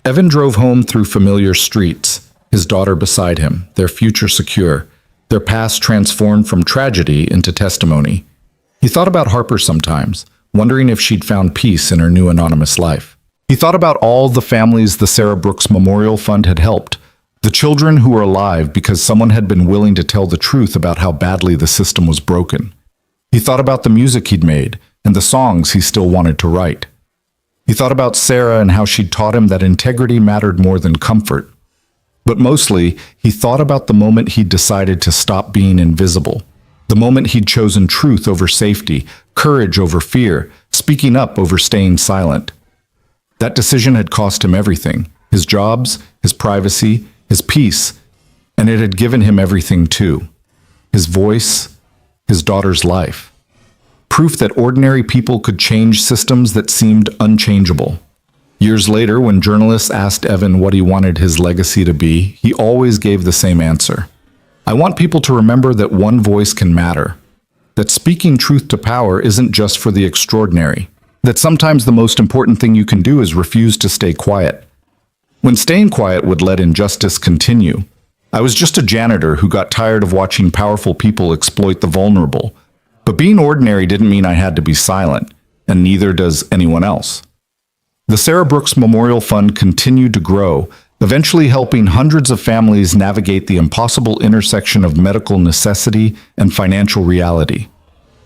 Evan drove home through familiar streets, his daughter beside him, their future secure, their past transformed from tragedy into testimony. He thought about Harper sometimes, wondering if she'd found peace in her new anonymous life. He thought about all the families the Sarah Brooks Memorial Fund had helped, the children who were alive because someone had been willing to tell the truth about how badly the system was broken. He thought about the music he'd made and the songs he still wanted to write. He thought about Sarah and how she'd taught him that integrity mattered more than comfort. But mostly, he thought about the moment he'd decided to stop being invisible, the moment he'd chosen truth over safety, courage over fear, speaking up over staying silent. That decision had cost him everything, his jobs, his privacy, his peace, and it had given him everything too. His voice, his daughter's life. Proof that ordinary people could change systems that seemed unchangeable. Years later, when journalists asked Evan what he wanted his legacy to be, he always gave the same answer. "I want people to remember that one voice can matter, that speaking truth to power isn't just for the extraordinary, that sometimes the most important thing you can do is refuse to stay quiet. When staying quiet would let injustice continue. I was just a janitor who got tired of watching powerful people exploit the vulnerable. But being ordinary didn't mean I had to be silent, and neither does anyone else." The Sarah Brooks Memorial Fund continued to grow, eventually helping hundreds of families navigate the impossible intersection of medical necessity and financial reality.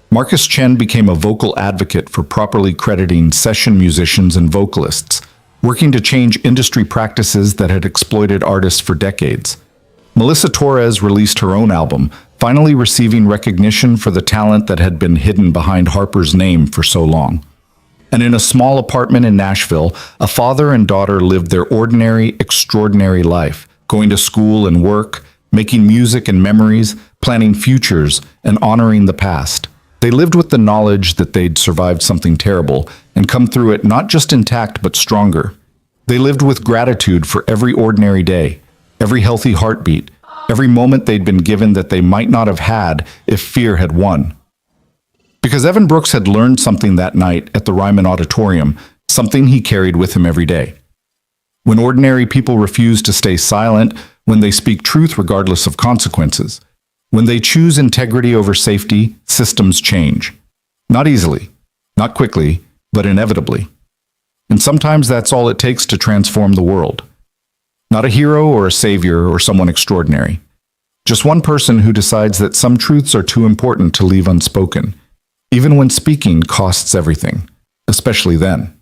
Marcus Chen became a vocal advocate for properly crediting session musicians and vocalists, working to change industry practices that had exploited artists for decades. Melissa Torres released her own album, finally receiving recognition for the talent that had been hidden behind Harper's name for so long. And in a small apartment in Nashville, a father and daughter lived their ordinary, extraordinary life, going to school and work, making music and memories, planning futures, and honoring the past. They lived with the knowledge that they'd survived something terrible and come through it not just intact but stronger. They lived with gratitude for every ordinary day, every healthy heartbeat, every moment they'd been given that they might not have had if fear had won. Because Evan Brooks had learned something that night at the Ryman Auditorium, something he carried with him every day. When ordinary people refuse to stay silent, when they speak truth regardless of consequences, when they choose integrity over safety, systems change. Not easily, not quickly, but inevitably. And sometimes that's all it takes to transform the world. Not a hero or a savior or someone extraordinary. Just one person who decides that some truths are too important to leave unspoken, even when speaking costs everything, especially then.